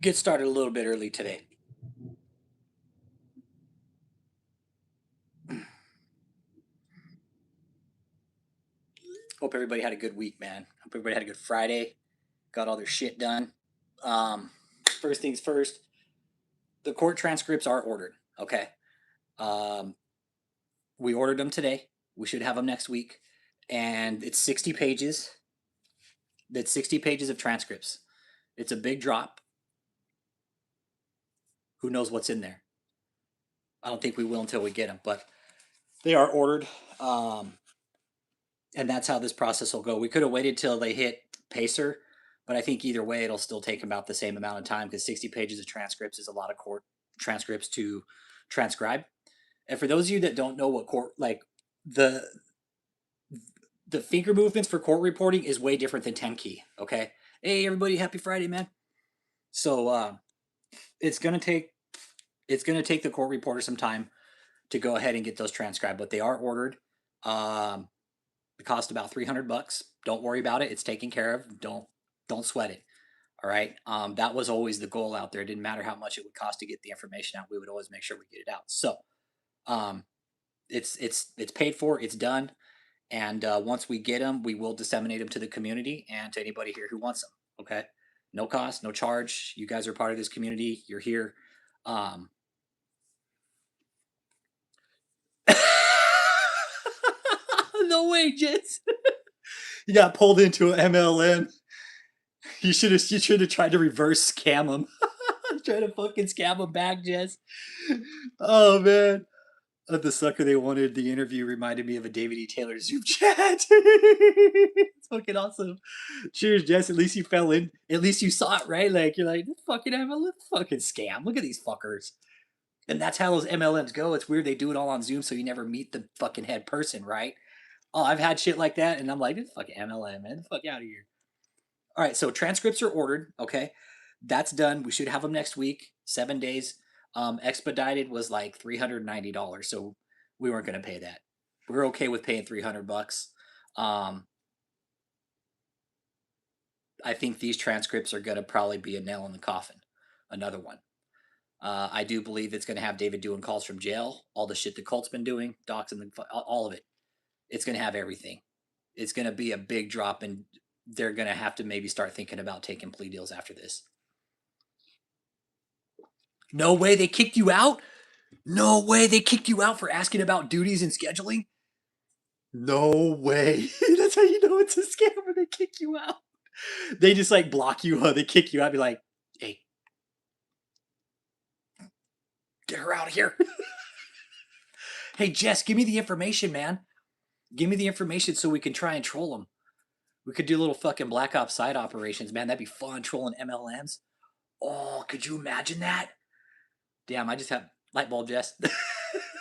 get started a little bit early today. Hope everybody had a good week, man. Hope everybody had a good Friday. Got all their shit done. Um, First things first, the court transcripts are ordered. Okay. Um, we ordered them today. We should have them next week. And it's 60 pages. That's 60 pages of transcripts. It's a big drop. Who knows what's in there? I don't think we will until we get them, but they are ordered. Um, and that's how this process will go. We could have waited till they hit Pacer, but I think either way it'll still take about the same amount of time because 60 pages of transcripts is a lot of court transcripts to transcribe. And for those of you that don't know what court like the the finger movements for court reporting is way different than 10 key. Okay, hey everybody, happy Friday, man. So it's gonna take the court reporter some time to go ahead and get those transcribed, but they are ordered. It cost about $300. Don't worry about it. It's taken care of. Don't sweat it. All right. That was always the goal out there. It didn't matter how much it would cost to get the information out. We would always make sure we get it out. So, um, it's paid for. It's done. And once we get them, we will disseminate them to the community and to anybody here who wants them. Okay. No cost, no charge. You guys are part of this community. You're here. Um, no way, Jess. You got pulled into an MLM. You should have tried to reverse scam him. Try to fucking scam him back, Jess. Oh man. The sucker they wanted the interview reminded me of a David E. Taylor Zoom chat. It's fucking awesome. Cheers, Jess. At least you fell in. At least you saw it, right? Like you're like, fucking MLM fucking scam. Look at these fuckers. And that's how those MLMs go. It's weird they do it all on Zoom so you never meet the fucking head person, right? Oh, I've had shit like that, and I'm like, this fucking MLM, man. Fuck out of here. All right, so transcripts are ordered. Okay, that's done. We should have them next week. 7 days. Expedited was like $390, so we weren't going to pay that. We're okay with paying $300. Um, I think these transcripts are going to probably be a nail in the coffin. Another one. I do believe it's going to have David doing calls from jail, all the shit the cult's been doing, docs and all of it. It's going to have everything. It's going to be a big drop, and they're going to have to maybe start thinking about taking plea deals after this. No way they kicked you out? No way they kicked you out for asking about duties and scheduling? No way. That's how you know it's a scam when they kick you out. They just like block you, huh? They kick you out, be like, hey, get her out of here. Hey, Jess, give me the information, man. Give me the information so we can try and troll them. We could do little fucking Black Ops side operations, man. That'd be fun trolling MLMs. Oh, could you imagine that? Damn, I just have light bulb, Jess.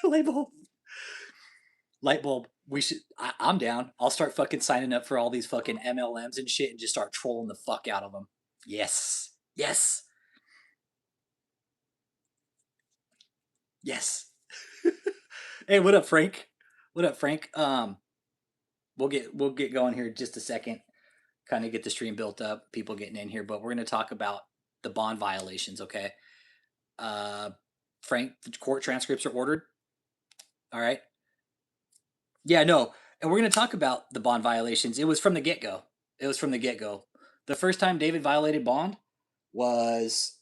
Light bulb. Light bulb. We should. I'm down. I'll start fucking signing up for all these fucking MLMs and shit and just start trolling the fuck out of them. Yes. Yes. Yes. Hey, what up, Frank? What up, Frank? We'll get going here in just a second. Kind of get the stream built up. People getting in here, but we're gonna talk about the bond violations. Okay. Uh, Frank, the court transcripts are ordered. All right. Yeah, no. And we're going to talk about the bond violations. It was from the get go. It was from the get go. The first time David violated bond was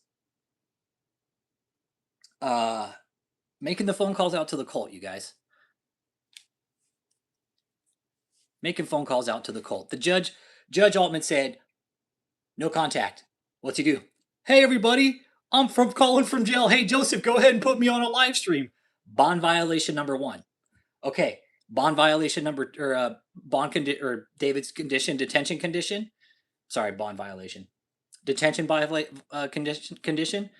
making the phone calls out to the cult, you guys. Making phone calls out to the cult. Judge Altman said, no contact. What's he do? Hey, everybody. I'm calling from jail. Hey, Joseph, go ahead and put me on a live stream. Bond violation number 1. Okay. Bond violation number, or or David's detention condition. Sorry, bond violation. Detention condition,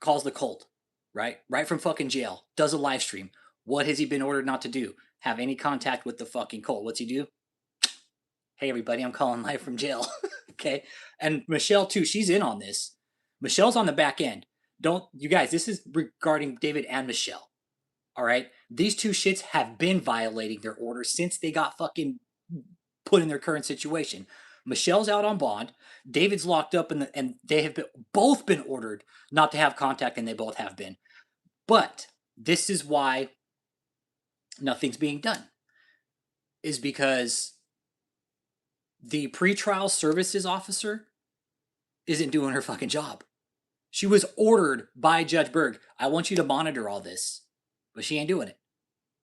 calls the cult, right? Right from fucking jail. Does a live stream. What has he been ordered not to do? Have any contact with the fucking cult. What's he do? Hey, everybody, I'm calling live from jail. Okay? And Michelle, too, she's in on this. Michelle's on the back end. You guys, this is regarding David and Michelle. All right? These two shits have been violating their orders since they got fucking put in their current situation. Michelle's out on bond. David's locked up, and they have both been ordered not to have contact, and they both have been. But this is why nothing's being done, is because the pretrial services officer isn't doing her fucking job. She was ordered by Judge Berg, I want you to monitor all this, but she ain't doing it.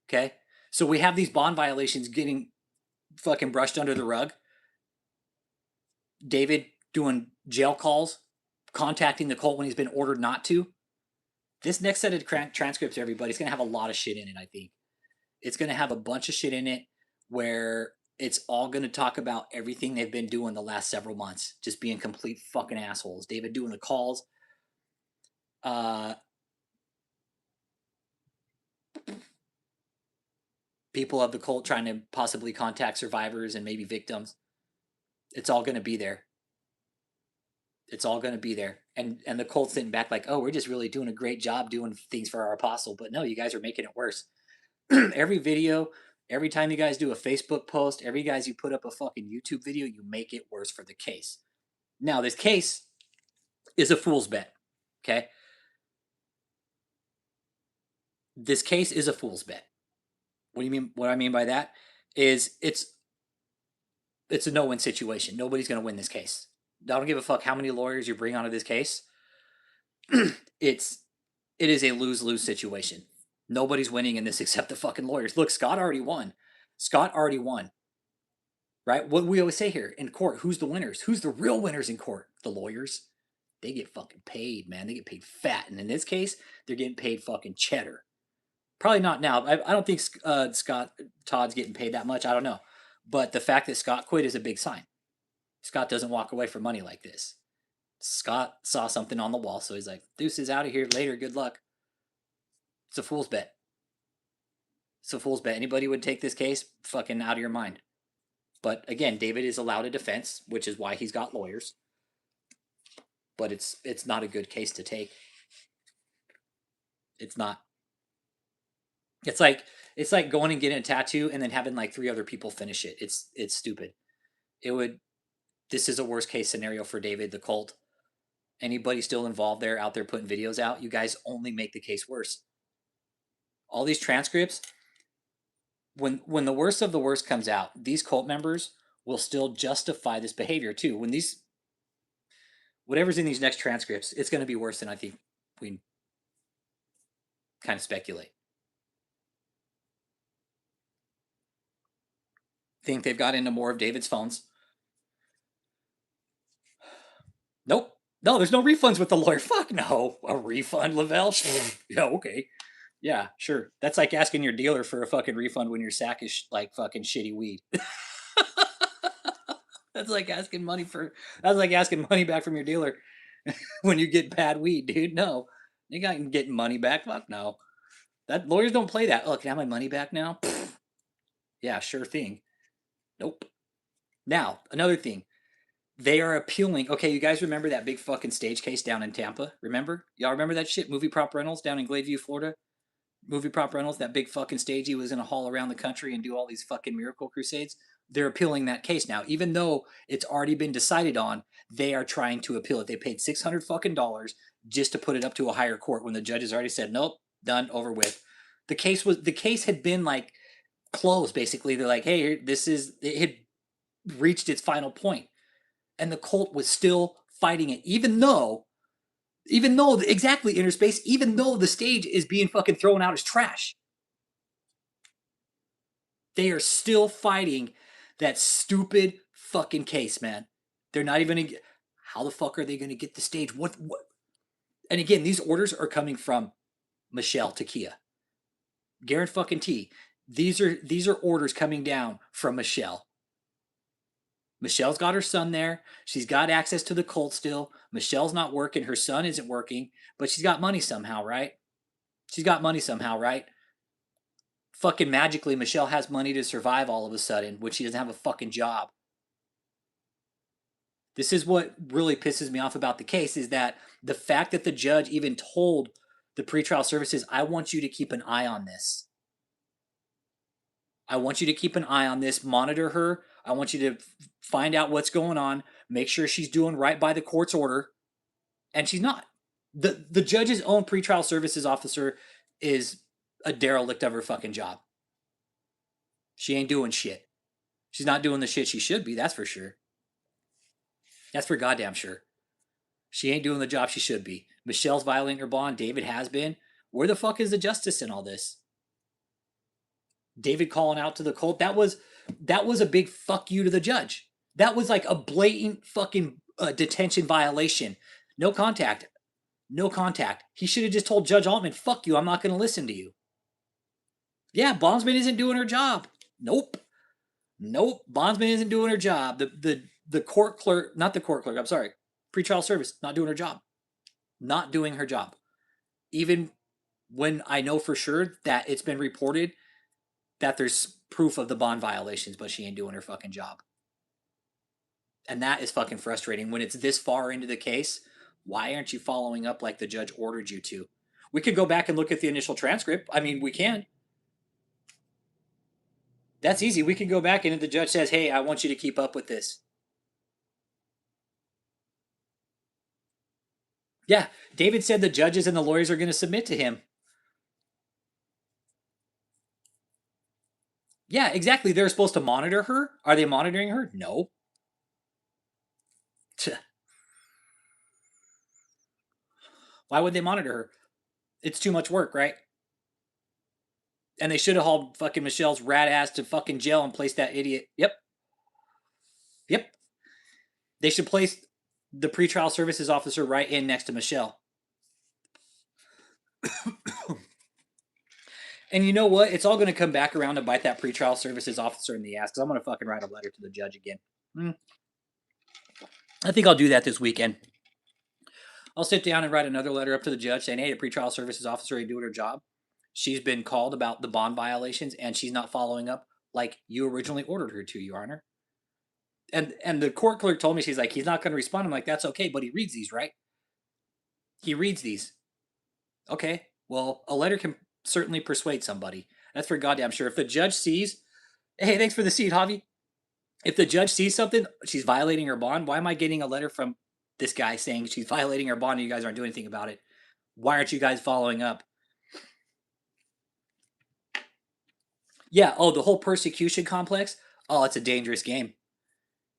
Okay? So we have these bond violations getting fucking brushed under the rug. David doing jail calls, contacting the Colt when he's been ordered not to. This next set of transcripts, everybody, is going to have a lot of shit in it, I think. It's going to have a bunch of shit in it where it's all going to talk about everything they've been doing the last several months, just being complete fucking assholes. David doing the calls. People of the cult trying to possibly contact survivors and maybe victims. It's all going to be there. It's all going to be there. And the cult sitting back like, oh, we're just really doing a great job doing things for our apostle. But no, you guys are making it worse. Every video, every time you guys do a Facebook post, every guys you put up a fucking YouTube video, you make it worse for the case. Now, this case is a fool's bet. Okay? This case is a fool's bet. What do you mean? What I mean by that is it's a no-win situation. Nobody's going to win this case. I don't give a fuck how many lawyers you bring onto this case. It is a lose-lose situation. Nobody's winning in this except the fucking lawyers. Look, Scott already won. Right? What we always say here in court, who's the winners? Who's the real winners in court? The lawyers. They get fucking paid, man. They get paid fat. And in this case, they're getting paid fucking cheddar. Probably not now. I don't think Scott Todd's getting paid that much. I don't know. But the fact that Scott quit is a big sign. Scott doesn't walk away for money like this. Scott saw something on the wall, so he's like, deuces, out of here later. Good luck. It's a fool's bet. It's a fool's bet. Anybody would take this case, fucking out of your mind. But again, David is allowed a defense, which is why he's got lawyers. But it's not a good case to take. It's not. It's like going and getting a tattoo and then having like 3 other people finish it. It's stupid. This is a worst case scenario for David, the cult. Anybody still involved there, out there putting videos out, you guys only make the case worse. All these transcripts, when the worst of the worst comes out, these cult members will still justify this behavior too. When whatever's in these next transcripts, it's going to be worse than I think we kind of speculate. Think they've got into more of David's phones. Nope. No, there's no refunds with the lawyer. Fuck no. A refund, Lavelle? Yeah, okay. Yeah, sure. That's like asking your dealer for a fucking refund when your sack is like fucking shitty weed. That's like asking money back from your dealer when you get bad weed, dude. No. You ain't getting money back. Fuck no. Lawyers don't play that. Oh, can I have my money back now? Yeah, sure thing. Nope. Now, another thing. They are appealing. Okay, you guys remember that big fucking stage case down in Tampa? Remember? Y'all remember that shit? Movie Prop Rentals down in Gladeview, Florida? Movie Prop Rentals, that big fucking stage he was in a haul around the country and do all these fucking miracle crusades? They're appealing that case now. Even though it's already been decided on, they are trying to appeal it. They paid $600 fucking dollars just to put it up to a higher court when the judges already said, nope, done, over with. The case had been like closed, basically. They're like, hey, it had reached its final point. And the cult was still fighting it, even though exactly, Interspace, even though the stage is being fucking thrown out as trash. They are still fighting that stupid fucking case, man. They're not even how the fuck are they going to get the stage? What? And again, these orders are coming from Michelle Takia. Garrett fucking T. These are orders coming down from Michelle. Michelle's got her son there. She's got access to the cult still. Michelle's not working. Her son isn't working. But she's got money somehow, right? Fucking magically, Michelle has money to survive all of a sudden when she doesn't have a fucking job. This is what really pisses me off about the case, is that the fact that the judge even told the pretrial services, I want you to keep an eye on this. I want you to keep an eye on this, monitor her. I want you to find out what's going on, make sure she's doing right by the court's order, and she's not. The judge's own pretrial services officer is a derelict of her fucking job. She ain't doing shit. She's not doing the shit she should be, that's for sure. That's for goddamn sure. She ain't doing the job she should be. Michelle's violating her bond. David has been. Where the fuck is the justice in all this? David calling out to the cult. That was a big fuck you to the judge. That was like a blatant fucking detention violation. No contact. No contact. He should have just told Judge Altman, fuck you, I'm not going to listen to you. Yeah, Bondsman isn't doing her job. Nope. Bondsman isn't doing her job. The court clerk, not the court clerk, I'm sorry. Pretrial service, not doing her job. Not doing her job. Even when I know for sure that it's been reported that there's proof of the bond violations, but she ain't doing her fucking job. And that is fucking frustrating. When it's this far into the case, why aren't you following up like the judge ordered you to? We could go back and look at the initial transcript. I mean, we can. That's easy. We can go back and if the judge says, hey, I want you to keep up with this. Yeah, David said the judges and the lawyers are going to submit to him. Yeah, exactly. They're supposed to monitor her. Are they monitoring her? No. Why would they monitor her? It's too much work, right? And they should have hauled fucking Michelle's rat ass to fucking jail and placed that idiot. Yep. They should place the pretrial services officer right in next to Michelle. And you know what? It's all going to come back around to bite that pretrial services officer in the ass because I'm going to fucking write a letter to the judge again. I think I'll do that this weekend. I'll sit down and write another letter up to the judge saying, hey, the pretrial services officer ain't doing her job. She's been called about the bond violations and she's not following up like you originally ordered her to, Your Honor. And the court clerk told me, she's like, he's not going to respond. I'm like, that's okay, but he reads these, right? He reads these. Okay, well, a letter can certainly persuade somebody. That's for goddamn sure. If the judge sees, hey, thanks for the seat, Javi. If the judge sees something, she's violating her bond. Why am I getting a letter from this guy saying she's violating her bond and you guys aren't doing anything about it? Why aren't you guys following up? Yeah, oh, the whole persecution complex. Oh, it's a dangerous game.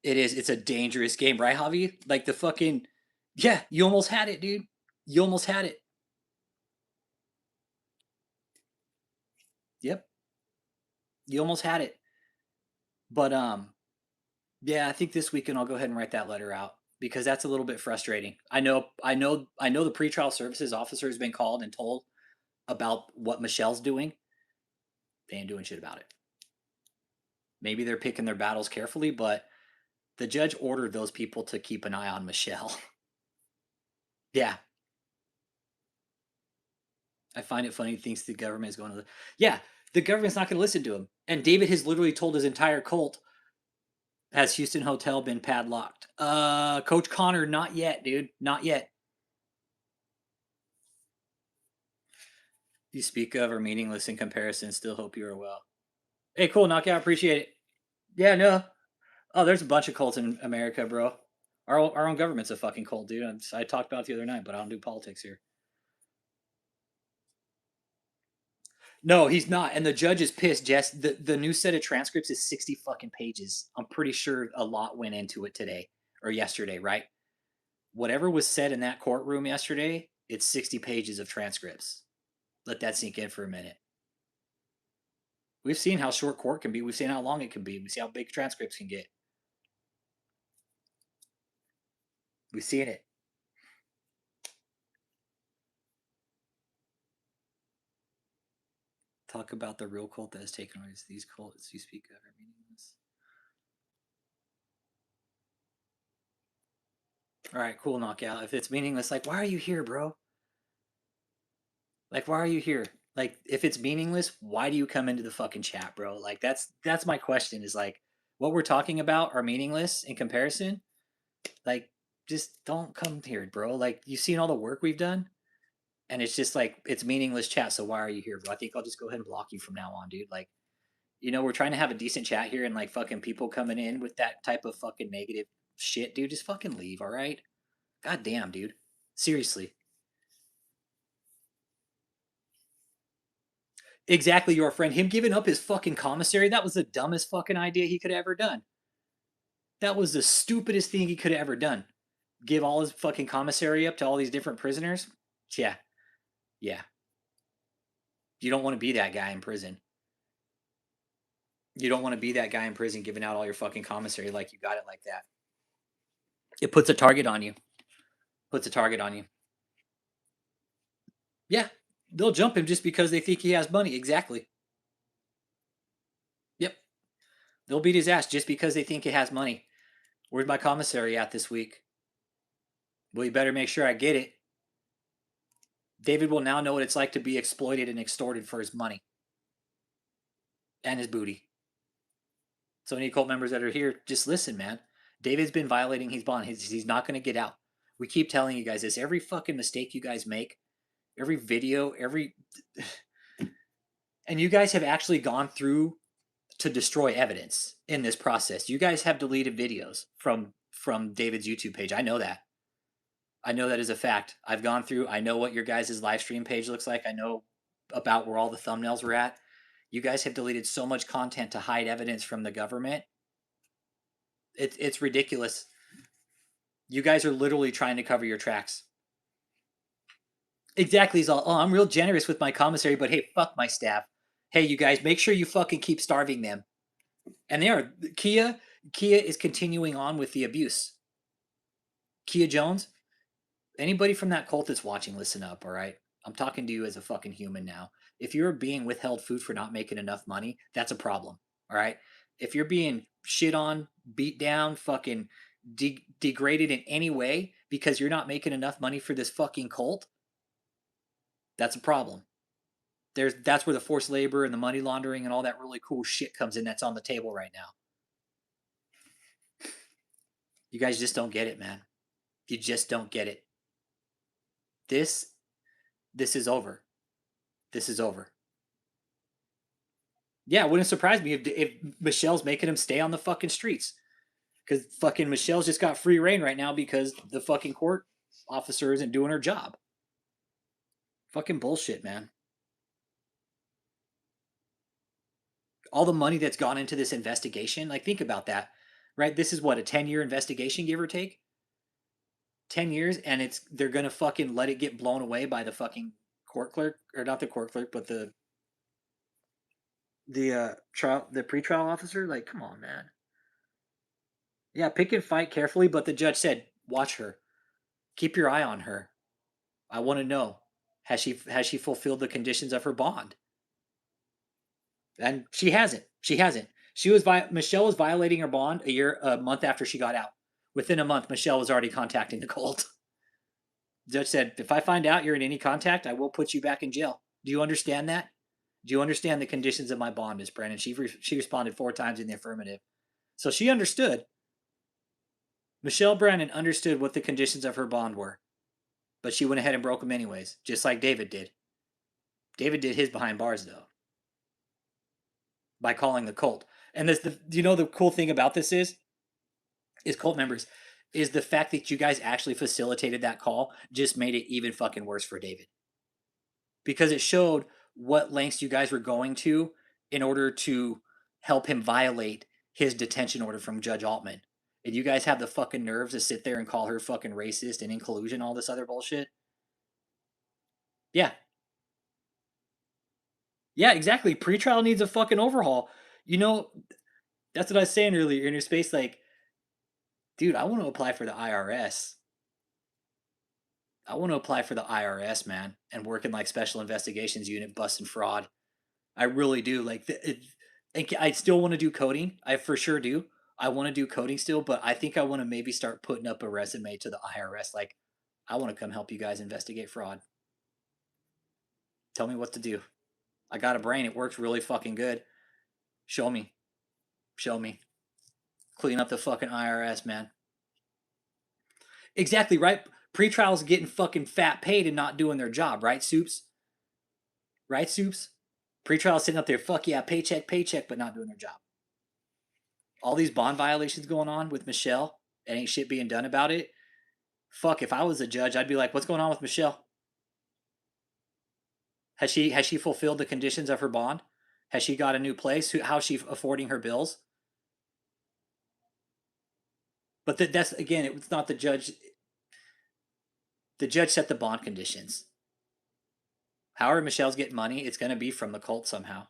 It is. It's a dangerous game, right, Javi? Like the fucking, yeah, you almost had it, dude. You almost had it. Yep. You almost had it. But yeah, I think this weekend I'll go ahead and write that letter out because that's a little bit frustrating. I know the pretrial services officer has been called and told about what Michelle's doing. They ain't doing shit about it. Maybe they're picking their battles carefully, but the judge ordered those people to keep an eye on Michelle. Yeah. I find it funny he thinks the government is going to... Yeah, the government's not going to listen to him. And David has literally told his entire cult, has Houston Hotel been padlocked? Coach Connor, not yet, dude. Not yet. You speak of are meaningless in comparison. Still hope you are well. Hey, cool, Knockout. Appreciate it. Yeah, no. Oh, there's a bunch of cults in America, bro. Our own government's a fucking cult, dude. I talked about it the other night, but I don't do politics here. No, he's not. And the judge is pissed, Jess. The new set of transcripts is 60 fucking pages. I'm pretty sure a lot went into it today or yesterday, right? Whatever was said in that courtroom yesterday, it's 60 pages of transcripts. Let that sink in for a minute. We've seen how short court can be. We've seen how long it can be. We see how big transcripts can get. We've seen it. Talk about the real cult that has taken over these cults you speak of are meaningless. All right, cool, Knockout. If it's meaningless, like, why are you here, bro? Like, why are you here? Like, if it's meaningless, why do you come into the fucking chat, bro? Like, that's my question is like, what we're talking about are meaningless in comparison. Like, just don't come here, bro. Like, you've seen all the work we've done, and it's just like, it's meaningless chat, so why are you here, bro? I think I'll just go ahead and block you from now on, dude. Like, You know, we're trying to have a decent chat here, and like fucking people coming in with that type of fucking negative shit, dude, just fucking leave, all right? God damn, dude. Seriously. Exactly, your friend. Him giving up his fucking commissary, that was the dumbest fucking idea he could have ever done. That was the stupidest thing he could have ever done. Give all his fucking commissary up to all these different prisoners? Yeah. Yeah. You don't want to be that guy in prison. You don't want to be that guy in prison giving out all your fucking commissary like you got it like that. It puts a target on you. Puts a target on you. Yeah. They'll jump him just because they think he has money. Exactly. Yep. They'll beat his ass just because they think it has money. Where's my commissary at this week? Well, you better make sure I get it. David will now know what it's like to be exploited and extorted for his money and his booty. So any cult members that are here, just listen, man. David's been violating his bond. He's not going to get out. We keep telling you guys this. Every fucking mistake you guys make, every video, and you guys have actually gone through to destroy evidence in this process. You guys have deleted videos from David's YouTube page. I know that. I know that is a fact. I've gone through. I know what your guys' live stream page looks like. I know about where all the thumbnails were at. You guys have deleted so much content to hide evidence from the government. It's ridiculous. You guys are literally trying to cover your tracks. Exactly. He's all, oh, I'm real generous with my commissary, but hey, fuck my staff. Hey, you guys, make sure you fucking keep starving them. And they are. Kia is continuing on with the abuse. Kia Jones, anybody from that cult that's watching, listen up, all right? I'm talking to you as a fucking human now. If you're being withheld food for not making enough money, that's a problem, all right? If you're being shit on, beat down, fucking degraded in any way because you're not making enough money for this fucking cult, that's a problem. That's where the forced labor and the money laundering and all that really cool shit comes in that's on the table right now. You guys just don't get it, man. You just don't get it. This is over. This is over. Yeah, it wouldn't surprise me if Michelle's making him stay on the fucking streets. Because fucking Michelle's just got free reign right now because the fucking court officer isn't doing her job. Fucking bullshit, man. All the money that's gone into this investigation, like think about that, right? This is what, a 10-year investigation, give or take? 10 years, and they're gonna fucking let it get blown away by the fucking court clerk, or not the court clerk, but the pretrial officer. Like, come on, man. Yeah, pick and fight carefully, but the judge said, watch her, keep your eye on her. I want to know, has she fulfilled the conditions of her bond? And she hasn't. She hasn't. Michelle was violating her bond a month after she got out. Within a month, Michelle was already contacting the cult. The judge said, if I find out you're in any contact, I will put you back in jail. Do you understand that? Do you understand the conditions of my bond, Miss Brannon? She responded 4 times in the affirmative. So she understood. Michelle Brannon understood what the conditions of her bond were. But she went ahead and broke them anyways, just like David did. David did his behind bars, though, by calling the cult. And you know the cool thing about this is cult members, is the fact that you guys actually facilitated that call just made it even fucking worse for David. Because it showed what lengths you guys were going to in order to help him violate his detention order from Judge Altman. And you guys have the fucking nerves to sit there and call her fucking racist and in collusion, all this other bullshit. Yeah. Yeah, exactly. Pretrial needs a fucking overhaul. You know, that's what I was saying earlier in your space. Like, dude, I want to apply for the IRS. I want to apply for the IRS, man, and work in like special investigations unit, busting fraud. I really do. Like, I still want to do coding. I for sure do. I want to do coding still, but I think I want to maybe start putting up a resume to the IRS. Like, I want to come help you guys investigate fraud. Tell me what to do. I got a brain. It works really fucking good. Show me. Show me. Clean up the fucking IRS, man. Exactly, right? Pretrials getting fucking fat paid and not doing their job, right, Soups? Right, Soups? Pretrial sitting up there, fuck yeah, paycheck, paycheck, but not doing their job. All these bond violations going on with Michelle, and ain't shit being done about it. Fuck, if I was a judge, I'd be like, what's going on with Michelle? Has she fulfilled the conditions of her bond? Has she got a new place? How's she affording her bills? But that's again, it's not the judge. The judge set the bond conditions. However, Michelle's getting money, it's going to be from the cult somehow.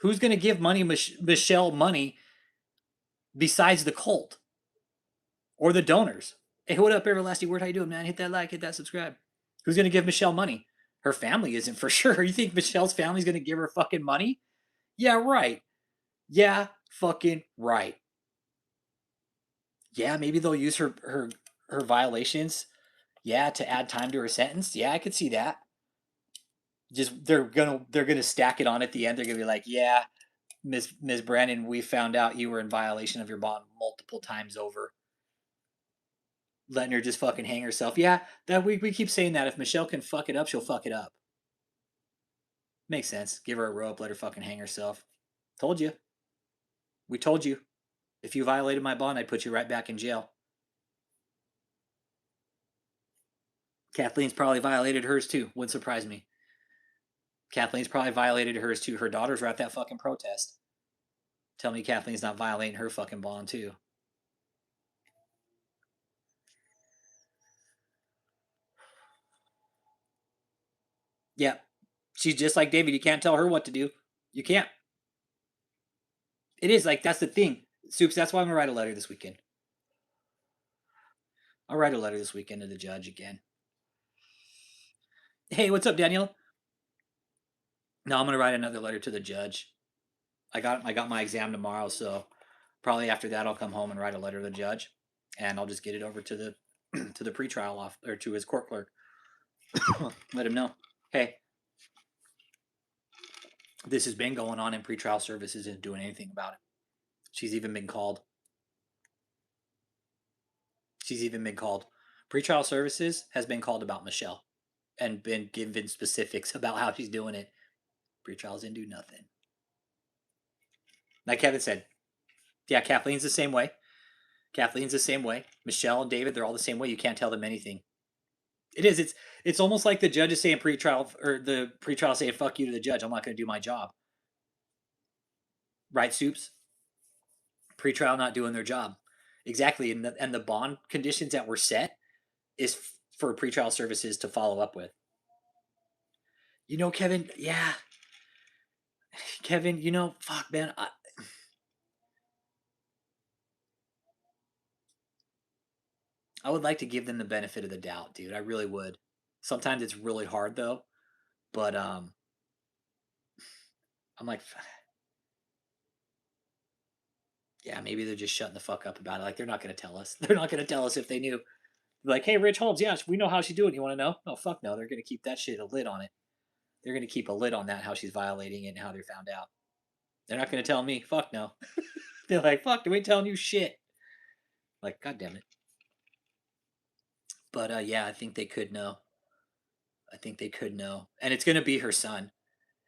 Who's going to give Michelle money besides the cult or the donors? Hey, what up, Everlasting Word? How you doing, man? Hit that like, hit that subscribe. Who's going to give Michelle money? Her family isn't for sure. You think Michelle's family's going to give her fucking money? Yeah, right. Yeah, fucking right. Yeah, maybe they'll use her violations. Yeah, to add time to her sentence. Yeah, I could see that. Just they're gonna stack it on at the end. They're gonna be like, yeah, Ms. Brannon, we found out you were in violation of your bond multiple times over. Letting her just fucking hang herself. Yeah, that we keep saying that. If Michelle can fuck it up, she'll fuck it up. Makes sense. Give her a rope, let her fucking hang herself. Told you. We told you. If you violated my bond, I'd put you right back in jail. Kathleen's probably violated hers too. Wouldn't surprise me. Kathleen's probably violated hers too. Her daughters were at that fucking protest. Tell me Kathleen's not violating her fucking bond too. Yeah. She's just like David. You can't tell her what to do. You can't. It is like, that's the thing. Soups, that's why I'm going to write a letter this weekend. I'll write a letter this weekend to the judge again. Hey, what's up, Daniel? No, I'm going to write another letter to the judge. I got my exam tomorrow, so probably after that I'll come home and write a letter to the judge, and I'll just get it over to the to the pretrial off or to his court clerk. Let him know, hey, this has been going on in pretrial services, isn't doing anything about it. She's even been called. Pretrial services has been called about Michelle and been given specifics about how she's doing it. Pretrials didn't do nothing. Like Kevin said, yeah, Kathleen's the same way. Michelle and David, they're all the same way. You can't tell them anything. It is. It's almost like the judge is saying pretrial, or the pretrial saying "fuck you" to the judge. I'm not going to do my job. Right, Soups? Pretrial not doing their job. Exactly, and the bond conditions that were set is for pretrial services to follow up with. You know, Kevin. Yeah, Kevin. You know, fuck, man. I would like to give them the benefit of the doubt, dude. I really would. Sometimes it's really hard though, but I'm like, yeah, maybe they're just shutting the fuck up about it. Like, they're not going to tell us. They're not going to tell us if they knew. Like, hey, Rich Holmes, yeah, we know how she's doing. You want to know? No, fuck no. They're going to keep that shit a lid on it. They're going to keep a lid on that, how she's violating it and how they're found out. They're not going to tell me. Fuck no. They're like, fuck, we ain't telling you shit. Like, god damn it. But yeah, I think they could know. And it's going to be her son.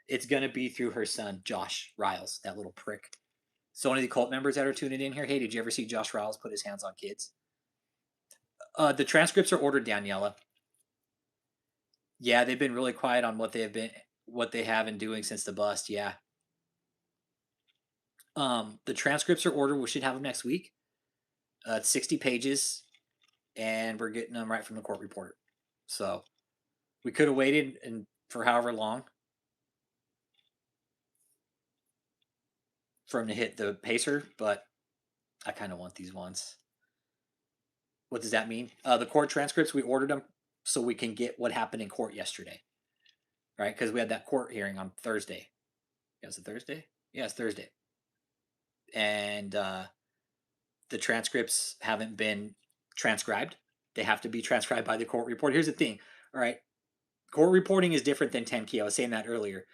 It's going to be through her son, Josh Riles, that little prick. So any of the cult members that are tuning in here, hey, did you ever see Josh Riles put his hands on kids? The transcripts are ordered, Daniela. Yeah, they've been really quiet on what they have been doing since the bust. Yeah. The transcripts are ordered. We should have them next week. It's 60 pages, and we're getting them right from the court reporter. So we could have waited and for however long for him to hit the pacer, but I kind of want these ones. What does that mean? The court transcripts, we ordered them so we can get what happened in court yesterday, right? Because we had that court hearing on Thursday. Yeah, was it Thursday? Yeah, it's Thursday. And the transcripts haven't been transcribed. They have to be transcribed by the court reporter. Here's the thing, all right? Court reporting is different than 10 key. I was saying that earlier.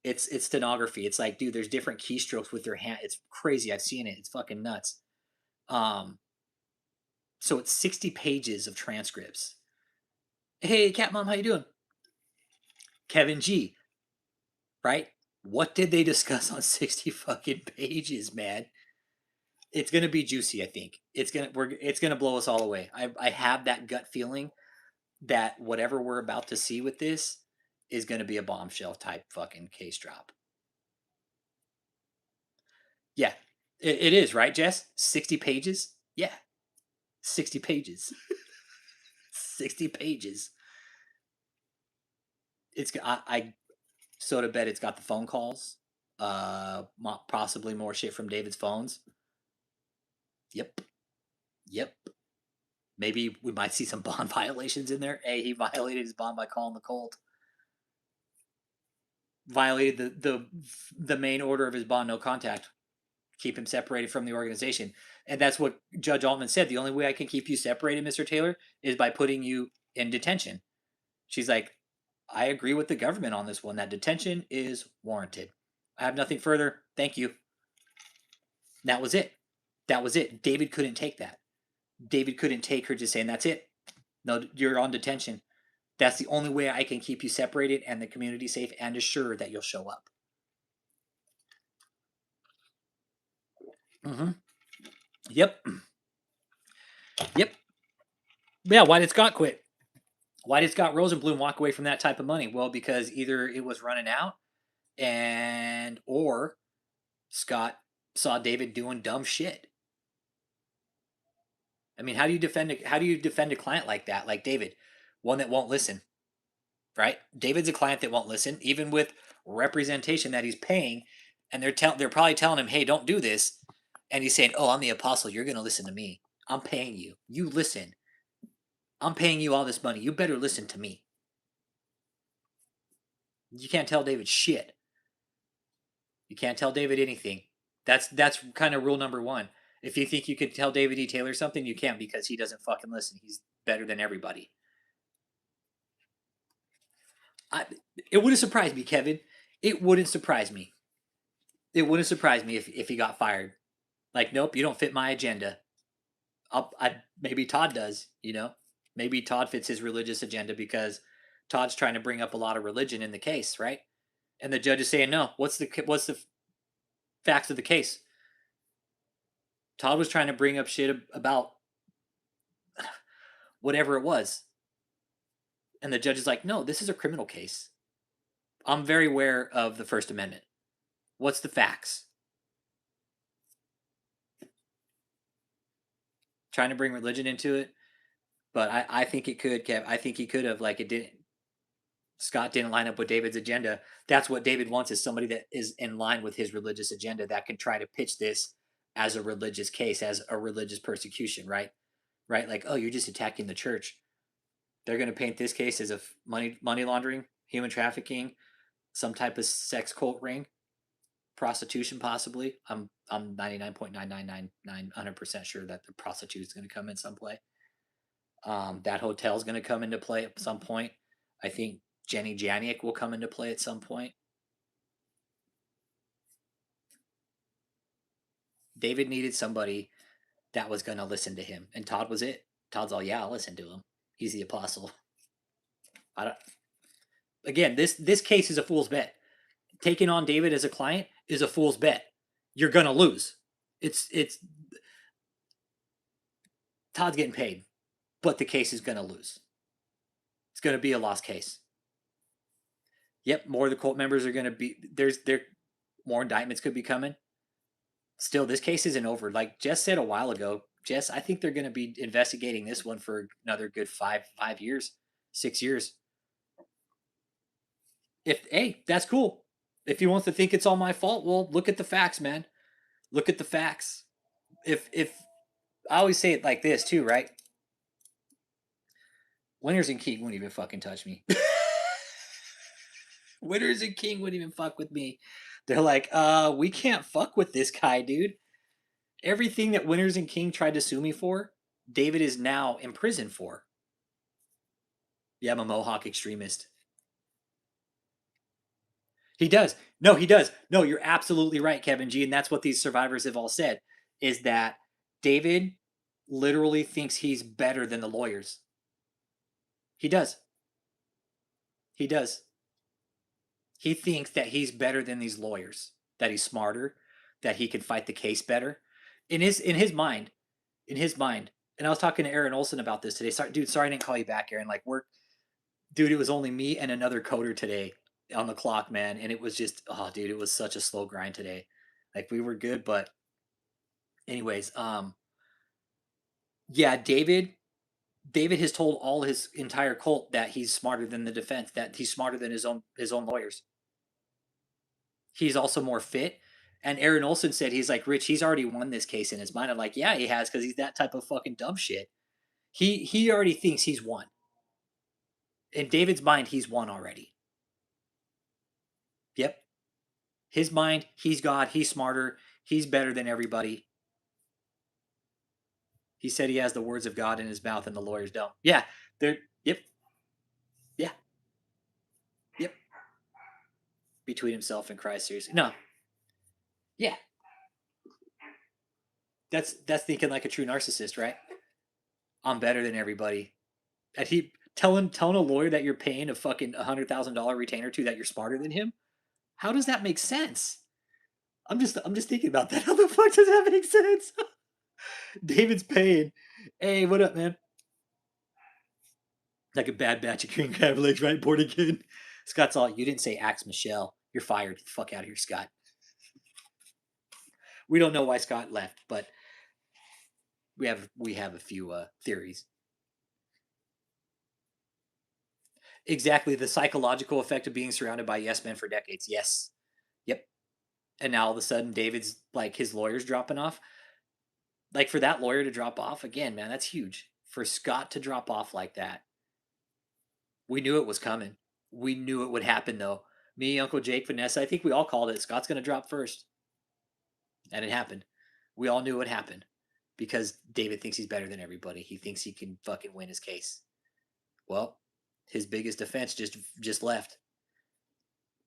It's stenography. It's like, dude, there's different keystrokes with their hand. It's crazy. I've seen it. It's fucking nuts. So it's 60 pages of transcripts. Hey, Cat Mom, how you doing? Kevin G, right? What did they discuss on 60 fucking pages, man? It's gonna be juicy. I think it's gonna blow us all away. I have that gut feeling that whatever we're about to see with this is gonna be a bombshell type fucking case drop. Yeah, it is, right, Jess? 60 pages. Yeah, 60 pages. 60 pages. I so to bet it's got the phone calls. Possibly more shit from David's phones. Yep. Yep. Maybe we might see some bond violations in there. Hey, he violated his bond by calling the Colt. Violated the main order of his bond, no contact. Keep him separated from the organization. And that's what Judge Altman said. The only way I can keep you separated, Mr. Taylor, is by putting you in detention. She's like, I agree with the government on this one. That detention is warranted. I have nothing further. Thank you. That was it. That was it. David couldn't take that. David couldn't take her just saying, that's it. No, you're on detention. That's the only way I can keep you separated and the community safe and assured that you'll show up. Mm-hmm. Yep. Yep. Yeah, why did Scott quit? Why did Scott Rosenblum walk away from that type of money? Well, because either it was running out or Scott saw David doing dumb shit. I mean, how do you defend a client like that? Like David, one that won't listen, right? David's a client that won't listen, even with representation that he's paying, and they're probably telling him, "Hey, don't do this," and he's saying, "Oh, I'm the apostle. You're going to listen to me. I'm paying you. You listen. I'm paying you all this money. You better listen to me." You can't tell David shit. You can't tell David anything. That's kind of rule number one. If you think you could tell David E. Taylor something, you can't because he doesn't fucking listen. He's better than everybody. It wouldn't surprise me, Kevin. It wouldn't surprise me. It wouldn't surprise me if he got fired. Like, nope, you don't fit my agenda. Maybe Todd does, you know? Maybe Todd fits his religious agenda because Todd's trying to bring up a lot of religion in the case, right? And the judge is saying, no, what's the facts of the case? Todd was trying to bring up shit about whatever it was. And the judge is like, no, this is a criminal case. I'm very aware of the First Amendment. What's the facts? Trying to bring religion into it. But I think it could, Kev. I think he could have, like, it didn't. Scott didn't line up with David's agenda. That's what David wants, is somebody that is in line with his religious agenda that can try to pitch this as a religious case, as a religious persecution, right? Right? Like, oh, you're just attacking the church. They're going to paint this case as a money laundering, human trafficking, some type of sex cult ring, prostitution possibly. I'm 99.9999% sure that the prostitute is going to come in some play. That hotel is going to come into play at some point. I think Jenny Janiak will come into play at some point. David needed somebody that was going to listen to him, and Todd was it. Todd's all, yeah, I'll listen to him. He's the apostle. Again, this case is a fool's bet. Taking on David as a client is a fool's bet. You're going to lose. It's Todd's getting paid, but the case is going to lose. It's going to be a lost case. Yep, more of the cult members are going to be there. More indictments could be coming. Still, this case isn't over. Like Jess said a while ago, Jess, I think they're going to be investigating this one for another good 5 years, 6 years. Hey, that's cool. If he wants to think it's all my fault, well, look at the facts, man. Look at the facts. If I always say it like this too, right? Winners and King wouldn't even fucking touch me. Winners and King wouldn't even fuck with me. They're like, we can't fuck with this guy, dude. Everything that Winners and King tried to sue me for, David is now in prison for. Yeah, I'm a Mohawk extremist. He does. No, he does. No, you're absolutely right, Kevin G. And that's what these survivors have all said, is that David literally thinks he's better than the lawyers. He does. He does. He thinks that he's better than these lawyers, that he's smarter, that he can fight the case better. In his mind, in his mind. And I was talking to Aaron Olson about this today. Sorry I didn't call you back, Aaron. Like dude, it was only me and another coder today on the clock, man. And it was just, oh, dude, it was such a slow grind today. Like we were good, but anyways, yeah, David has told all his entire cult that he's smarter than the defense, that he's smarter than his own lawyers. He's also more fit. And Aaron Olson said he's like, Rich, he's already won this case in his mind. I'm like, yeah, he has, because he's that type of fucking dumb shit. He already thinks he's won. In David's mind, he's won already. Yep. His mind, he's God, he's smarter, he's better than everybody. He said he has the words of God in his mouth and the lawyers don't. Yeah. They're yep. Yeah. Yep. Between himself and Christ, seriously. No. Yeah. That's thinking like a true narcissist, right? I'm better than everybody. And he telling a lawyer that you're paying a fucking $100,000 retainer to that you're smarter than him. How does that make sense? I'm just thinking about that. How the fuck does that make sense? David's paying. Hey, what up, man? Like a bad batch of green crab legs, right? Born again. Scott's all, you didn't say axe Michelle. You're fired. Get the fuck out of here, Scott. We don't know why Scott left, but we have a few theories. Exactly, the psychological effect of being surrounded by yes men for decades. Yes. Yep. And now all of a sudden David's like his lawyer's dropping off. Like for that lawyer to drop off again, man, that's huge. For Scott to drop off like that. We knew it was coming. We knew it would happen though. Me, Uncle Jake, Vanessa, I think we all called it. Scott's going to drop first. And it happened. We all knew it would happen because David thinks he's better than everybody. He thinks he can fucking win his case. Well, his biggest defense just left.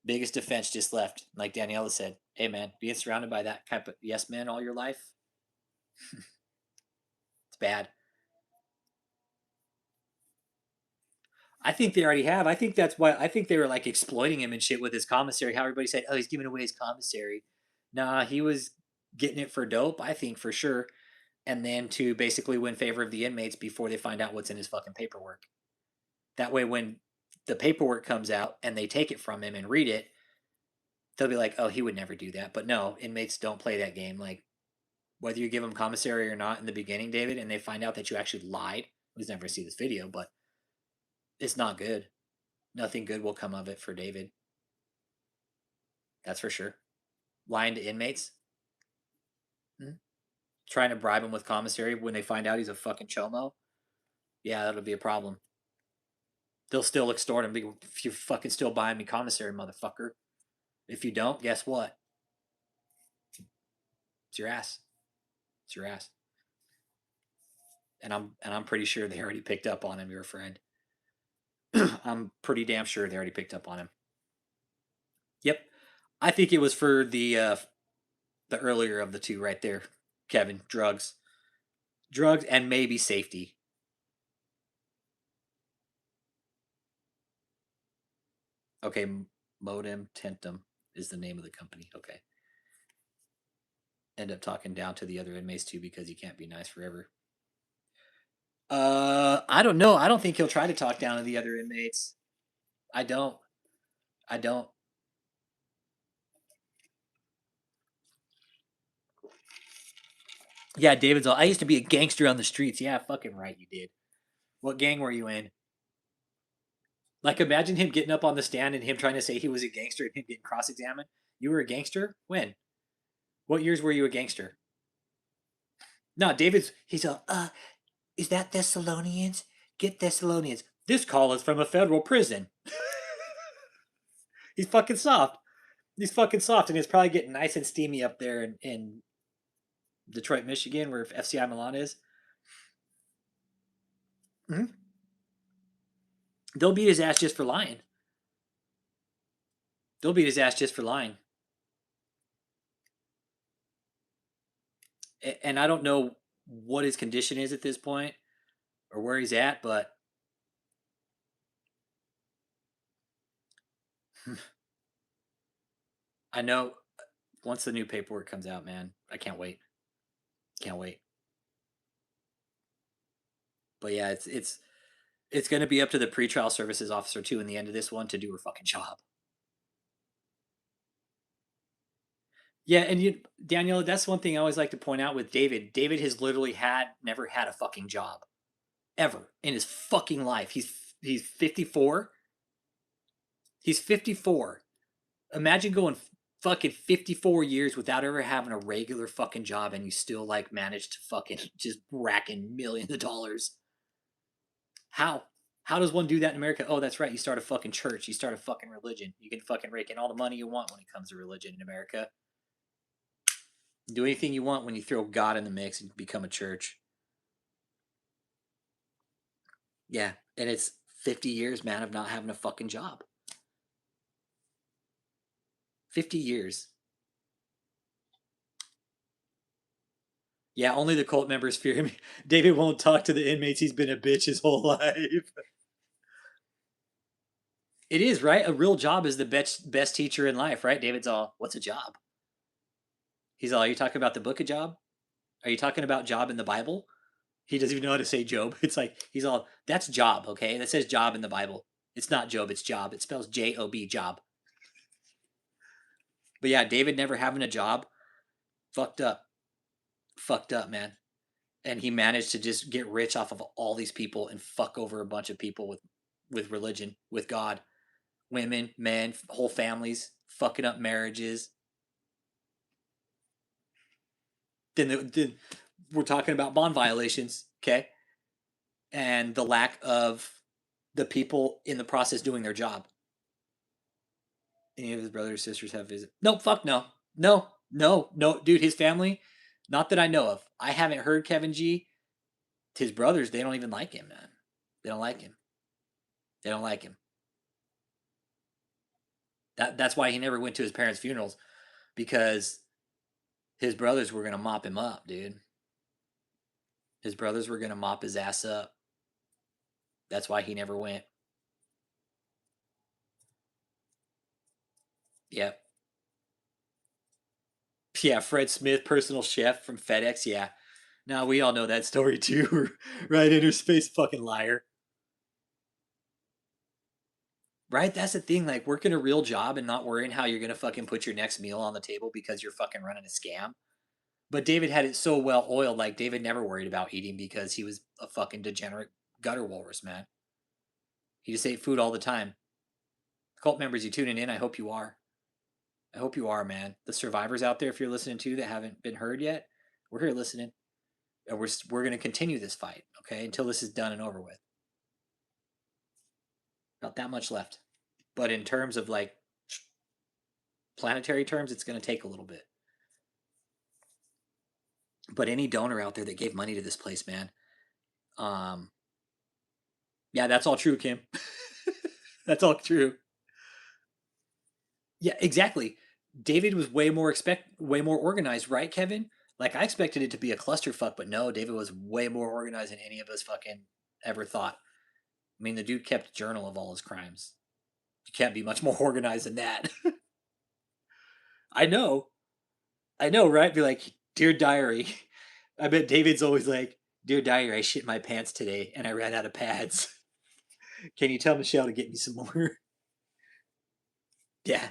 Biggest defense just left. Like Daniela said, hey man, being surrounded by that type of yes man all your life, it's bad. I think they already have. I think that's why I think they were like exploiting him and shit with his commissary. How everybody said, oh, he's giving away his commissary. Nah, he was getting it for dope, I think for sure. And then to basically win favor of the inmates before they find out what's in his fucking paperwork. That way, when the paperwork comes out and they take it from him and read it, they'll be like, oh, he would never do that. But no, inmates don't play that game. Like, whether you give them commissary or not in the beginning, David, and they find out that you actually lied, he's never see this video, but it's not good. Nothing good will come of it for David. That's for sure. Lying to inmates, trying to bribe him with commissary when they find out he's a fucking chomo. Yeah, that'll be a problem. They'll still extort him. If you're fucking still buying me commissary, motherfucker. If you don't, guess what? It's your ass. It's your ass. And I'm pretty sure they already picked up on him, your friend. I'm pretty damn sure they already picked up on him. Yep. I think it was for the earlier of the two right there, Kevin. Drugs. Drugs and maybe safety. Okay, Modem Tentum is the name of the company. Okay. End up talking down to the other inmates too because he can't be nice forever. I don't know. I don't think he'll try to talk down to the other inmates. I don't. I don't. Yeah, David's all, I used to be a gangster on the streets. Yeah, fucking right, you did. What gang were you in? Like, imagine him getting up on the stand and him trying to say he was a gangster and him getting cross examined. You were a gangster? When? What years were you a gangster? No, he's a, is that Thessalonians? Get Thessalonians. This call is from a federal prison. He's fucking soft. He's fucking soft, and it's probably getting nice and steamy up there in Detroit, Michigan, where FCI Milan is. Mm-hmm. They'll beat his ass just for lying. They'll beat his ass just for lying. And I don't know what his condition is at this point or where he's at, but I know once the new paperwork comes out, man, I can't wait. Can't wait. But yeah, it's going to be up to the pretrial services officer too in the end of this one to do her fucking job. Yeah, and you, Daniel, that's one thing I always like to point out with David. David has literally never had a fucking job ever in his fucking life. He's 54. He's 54. Imagine going fucking 54 years without ever having a regular fucking job and you still like manage to fucking just rack in millions of dollars. How? How does one do that in America? Oh, that's right. You start a fucking church. You start a fucking religion. You can fucking rake in all the money you want when it comes to religion in America. Do anything you want when you throw God in the mix and become a church. Yeah, and it's 50 years, man, of not having a fucking job. 50 years. Yeah, only the cult members fear him. David won't talk to the inmates. He's been a bitch his whole life. It is, right? A real job is the best teacher in life, right? David's all, what's a job? He's all, are you talking about the book of Job? Are you talking about Job in the Bible? He doesn't even know how to say Job. It's like, he's all, that's Job, okay? That says Job in the Bible. It's not Job, it's Job. It spells Job, Job. But yeah, David never having a job, fucked up. Fucked up, man. And he managed to just get rich off of all these people and fuck over a bunch of people with religion, with God, women, men, whole families, fucking up marriages. Then we're talking about bond violations, okay, and the lack of the people in the process doing their job. Any of his brothers or sisters have visit? Nope, fuck no, no, dude. His family, not that I know of. I haven't heard Kevin G. His brothers, they don't even like him, man. They don't like him. They don't like him. That's why he never went to his parents' funerals, because his brothers were gonna mop him up, dude. His brothers were gonna mop his ass up. That's why he never went. Yep. Yeah, Fred Smith, personal chef from FedEx. Yeah. Now we all know that story too, right? Inner space fucking liar. Right? That's the thing. Like working a real job and not worrying how you're gonna fucking put your next meal on the table because you're fucking running a scam. But David had it so well oiled. Like David never worried about eating because he was a fucking degenerate gutter walrus, man. He just ate food all the time. Cult members, you tuning in? I hope you are. I hope you are, man. The survivors out there, if you're listening to that haven't been heard yet, we're here listening, and we're going to continue this fight, okay, until this is done and over with. Not that much left, but in terms of like planetary terms, it's going to take a little bit. But any donor out there that gave money to this place, man, yeah, that's all true, Kim. That's all true. Yeah, exactly. David was way more organized, right, Kevin? Like I expected it to be a clusterfuck, but no, David was way more organized than any of us fucking ever thought. I mean, the dude kept a journal of all his crimes. You can't be much more organized than that. I know. I know, right? Be like, dear diary. I bet David's always like, dear diary, I shit my pants today and I ran out of pads. Can you tell Michelle to get me some more? Yeah.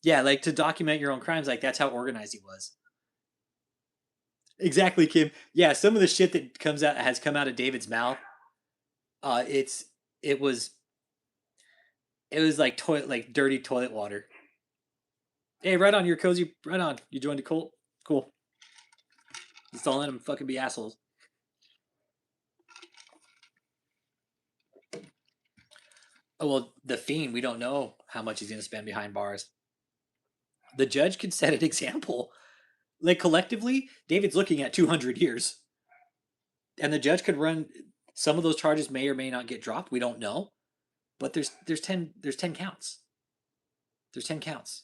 Yeah, like to document your own crimes, like that's how organized he was. Exactly, Kim. Yeah, some of the shit that comes out has come out of David's mouth. It's it was it was like dirty toilet water. Hey, right on, your cozy. Right on. You joined the cult. Cool. Just don't let them fucking be assholes. Oh well, the fiend. We don't know how much he's gonna spend behind bars. The judge could set an example. Like collectively, David's looking at 200 years, and the judge could run. Some of those charges may or may not get dropped. We don't know, but there's 10 counts. There's 10 counts.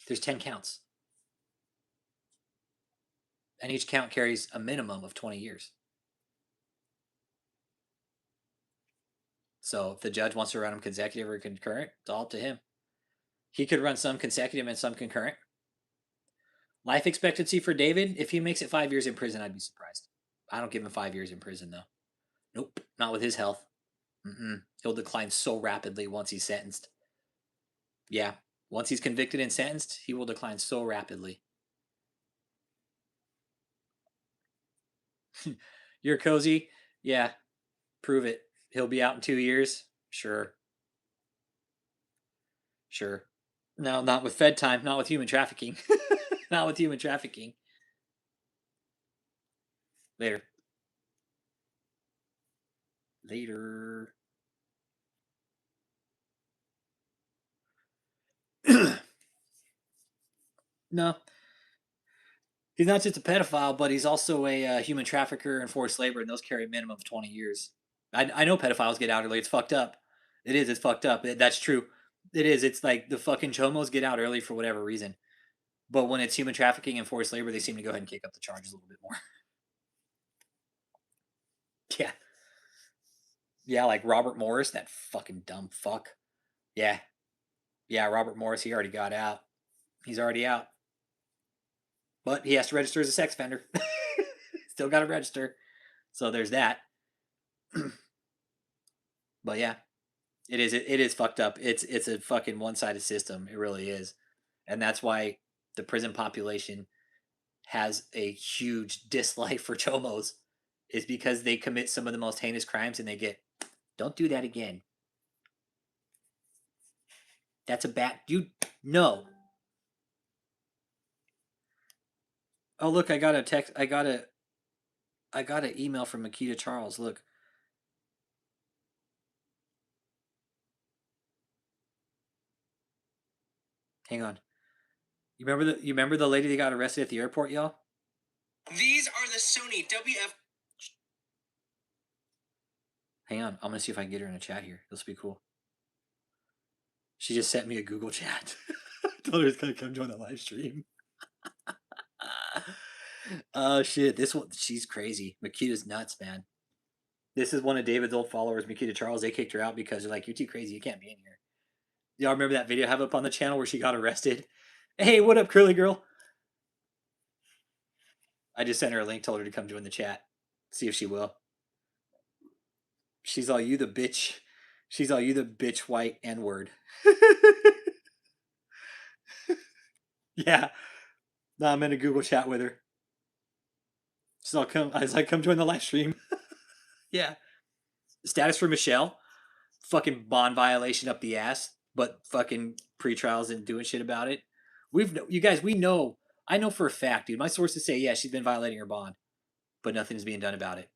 There's 10 counts, and each count carries a minimum of 20 years. So if the judge wants to run them consecutive or concurrent, it's all up to him. He could run some consecutive and some concurrent. Life expectancy for David, if he makes it 5 years in prison, I'd be surprised. I don't give him 5 years in prison, though. Nope, not with his health. He'll decline so rapidly once he's sentenced. Yeah, once he's convicted and sentenced, he will decline so rapidly. You're cozy? Yeah, prove it. He'll be out in 2 years? Sure. Sure. No, not with Fed time, not with human trafficking. Not with human trafficking. Later. Later. No, he's not just a pedophile, but he's also a human trafficker and forced labor, and those carry a minimum of 20 years. I know pedophiles get out early. It's fucked up. It is. It's fucked up. That's true. It is. It's like the fucking chomos get out early for whatever reason. But when it's human trafficking and forced labor, they seem to go ahead and kick up the charges a little bit more. Yeah. Yeah, like Robert Morris, that fucking dumb fuck. Yeah. Yeah, Robert Morris, he already got out. He's already out. But he has to register as a sex offender. Still got to register. So there's that. But yeah, it is fucked up. It's a fucking one-sided system. It really is. And that's why the prison population has a huge dislike for chomos, is because they commit some of the most heinous crimes and they get, don't do that again. That's a bad, dude. No. Oh, look, I got a text. I got an email from Makita Charles. Look. Hang on. You remember the lady that got arrested at the airport, y'all? These are the Sony WF. Hang on. I'm gonna see if I can get her in a chat here. This will be cool. She just sent me a Google chat. Told her it's gonna come join the live stream. Oh shit! This one, she's crazy. Makita's nuts, man. This is one of David's old followers, Makita Charles. They kicked her out because they're like, "You're too crazy. You can't be in here." Y'all remember that video I have up on the channel where she got arrested? Hey, what up, curly girl? I just sent her a link, told her to come join the chat. See if she will. She's all, you the bitch. She's all, you the bitch white N-word. Yeah. No, I'm in a Google chat with her. She's all, I was like, come join the live stream. Yeah. Status for Michelle. Fucking bond violation up the ass, but fucking pre-trials and doing shit about it. You guys, we know. I know for a fact, dude. My sources say, yeah, she's been violating her bond, but nothing's being done about it.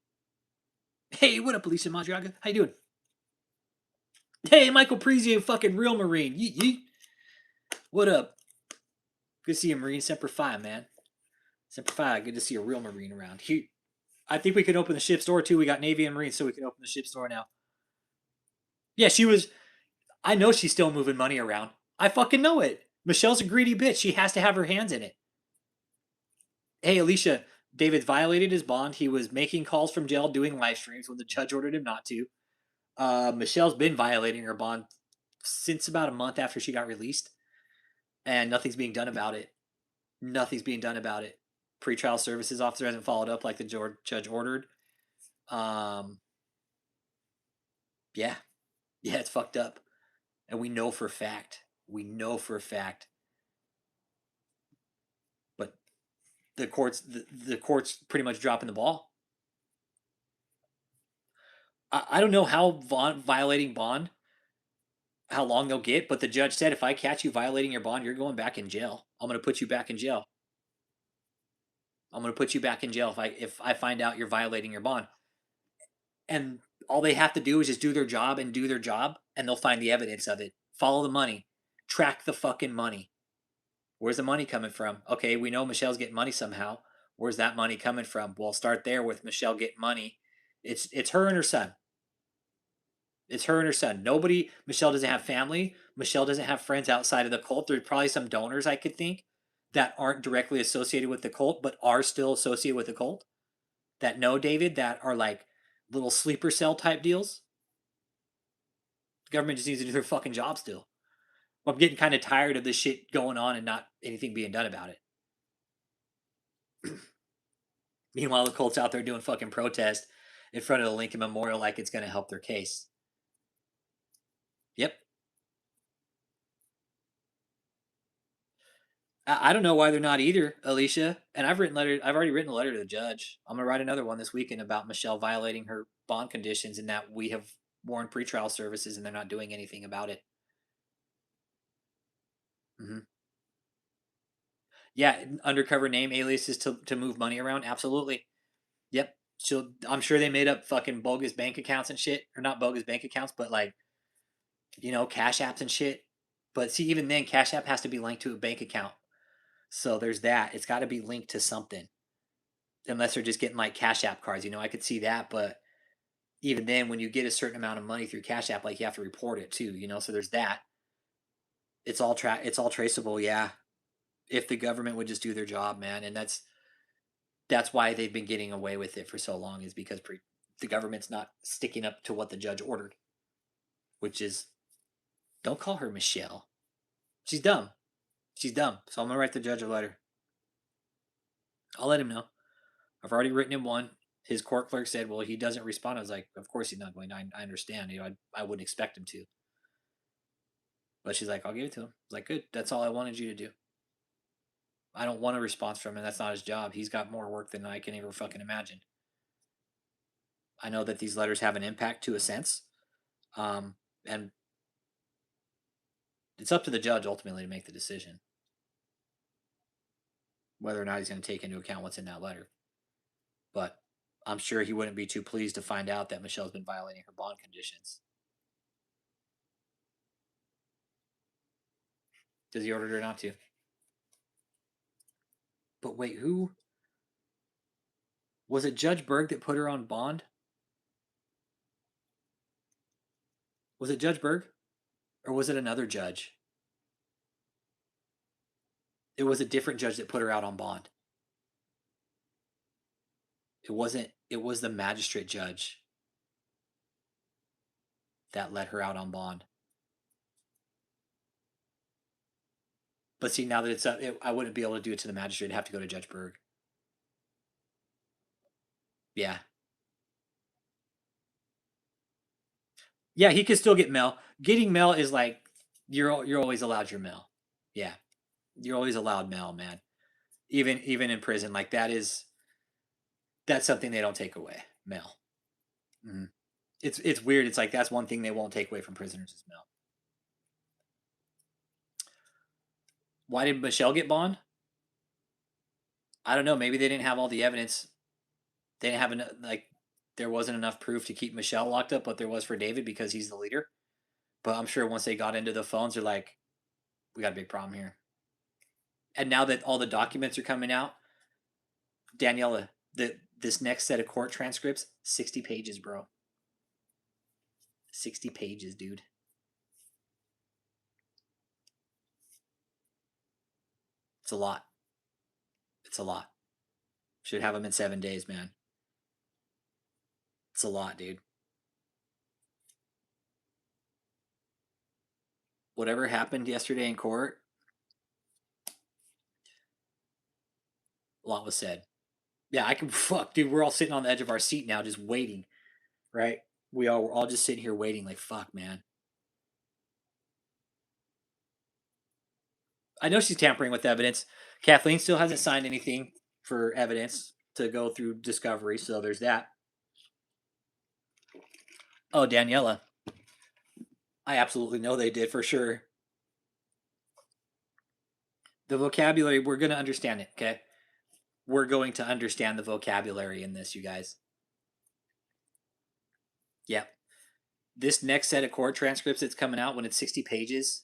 Hey, what up, Alicia Madriaga? How you doing? Hey, Michael Prezio, fucking real Marine. Yeet, yeet. What up? Good to see you, Marine. Semper Fi, man. Semper Fi. Good to see a real Marine around. I think we could open the ship store, too. We got Navy and Marine, so we can open the ship store now. Yeah, she was... I know she's still moving money around. I fucking know it. Michelle's a greedy bitch. She has to have her hands in it. Hey, Alicia, David violated his bond. He was making calls from jail, doing live streams when the judge ordered him not to. Michelle's been violating her bond since about a month after she got released, and nothing's being done about it. Nothing's being done about it. Pretrial services officer hasn't followed up like the judge ordered. Yeah, it's fucked up, and we know for a fact. But the court's pretty much dropping the ball. I don't know how violating bond, how long they'll get, but the judge said, if I catch you violating your bond, you're going back in jail. I'm going to put you back in jail. If I find out you're violating your bond. And all they have to do is just do their job, and they'll find the evidence of it. Follow the money. Track the fucking money. Where's the money coming from? Okay, we know Michelle's getting money somehow. Where's that money coming from? Well, start there with Michelle getting money. It's her and her son. It's her and her son. Michelle doesn't have family. Michelle doesn't have friends outside of the cult. There's probably some donors, I could think, that aren't directly associated with the cult, but are still associated with the cult, that know David, that are like little sleeper cell type deals. The government just needs to do their fucking job still. I'm getting kind of tired of this shit going on and not anything being done about it. Meanwhile, the cult's out there doing fucking protest in front of the Lincoln Memorial like it's going to help their case. Yep. I don't know why they're not either, Alicia. And I've already written a letter to the judge. I'm gonna write another one this weekend about Michelle violating her bond conditions and that we have warned pretrial services and they're not doing anything about it. Hmm. Yeah, undercover name aliases to move money around. Absolutely. Yep. I'm sure they made up fucking bogus bank accounts and shit, or not bogus bank accounts, but like cash apps and shit. But see, even then, Cash App has to be linked to a bank account. So there's that. It's got to be linked to something, unless they're just getting like Cash App cards. I could see that, but even then, when you get a certain amount of money through Cash App, like you have to report it too. So there's that. It's all traceable. Yeah, if the government would just do their job, man, and that's why they've been getting away with it for so long, is because the government's not sticking up to what the judge ordered, which is don't call her Michelle. She's dumb. She's dumb. So I'm gonna write the judge a letter. I'll let him know. I've already written him one. His court clerk said, "Well, he doesn't respond." I was like, "Of course he's not going to. I understand. I wouldn't expect him to." But she's like, "I'll give it to him." I was like, "Good. That's all I wanted you to do. I don't want a response from him. That's not his job. He's got more work than I can ever fucking imagine." I know that these letters have an impact to a sense, and it's up to the judge ultimately to make the decision whether or not he's going to take into account what's in that letter. But I'm sure he wouldn't be too pleased to find out that Michelle's been violating her bond conditions. Does he order her not to? But wait, who was it? Judge Berg that put her on bond? Was it Judge Berg, or was it another judge? It was a different judge that put her out on bond. It wasn't. It was the magistrate judge that let her out on bond. But see, now that it's up, I wouldn't be able to do it to the magistrate. It'd have to go to Judge Berg. Yeah, yeah, he could still get mail. Getting mail is like you're always allowed your mail. Yeah, you're always allowed mail, man. Even in prison, like that's something they don't take away. Mail. Mm-hmm. It's weird. It's like that's one thing they won't take away from prisoners is mail. Why did Michelle get bond? I don't know. Maybe they didn't have all the evidence. They didn't have enough. Like there wasn't enough proof to keep Michelle locked up, but there was for David because he's the leader. But I'm sure once they got into the phones, they're like, "We got a big problem here." And now that all the documents are coming out, Daniela, this next set of court transcripts, 60 pages, bro. 60 pages, dude. It's a lot. It's a lot. Should have them in 7 days, man. It's a lot, dude. Whatever happened yesterday in court, a lot was said. Yeah, I can fuck, dude. We're all sitting on the edge of our seat now, just waiting, right? We're all just sitting here waiting, like fuck, man. I know she's tampering with evidence. Kathleen still hasn't signed anything for evidence to go through discovery, so there's that. Oh, Daniela. I absolutely know they did for sure. The vocabulary, we're going to understand it, okay? We're going to understand the vocabulary in this, you guys. Yeah. This next set of court transcripts that's coming out when it's 60 pages,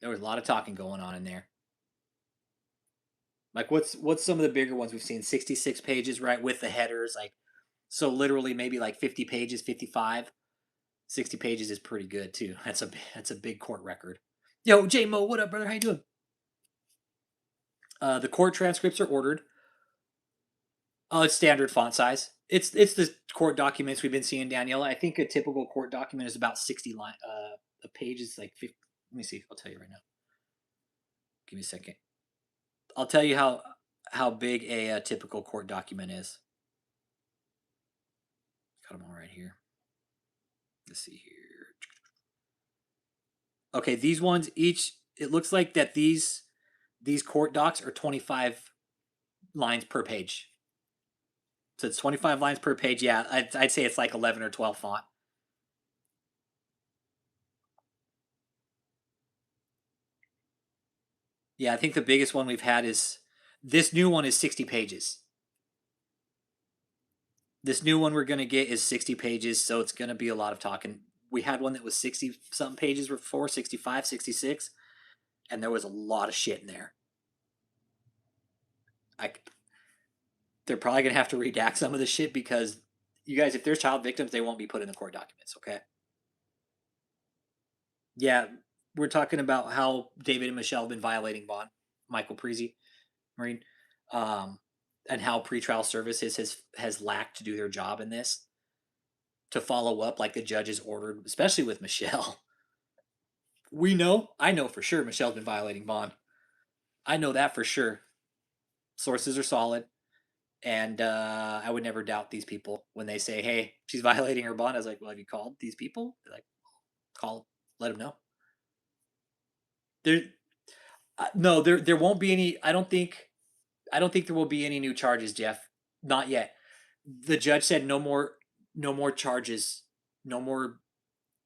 there was a lot of talking going on in there. Like what's some of the bigger ones we've seen? 66 pages, right, with the headers, like so literally maybe like 50 pages, 55. 60 pages is pretty good too. That's a big court record. Yo, J Mo, what up, brother? How you doing? The court transcripts are ordered. Oh, it's standard font size. It's the court documents we've been seeing, Daniela. I think a typical court document is about 60 line. A page is like 50. Let me see. I'll tell you right now. Give me a second. I'll tell you how big a typical court document is. Got them all right here. Let's see here. Okay, these ones each. It looks like that these court docs are 25 lines per page. So it's 25 lines per page. Yeah, I'd say it's like 11 or 12 font. Yeah, I think the biggest one we've had is this new one is 60 pages. This new one we're going to get is 60 pages, so it's going to be a lot of talking. We had one that was 60 something pages before, 65, 66, and there was a lot of shit in there. They're probably going to have to redact some of the shit because you guys, if there's child victims, they won't be put in the court documents, okay? Yeah, we're talking about how David and Michelle have been violating bond, Michael Prezi, Marine, and how pretrial services has lacked to do their job in this to follow up like the judge has ordered, especially with Michelle. I know for sure Michelle's been violating bond. I know that for sure. Sources are solid, and I would never doubt these people when they say, "Hey, she's violating her bond." I was like, "Well, have you called these people?" They're like, "Call, let them know." There, no, there won't be any. I don't think there will be any new charges, Jeff. Not yet. The judge said no more charges, no more.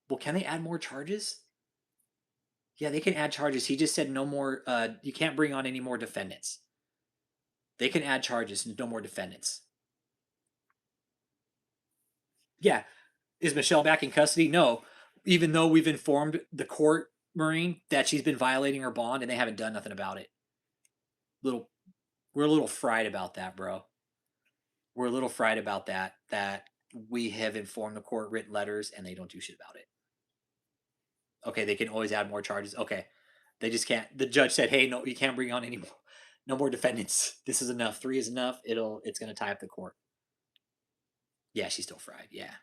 Well, can they add more charges? Yeah, they can add charges. He just said no more. You can't bring on any more defendants. They can add charges, no more defendants. Yeah, is Michelle back in custody? No, even though we've informed the court, Marine, that she's been violating her bond, and they haven't done nothing about it. Little, we're a little fried about that, bro. We're a little fried about that. That we have informed the court, written letters, and they don't do shit about it. Okay, they can always add more charges. Okay, they just can't. The judge said, "Hey, no, you can't bring on any more, no more defendants. This is enough. 3 is enough. It's gonna tie up the court." Yeah, she's still fried. Yeah,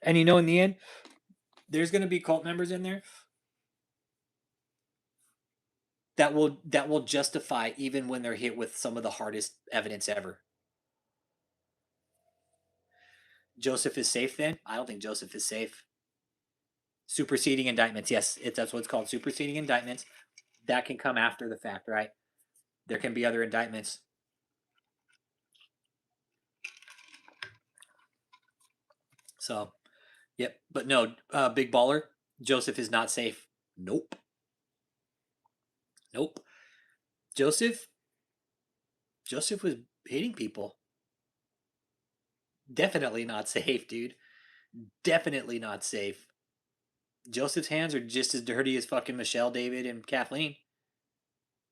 and in the end, there's gonna be cult members in there that will justify even when they're hit with some of the hardest evidence ever. Joseph is safe. Then I don't think Joseph is safe. Superseding indictments. Yes, that's what it's called. Superseding indictments. That can come after the fact, right? There can be other indictments. So, yep. But no, big baller. Joseph is not safe. Nope. Nope. Joseph. Joseph was hitting people. Definitely not safe, dude. Definitely not safe. Joseph's hands are just as dirty as fucking Michelle, David, and Kathleen.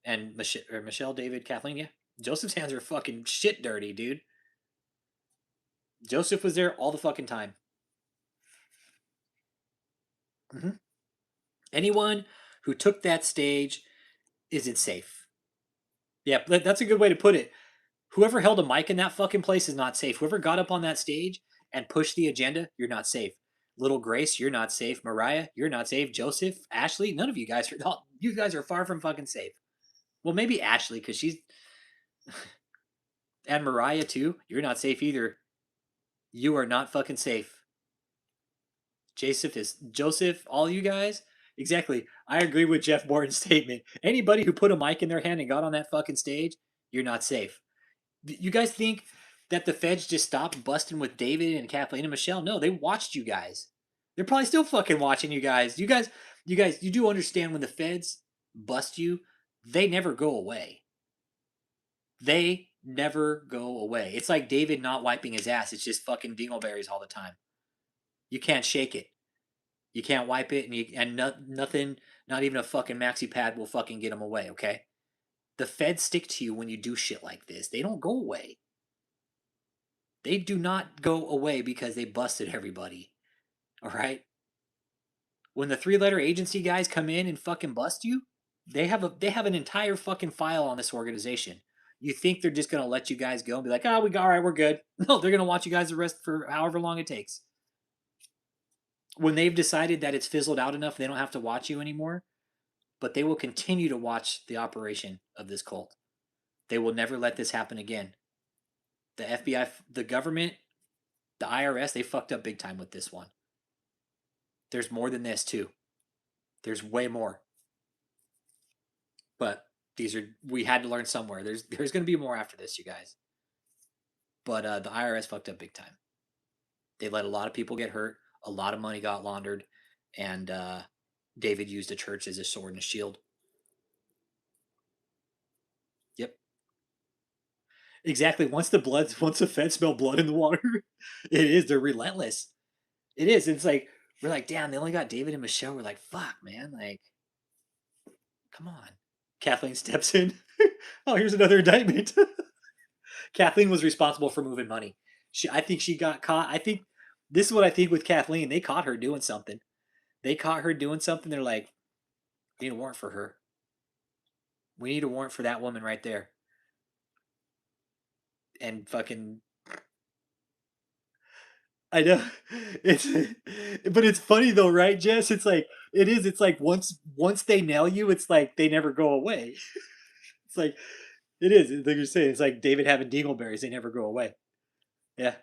And Michelle, David, Kathleen, yeah. Joseph's hands are fucking shit dirty, dude. Joseph was there all the fucking time. Mm-hmm. Anyone who took that stage isn't safe. Yeah, that's a good way to put it. Whoever held a mic in that fucking place is not safe. Whoever got up on that stage and pushed the agenda, you're not safe. Little Grace, you're not safe. Mariah, you're not safe. Joseph, Ashley, none of you guys are. You guys are far from fucking safe. Well, maybe Ashley, because she's. And Mariah, too. You're not safe either. You are not fucking safe. Joseph, all you guys. Exactly. I agree with Jeff Morton's statement. Anybody who put a mic in their hand and got on that fucking stage, you're not safe. You guys think that the feds just stopped busting with David and Kathleen and Michelle? No, they watched you guys. They're probably still fucking watching you guys. You do understand when the feds bust you, they never go away. They never go away. It's like David not wiping his ass. It's just fucking dingleberries all the time. You can't shake it. You can't wipe it, and nothing, not even a fucking maxi pad will fucking get them away. Okay, the feds stick to you when you do shit like this. They don't go away. They do not go away because they busted everybody. All right. When the 3-letter agency guys come in and fucking bust you, they have an entire fucking file on this organization. You think they're just gonna let you guys go and be like, oh, we got all right, we're good. No, they're gonna watch you guys arrest for however long it takes. When they've decided that it's fizzled out enough, they don't have to watch you anymore. But they will continue to watch the operation of this cult. They will never let this happen again. The FBI, the government, the IRS, they fucked up big time with this one. There's more than this too. There's way more. But we had to learn somewhere. There's going to be more after this, you guys. But the IRS fucked up big time. They let a lot of people get hurt. A lot of money got laundered, and David used a church as a sword and a shield. Yep. Exactly. Once the feds smell blood in the water, it is. They're relentless. It is. It's like we're like, damn, they only got David and Michelle. We're like, fuck, man. Like, come on. Kathleen steps in. Oh, here's another indictment. Kathleen was responsible for moving money. I think she got caught. I think this is what I think with Kathleen. They caught her doing something. They caught her doing something. They're like, we need a warrant for her. We need a warrant for that woman right there. And fucking, I know but it's funny though, right, Jess? It's like it is. It's like once they nail you, it's like they never go away. It's like it is. Like you're saying, it's like David having dingleberries; they never go away. Yeah.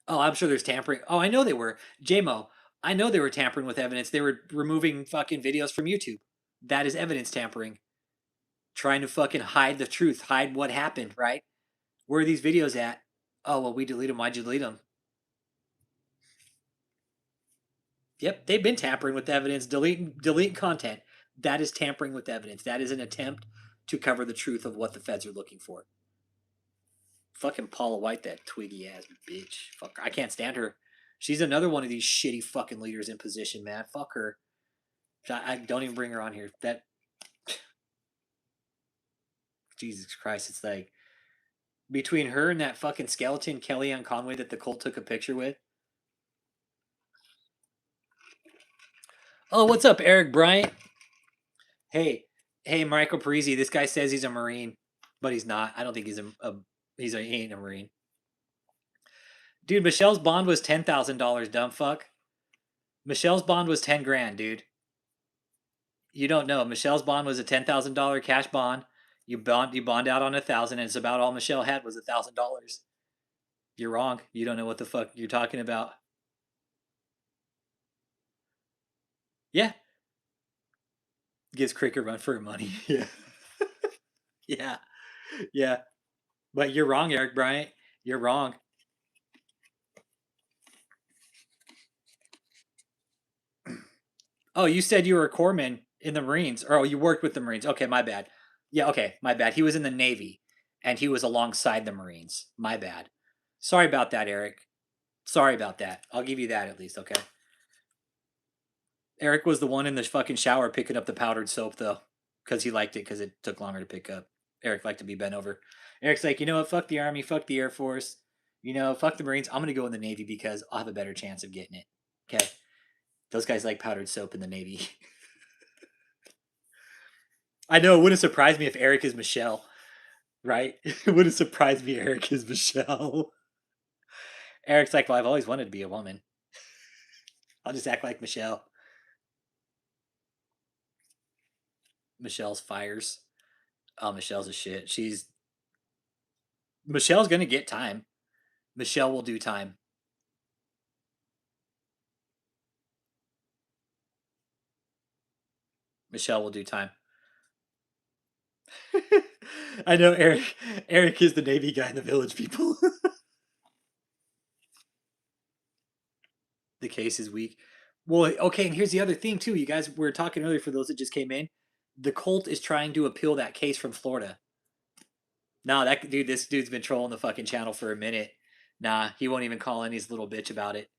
Oh, I'm sure there's tampering. Oh, I know they were. JMO, I know they were tampering with evidence. They were removing fucking videos from YouTube. That is evidence tampering. Trying to fucking hide the truth, hide what happened, right? Where are these videos at? Oh, well, we delete them. Why'd you delete them? Yep, they've been tampering with evidence, deleting content. That is tampering with evidence. That is an attempt to cover the truth of what the feds are looking for. Fucking Paula White, that twiggy ass bitch. Fuck her. I can't stand her. She's another one of these shitty fucking leaders in position, man. Fuck her. I don't even bring her on here. That Jesus Christ, it's like between her and that fucking skeleton Kellyanne Conway that the cult took a picture with. Oh, what's up, Eric Bryant? Hey, hey, Michael Parisi. This guy says he's a Marine, but he's not. I don't think he's he ain't a Marine. Dude, Michelle's bond was $10,000. Dumb fuck. Michelle's bond was 10 grand, dude. You don't know. Michelle's bond was a $10,000 cash bond. You bond out on 1,000, and it's about all Michelle had was $1,000. You're wrong. You don't know what the fuck you're talking about. Yeah, gives Crick a run for her money. Yeah, yeah, yeah. But you're wrong, Eric Bryant. You're wrong. Oh, you said you were a corpsman in the Marines, or oh, you worked with the Marines. Okay, my bad. Yeah, okay, my bad. He was in the Navy, and he was alongside the Marines. My bad. Sorry about that, Eric. Sorry about that. I'll give you that at least, okay? Eric was the one in the fucking shower picking up the powdered soap, though, because he liked it because it took longer to pick up. Eric liked to be bent over. Eric's like, you know what? Fuck the Army. Fuck the Air Force. You know, fuck the Marines. I'm going to go in the Navy because I'll have a better chance of getting it. Okay? Those guys like powdered soap in the Navy. I know it wouldn't surprise me if Eric is Michelle, right? It wouldn't surprise me Eric is Michelle. Eric's like, well, I've always wanted to be a woman. I'll just act like Michelle. Michelle's fires. Oh, Michelle's a shit. Michelle's gonna get time. Michelle will do time. Michelle will do time. I know Eric. Eric is the Navy guy in the Village People. The case is weak. Well, okay, and here's the other thing too. You guys were talking earlier for those that just came in. The Colt is trying to appeal that case from Florida. Nah, this dude's been trolling the fucking channel for a minute. Nah, he won't even call any little bitch about it.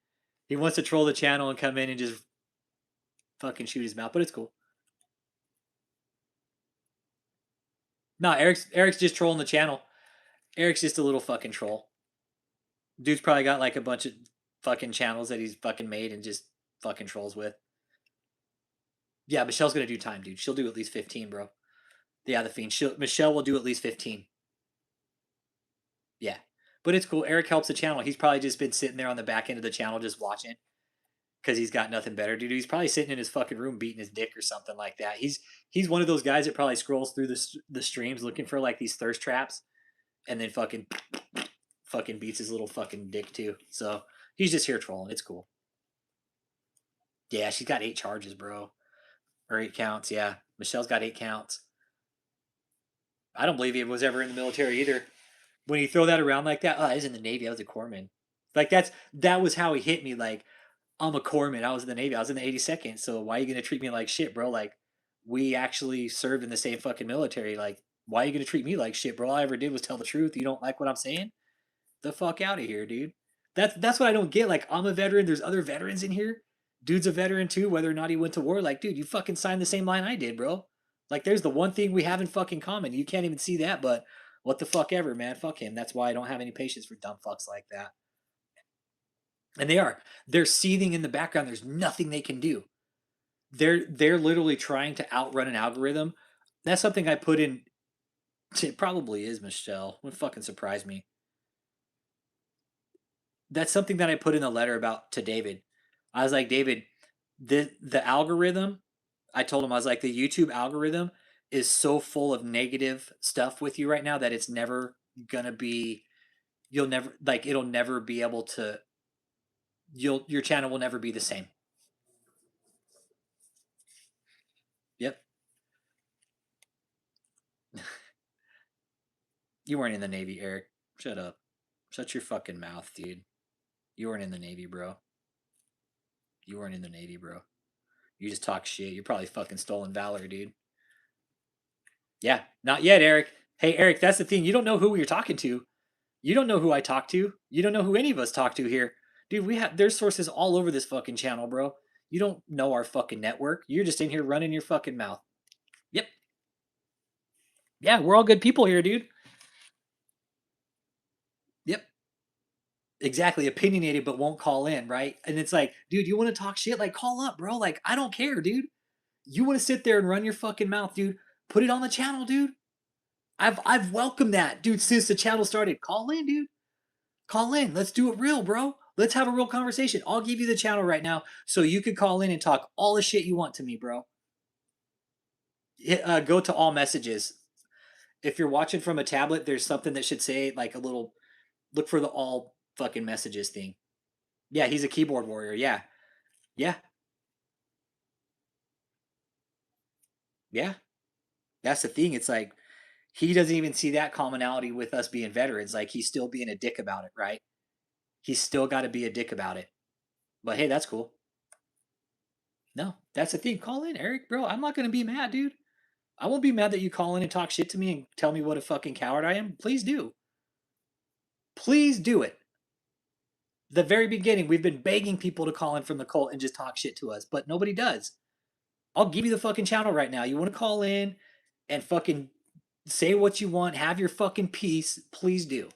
He wants to troll the channel and come in and just fucking shoot his mouth, but it's cool. Nah, Eric's just trolling the channel. Eric's just a little fucking troll. Dude's probably got like a bunch of fucking channels that he's fucking made and just fucking trolls with. Yeah, Michelle's gonna do time, dude. She'll do at least 15, bro. Yeah, the Fiend. Michelle will do at least 15. Yeah. But it's cool. Eric helps the channel. He's probably just been sitting there on the back end of the channel just watching because he's got nothing better to do. He's probably sitting in his fucking room beating his dick or something like that. He's one of those guys that probably scrolls through the streams looking for like these thirst traps and then fucking beats his little fucking dick too. So he's just here trolling. It's cool. Yeah, she's got 8 charges, bro. Or 8 counts, yeah. Michelle's got 8 counts. I don't believe he was ever in the military either. When you throw that around like that, oh, I was in the Navy. I was a corpsman. Like that was how he hit me. Like I'm a corpsman. I was in the Navy. I was in the 82nd. So why are you gonna treat me like shit, bro? Like we actually served in the same fucking military. Like why are you gonna treat me like shit, bro? All I ever did was tell the truth. You don't like what I'm saying? The fuck out of here, dude. That's what I don't get. Like I'm a veteran. There's other veterans in here. Dude's a veteran too, whether or not he went to war. Like, dude, you fucking signed the same line I did, bro. Like, there's the one thing we have in fucking common. You can't even see that, but what the fuck ever, man. Fuck him. That's why I don't have any patience for dumb fucks like that. And they are. They're seething in the background. There's nothing they can do. They're literally trying to outrun an algorithm. That's something I put in. It probably is Michelle. Would fucking surprise me. That's something that I put in the letter about to David. I was like, David, the algorithm. I told him I was like, the YouTube algorithm is so full of negative stuff with you right now that it's never gonna be. You'll never like. It'll never be able to. Your channel will never be the same. Yep. You weren't in the Navy, Eric. Shut up. Shut your fucking mouth, dude. You weren't in the Navy, bro. You weren't in the Navy, bro. You just talk shit. You're probably fucking stolen valor, dude. Yeah, not yet, Eric. Hey, Eric, that's the thing. You don't know who you're talking to. You don't know who I talk to. You don't know who any of us talk to here. Dude, there's sources all over this fucking channel, bro. You don't know our fucking network. You're just in here running your fucking mouth. Yep. Yeah, we're all good people here, dude. Yep. Exactly. Opinionated but won't call in, right? And it's like, dude, you want to talk shit? Like, call up, bro. Like, I don't care, dude. You want to sit there and run your fucking mouth, dude? Put it on the channel, dude. I've welcomed that, dude, since the channel started. Call in, dude. Call in. Let's do it real, bro. Let's have a real conversation. I'll give you the channel right now so you can call in and talk all the shit you want to me, bro. Go to all messages. If you're watching from a tablet, there's something that should say like a little look for the all fucking messages thing. Yeah, he's a keyboard warrior. Yeah. Yeah. Yeah. That's the thing. It's like he doesn't even see that commonality with us being veterans. Like he's still being a dick about it, right? He's still got to be a dick about it. But hey, that's cool. No, that's the thing. Call in, Eric, bro. I'm not gonna be mad, dude. I won't be mad that you call in and talk shit to me and tell me what a fucking coward I am. Please do. Please do it. The very beginning, we've been begging people to call in from the cult and just talk shit to us, but nobody does. I'll give you the fucking channel right now. You want to call in and fucking say what you want, have your fucking piece, please do.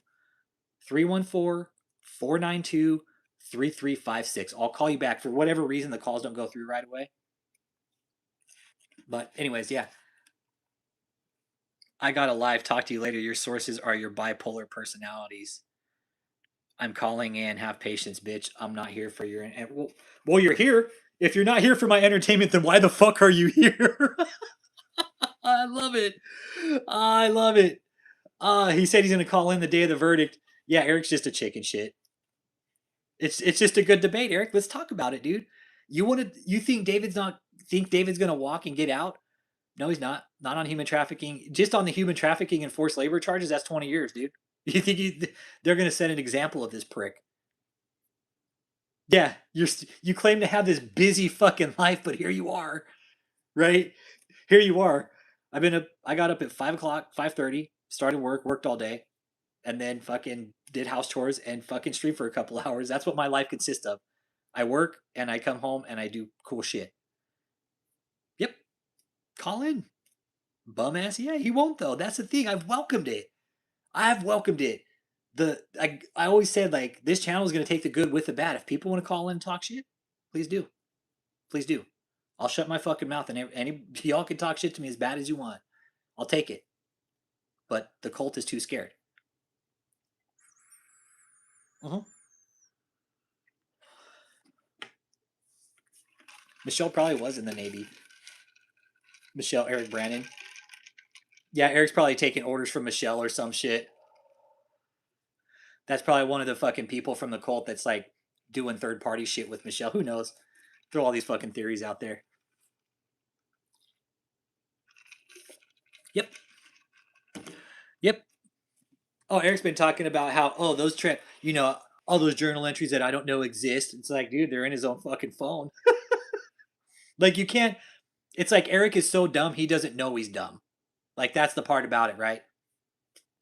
314-492-3356. I'll call you back for whatever reason the calls don't go through right away. But anyways, yeah. I got to live talk to you later. Your sources are your bipolar personalities. I'm calling in. Have patience, bitch. I'm not here for your. Well, you're here. If you're not here for my entertainment, then why the fuck are you here? I love it. I love it. He said he's gonna call in the day of the verdict. Yeah, Eric's just a chicken shit. It's just a good debate, Eric. Let's talk about it, dude. You think David's gonna walk and get out? No, he's not. Not on human trafficking. Just on the human trafficking and forced labor charges, that's 20 years, dude. You think they're going to set an example of this prick? Yeah, you claim to have this busy fucking life, but here you are, right? Here you are. I got up at 5 o'clock, 5:30, started work, worked all day, and then fucking did house chores and fucking stream for a couple hours. That's what my life consists of. I work and I come home and I do cool shit. Yep, call in. Bum ass, yeah, he won't though. That's the thing. I've welcomed it. I've welcomed it. I always said like this channel is gonna take the good with the bad. If people want to call in and talk shit, please do. Please do. I'll shut my fucking mouth and any y'all can talk shit to me as bad as you want. I'll take it. But the cult is too scared. Michelle probably was in the Navy. Michelle, Eric Brannon. Yeah, Eric's probably taking orders from Michelle or some shit. That's probably one of the fucking people from the cult that's like doing third party shit with Michelle. Who knows? Throw all these fucking theories out there. Yep. Yep. Oh, Eric's been talking about how, those all those journal entries that I don't know exist. It's like, dude, they're in his own fucking phone. Like, you can't. It's like Eric is so dumb he doesn't know he's dumb. Like, that's the part about it, right?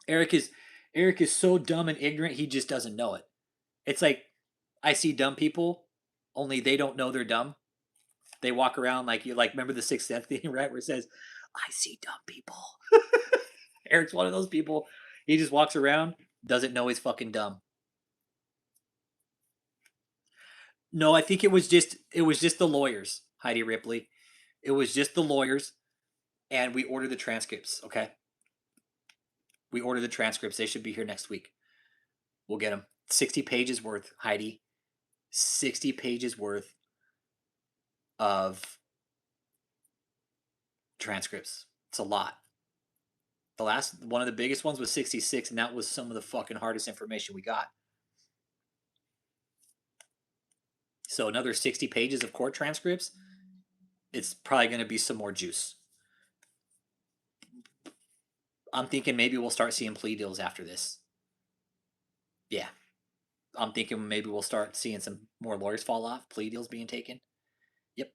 Eric is Eric is so dumb and ignorant he just doesn't know it. It's like I see dumb people, only they don't know they're dumb. They walk around like you like remember the Sixth Sense thing, right? Where it says, "I see dumb people." Eric's one of those people. He just walks around, doesn't know he's fucking dumb. No, I think it was just the lawyers, Heidi Ripley. It was just the lawyers, and we ordered the transcripts. Okay, we ordered the transcripts. They should be here next week. We'll get them. 60 pages worth, Heidi. 60 pages worth of transcripts. It's a lot. The last one of the biggest ones was 66, and that was some of the fucking hardest information we got. So another 60 pages of court transcripts. It's probably going to be some more juice. I'm thinking maybe we'll start seeing plea deals after this. Yeah. I'm thinking maybe we'll start seeing some more lawyers fall off, plea deals being taken. Yep.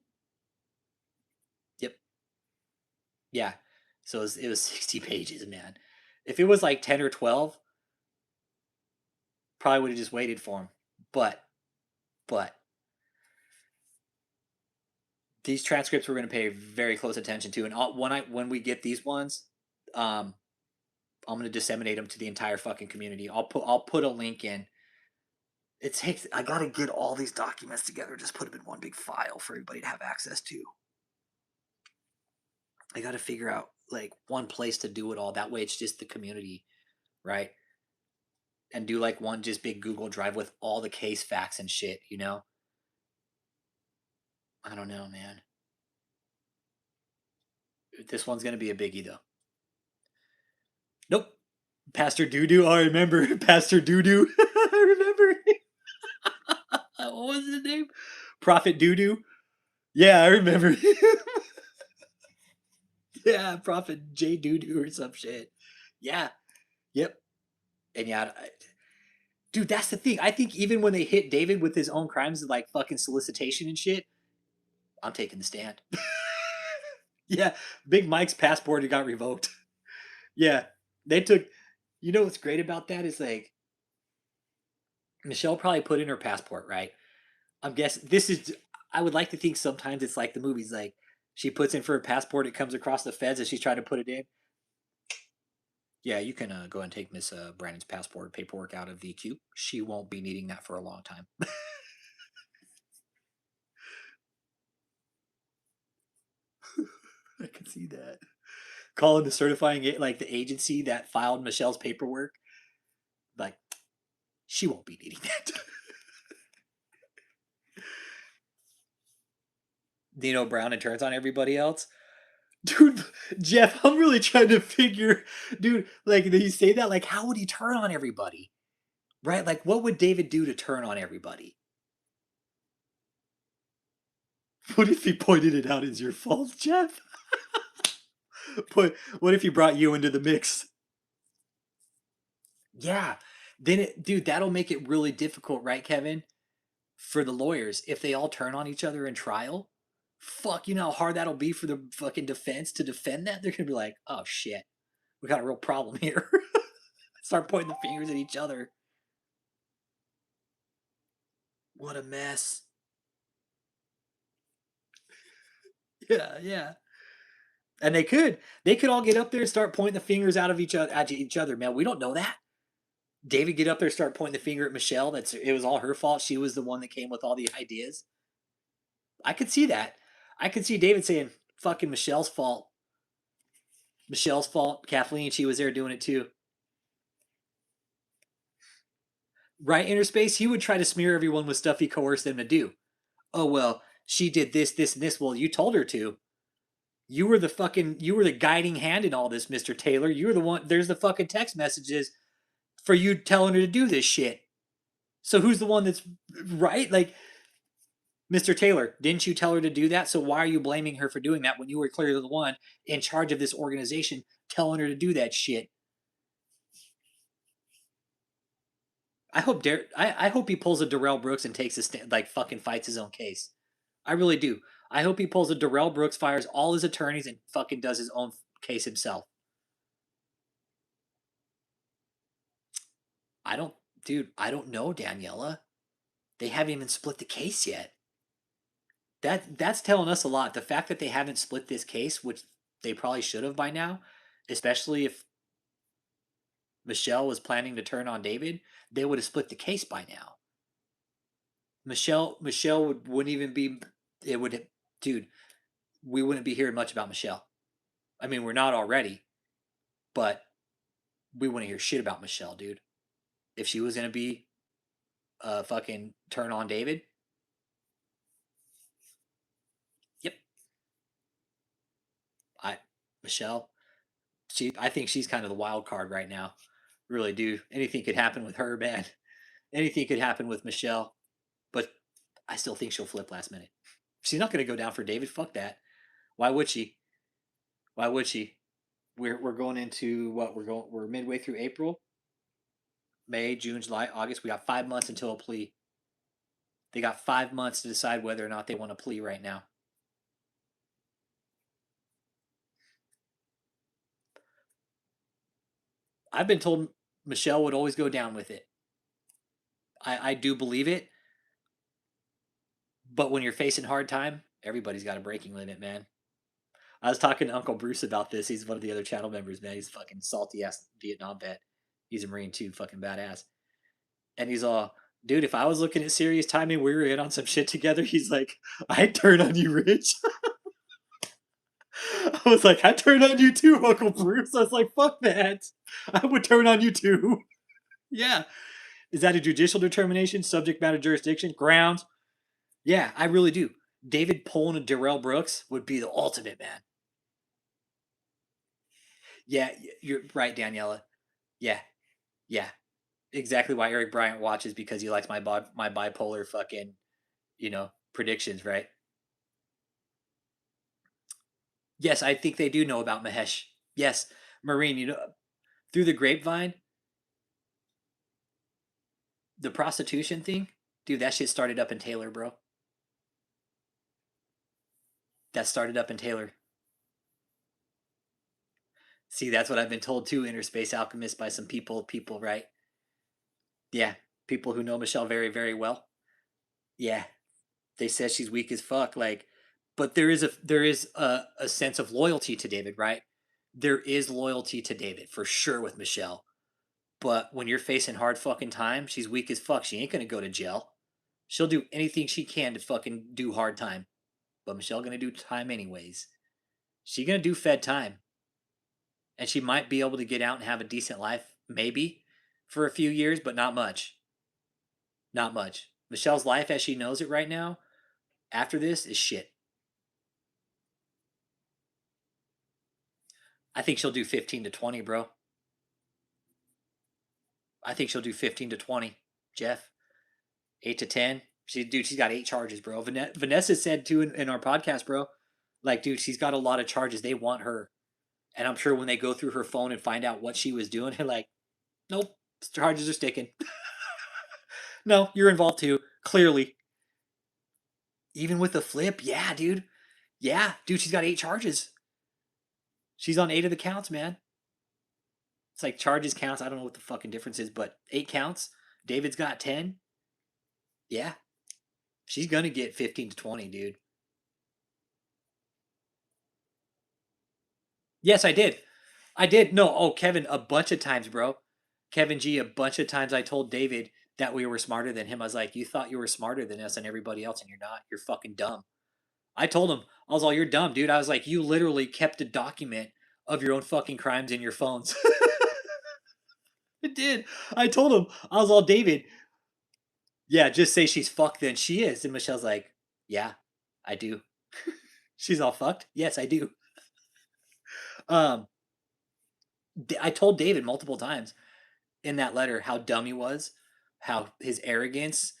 Yep. Yeah. So it was 60 pages, man. If it was like 10 or 12, probably would have just waited for him. But these transcripts we're going to pay very close attention to, and when we get these ones, I'm going to disseminate them to the entire fucking community. I'll put a link in. I got to get all these documents together, just put them in one big file for everybody to have access to. I got to figure out like one place to do it all. That way, it's just the community, right? And do like one just big Google Drive with all the case facts and shit. I don't know, man. This one's gonna be a biggie though. Nope. Pastor Doodoo. I remember Pastor Doodoo. I remember. What was his name? Prophet Doodoo. Yeah, I remember him. Yeah, Prophet J Doodoo or some shit. Yeah. Yep. And yeah, dude, that's the thing. I think even when they hit David with his own crimes, like fucking solicitation and shit, I'm taking the stand. Yeah, Big Mike's passport got revoked. Yeah, they took. You know what's great about that is like Michelle probably put in her passport, right? I'm guessing this is. I would like to think sometimes it's like the movies, like she puts in for her passport, it comes across the feds as she's trying to put it in. Yeah, you can go and take Miss Brandon's passport paperwork out of the queue. She won't be needing that for a long time. I can see that. Calling the certifying it like the agency that filed Michelle's paperwork. Like, she won't be needing that. Dino Brown and turns on everybody else. Dude, Jeff, I'm really trying to figure, dude, like, did he say that? Like, how would he turn on everybody? Right? Like, what would David do to turn on everybody? What if he pointed it out as your fault, Jeff? What if he brought you into the mix? Yeah. Dude, that'll make it really difficult, right, Kevin? For the lawyers, if they all turn on each other in trial, fuck, you know how hard that'll be for the fucking defense to defend that? They're gonna be like, oh shit, we got a real problem here. Start pointing the fingers at each other. What a mess. Yeah, yeah. And they could all get up there and start pointing the fingers out of each other, man. We don't know that. David get up there, start pointing the finger at Michelle. It was all her fault. She was the one that came with all the ideas. I could see that. I could see David saying, "Fucking Michelle's fault." Michelle's fault. Kathleen, she was there doing it too. Right, Interspace? He would try to smear everyone with stuff he coerced them to do. Oh, well, she did this, this, and this. Well, you told her to. You were the guiding hand in all this, Mr. Taylor. You were the one. There's the fucking text messages for you telling her to do this shit. So who's the one that's right? Like, Mr. Taylor, didn't you tell her to do that? So why are you blaming her for doing that when you were clearly the one in charge of this organization telling her to do that shit? I hope he pulls a Darrell Brooks and takes a stand, like fucking fights his own case. I really do. I hope he pulls a Darrell Brooks, fires all his attorneys, and fucking does his own case himself. I don't, dude. I don't know, Daniela. They haven't even split the case yet. That's telling us a lot. The fact that they haven't split this case, which they probably should have by now, especially if Michelle was planning to turn on David, they would have split the case by now. Michelle wouldn't even be. It would, dude. We wouldn't be hearing much about Michelle. I mean, we're not already, but we wouldn't hear shit about Michelle, dude. If she was gonna be fucking turn on David, yep. I Michelle, I think she's kind of the wild card right now. Really do. Anything could happen with her, man. Anything could happen with Michelle, but I still think she'll flip last minute. She's not gonna go down for David. Fuck that. Why would she? Why would she? We're going into what we're midway through April, May, June, July, August. We got 5 months until a plea. They got 5 months to decide whether or not they want to plea right now. I've been told Michelle would always go down with it. I do believe it. But when you're facing hard time, everybody's got a breaking limit, man. I was talking to Uncle Bruce about this. He's one of the other channel members, man. He's a fucking salty ass Vietnam vet. He's a Marine too, fucking badass. And he's all, dude, if I was looking at serious timing, we were in on some shit together. He's like, I'd turn on you, Rich. I was like, I'd turn on you too, Uncle Bruce. I was like, fuck that. I would turn on you too. Yeah. Is that a judicial determination? Subject matter jurisdiction? Grounds? Yeah, I really do. David pulling a Darrell Brooks would be the ultimate, man. Yeah, you're right, Daniela. Yeah, yeah. Exactly why Eric Bryant watches, because he likes my bipolar fucking, predictions, right? Yes, I think they do know about Mahesh. Yes, Marine, through the grapevine, the prostitution thing, dude, that shit started up in Taylor, bro. That started up in Taylor. See, that's what I've been told too, Interspace Alchemist, by some people, right? Yeah, people who know Michelle very, very well. Yeah, they said she's weak as fuck. Like, but there is a sense of loyalty to David, right? There is loyalty to David for sure with Michelle. But when you're facing hard fucking time, she's weak as fuck. She ain't gonna go to jail. She'll do anything she can to fucking do hard time. But Michelle gonna do time anyways. She gonna do fed time. And she might be able to get out and have a decent life, maybe, for a few years, but not much. Not much. Michelle's life as she knows it right now, after this, is shit. I think she'll do 15 to 20, bro. I think she'll do 15 to 20, Jeff. 8 to 10. She's got 8 charges, bro. Vanessa said too in our podcast, bro. Like, dude, she's got a lot of charges. They want her. And I'm sure when they go through her phone and find out what she was doing, they're like, nope, charges are sticking. No, you're involved too. Clearly. Even with the flip, yeah, dude. Yeah, dude, she's got 8 charges. She's on 8 of the counts, man. It's like charges counts. I don't know what the fucking difference is, but 8 counts. David's got 10. Yeah, she's gonna get 15 to 20, dude. Yes, I did. I did. No, oh, Kevin, a bunch of times, bro. Kevin G, a bunch of times I told David that we were smarter than him. I was like, you thought you were smarter than us and everybody else, and you're not. You're fucking dumb. I told him, I was all, you're dumb, dude. I was like, you literally kept a document of your own fucking crimes in your phones. It did. I told him, I was all, David, yeah, just say she's fucked, then she is. And Michelle's like, yeah, I do. She's all fucked? Yes, I do. Um, I told David multiple times in that letter how dumb he was, how his arrogance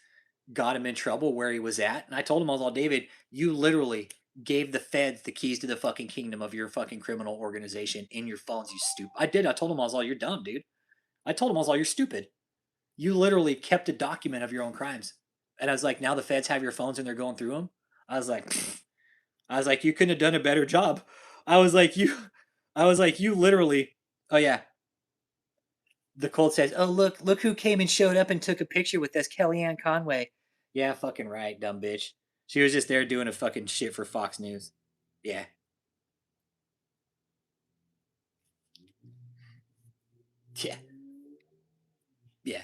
got him in trouble where he was at. And I told him, I was all, David, you literally gave the feds the keys to the fucking kingdom of your fucking criminal organization in your phones, you stupid. I did. I told him, I was all, you're dumb, dude. I told him, I was all, you're stupid. You literally kept a document of your own crimes. And I was like, now the feds have your phones and they're going through them. I was like, pfft. I was like, you couldn't have done a better job. I was like, you literally, oh yeah. The Colt says, oh, look who came and showed up and took a picture with us, Kellyanne Conway. Yeah, fucking right, dumb bitch. She was just there doing a fucking shit for Fox News. Yeah. Yeah. Yeah.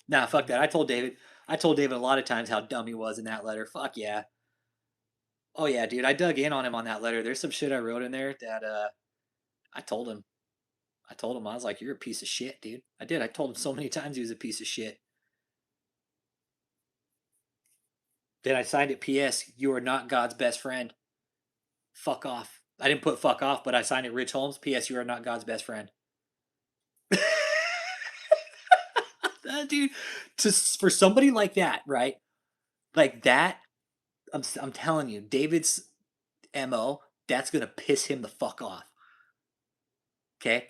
Nah, fuck that. I told David. I told David a lot of times how dumb he was in that letter. Fuck yeah. Oh yeah, dude. I dug in on him on that letter. There's some shit I wrote in there that I told him. I told him, I was like, you're a piece of shit, dude. I did. I told him so many times he was a piece of shit. Then I signed it PS, you are not God's best friend. Fuck off. I didn't put fuck off, but I signed it Rich Holmes. PS, you are not God's best friend. Dude, for somebody like that, right? Like that, I'm telling you, David's MO, that's going to piss him the fuck off. Okay?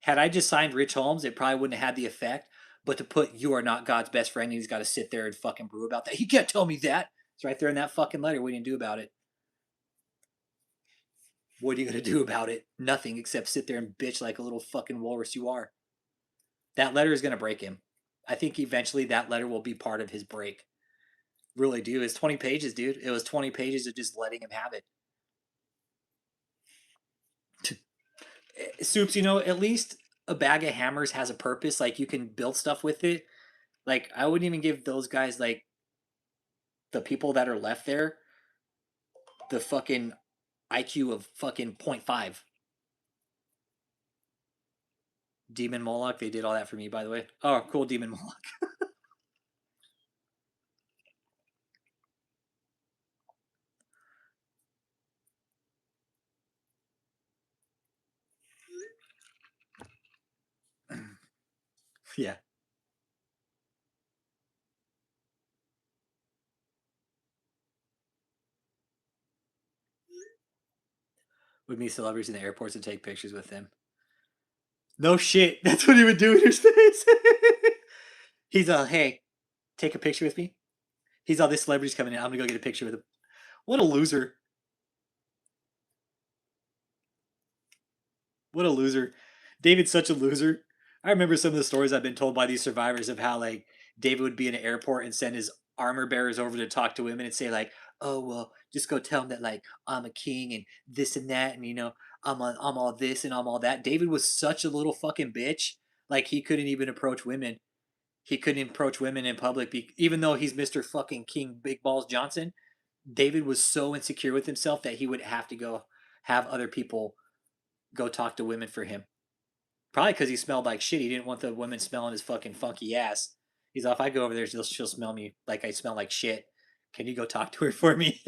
Had I just signed Rich Holmes, it probably wouldn't have had the effect. But to put you are not God's best friend, and he's got to sit there and fucking brew about that. He can't tell me that. It's right there in that fucking letter. What are you going to do about it? What are you going to do about it? Nothing except sit there and bitch like a little fucking walrus you are. That letter is going to break him. I think eventually that letter will be part of his break. Really do. It's 20 pages, dude. It was 20 pages of just letting him have it. Soups, at least a bag of hammers has a purpose. Like, you can build stuff with it. Like, I wouldn't even give those guys, like, the people that are left there, the fucking IQ of fucking 0.5. Demon Moloch, they did all that for me, by the way. Oh, cool, Demon Moloch. Yeah. Would meet celebrities in the airports and take pictures with them. No shit. That's what he would do in your space. He's hey, take a picture with me. He's all, this celebrity's coming in. I'm gonna go get a picture with him. What a loser. What a loser. David's such a loser. I remember some of the stories I've been told by these survivors of how, like, David would be in an airport and send his armor bearers over to talk to women and say, like, oh well, just go tell them that, like, I'm a king and this and that, and I'm all this and I'm all that. David was such a little fucking bitch. Like, he couldn't even approach women. He couldn't approach women in public, even though he's Mr. fucking King Big Balls Johnson. David was so insecure with himself that he would have to go have other people go talk to women for him. Probably because he smelled like shit. He didn't want the women smelling his fucking funky ass. He's all, if I go over there, she'll smell me like I smell like shit. Can you go talk to her for me?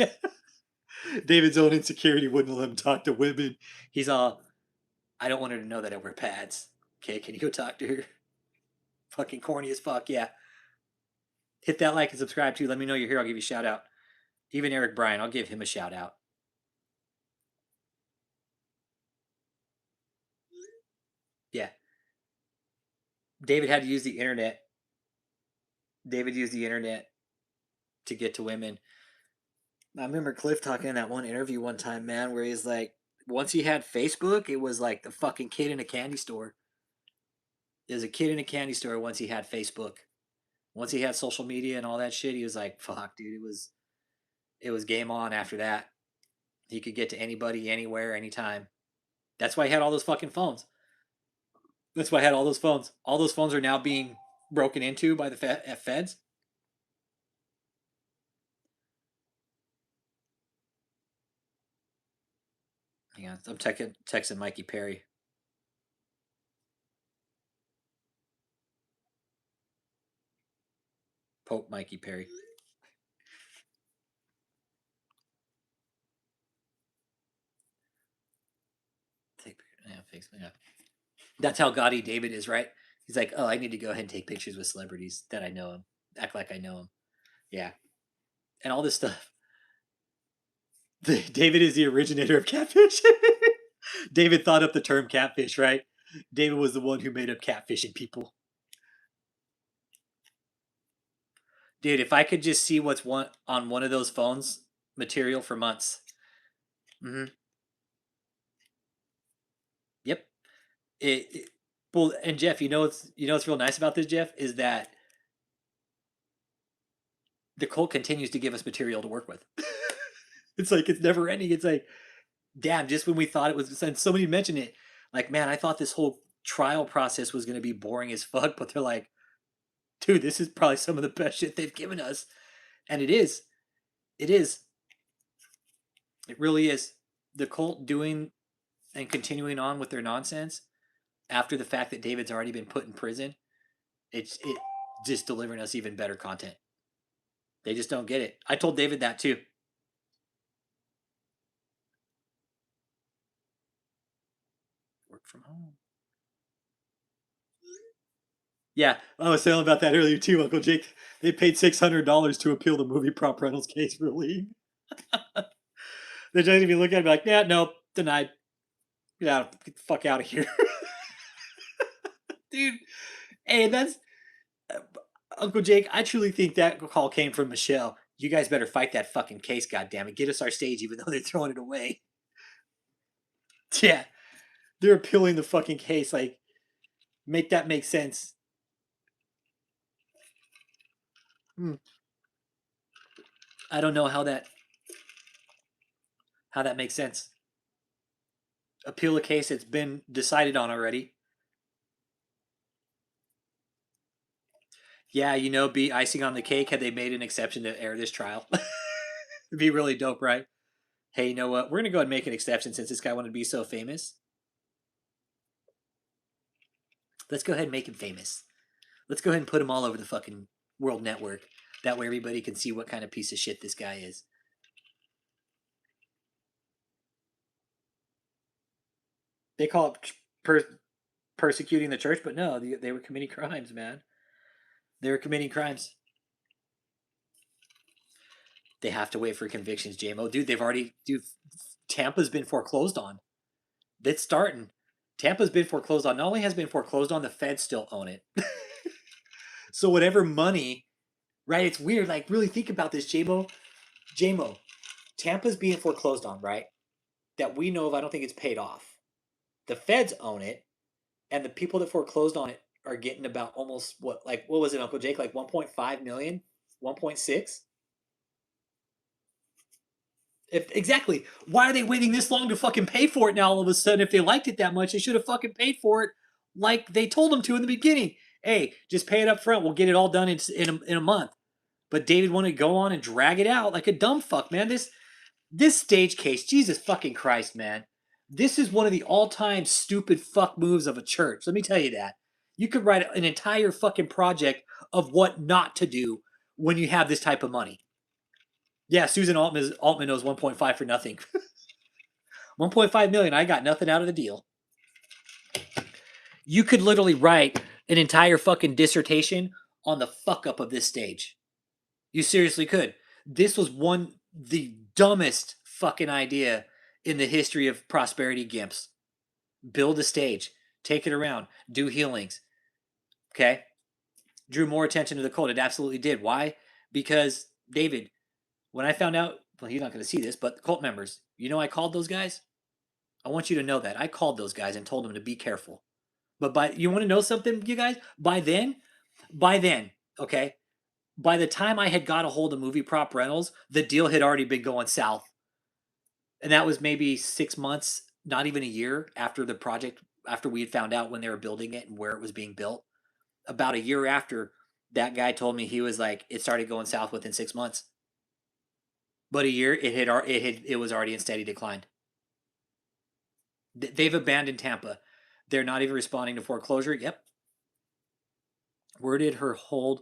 David's own insecurity wouldn't let him talk to women. He's all, I don't want her to know that I wear pads. Okay, can you go talk to her? Fucking corny as fuck, yeah. Hit that like and subscribe too. Let me know you're here. I'll give you a shout out. Even Eric Bryan, I'll give him a shout out. Yeah. David had to use the internet. David used the internet to get to women. I remember Cliff talking in that one interview one time, man, where he's like, once he had Facebook, it was like the fucking kid in a candy store. It was a kid in a candy store once he had Facebook. Once he had social media and all that shit, he was like, fuck, dude, it was game on after that. He could get to anybody, anywhere, anytime. That's why he had all those fucking phones. That's why I had all those phones. All those phones are now being broken into by the feds. Hang on, I'm texting Mikey Perry. Pope Mikey Perry. Yeah. That's how gaudy David is, right? He's like, oh, I need to go ahead and take pictures with celebrities that I know him, act like I know him. Yeah, and all this stuff. David is the originator of catfish. David thought up the term catfish, right? David was the one who made up catfishing people. Dude, if I could just see what's on one of those phones, material for months. Mm-hmm. Yep. Well, and Jeff, what's real nice about this, Jeff, is that the cult continues to give us material to work with. It's like it's never ending. It's like, damn, just when we thought it was, and somebody mentioned it, like, man, I thought this whole trial process was going to be boring as fuck, but they're like, dude, this is probably some of the best shit they've given us, and it is. It is. It really is. The cult doing and continuing on with their nonsense after the fact that David's already been put in prison. It just delivering us even better content. They just don't get it. I told David that too. Work from home. Yeah, I was telling about that earlier too, Uncle Jake. They paid $600 to appeal the movie prop rentals case for league. The judge even look at it and be like, yeah, no, denied. Get the fuck out of here. Dude, hey, that's Uncle Jake. I truly think that call came from Michelle. You guys better fight that fucking case, goddammit. Get us our stage, even though they're throwing it away. Yeah, they're appealing the fucking case. Like, make that make sense. I don't know how that makes sense. Appeal a case that's been decided on already. Yeah, be icing on the cake had they made an exception to air this trial. It'd be really dope, right? Hey, you know what? We're gonna go ahead and make an exception since this guy wanted to be so famous. Let's go ahead and make him famous. Let's go ahead and put him all over the fucking world network. That way everybody can see what kind of piece of shit this guy is. They call it persecuting the church, but no, they were committing crimes, man. They were committing crimes. They have to wait for convictions, JMO. Dude, Tampa's been foreclosed on. It's starting. Tampa's been foreclosed on. Not only has been foreclosed on, the feds still own it. So whatever money, right? It's weird. Like, really think about this, JMO. JMO, Tampa's being foreclosed on, right? That we know of, I don't think it's paid off. The feds own it, and the people that foreclosed on it are getting about almost what was it, Uncle Jake? Like 1.5 million, 1.6. If exactly, why are they waiting this long to fucking pay for it now? All of a sudden, if they liked it that much, they should have fucking paid for it like they told them to in the beginning. Hey, just pay it up front. We'll get it all done in a month. But David wanted to go on and drag it out like a dumb fuck, man. This stage case, Jesus fucking Christ, man. This is one of the all-time stupid fuck moves of a church. Let me tell you that. You could write an entire fucking project of what not to do when you have this type of money. Yeah, Susan Altman knows 1.5 for nothing. 1.5 million. I got nothing out of the deal. You could literally write an entire fucking dissertation on the fuck up of this stage. You seriously could. This was the dumbest fucking idea in the history of prosperity gimps. Build a stage, take it around, do healings. Okay? Drew more attention to the cult. It absolutely did. Why? Because, David, when I found out, well, he's not going to see this, but cult members, I called those guys? I want you to know that. I called those guys and told them to be careful. But you want to know something, you guys? By then, okay, by the time I had got a hold of Movie Prop Rentals, the deal had already been going south. And that was maybe 6 months, not even a year after the project, after we had found out when they were building it and where it was being built. About a year after, that guy told me, he was like, it started going south within 6 months. But a year, it was already in steady decline. They've abandoned Tampa. They're not even responding to foreclosure. Yep. Where did her hold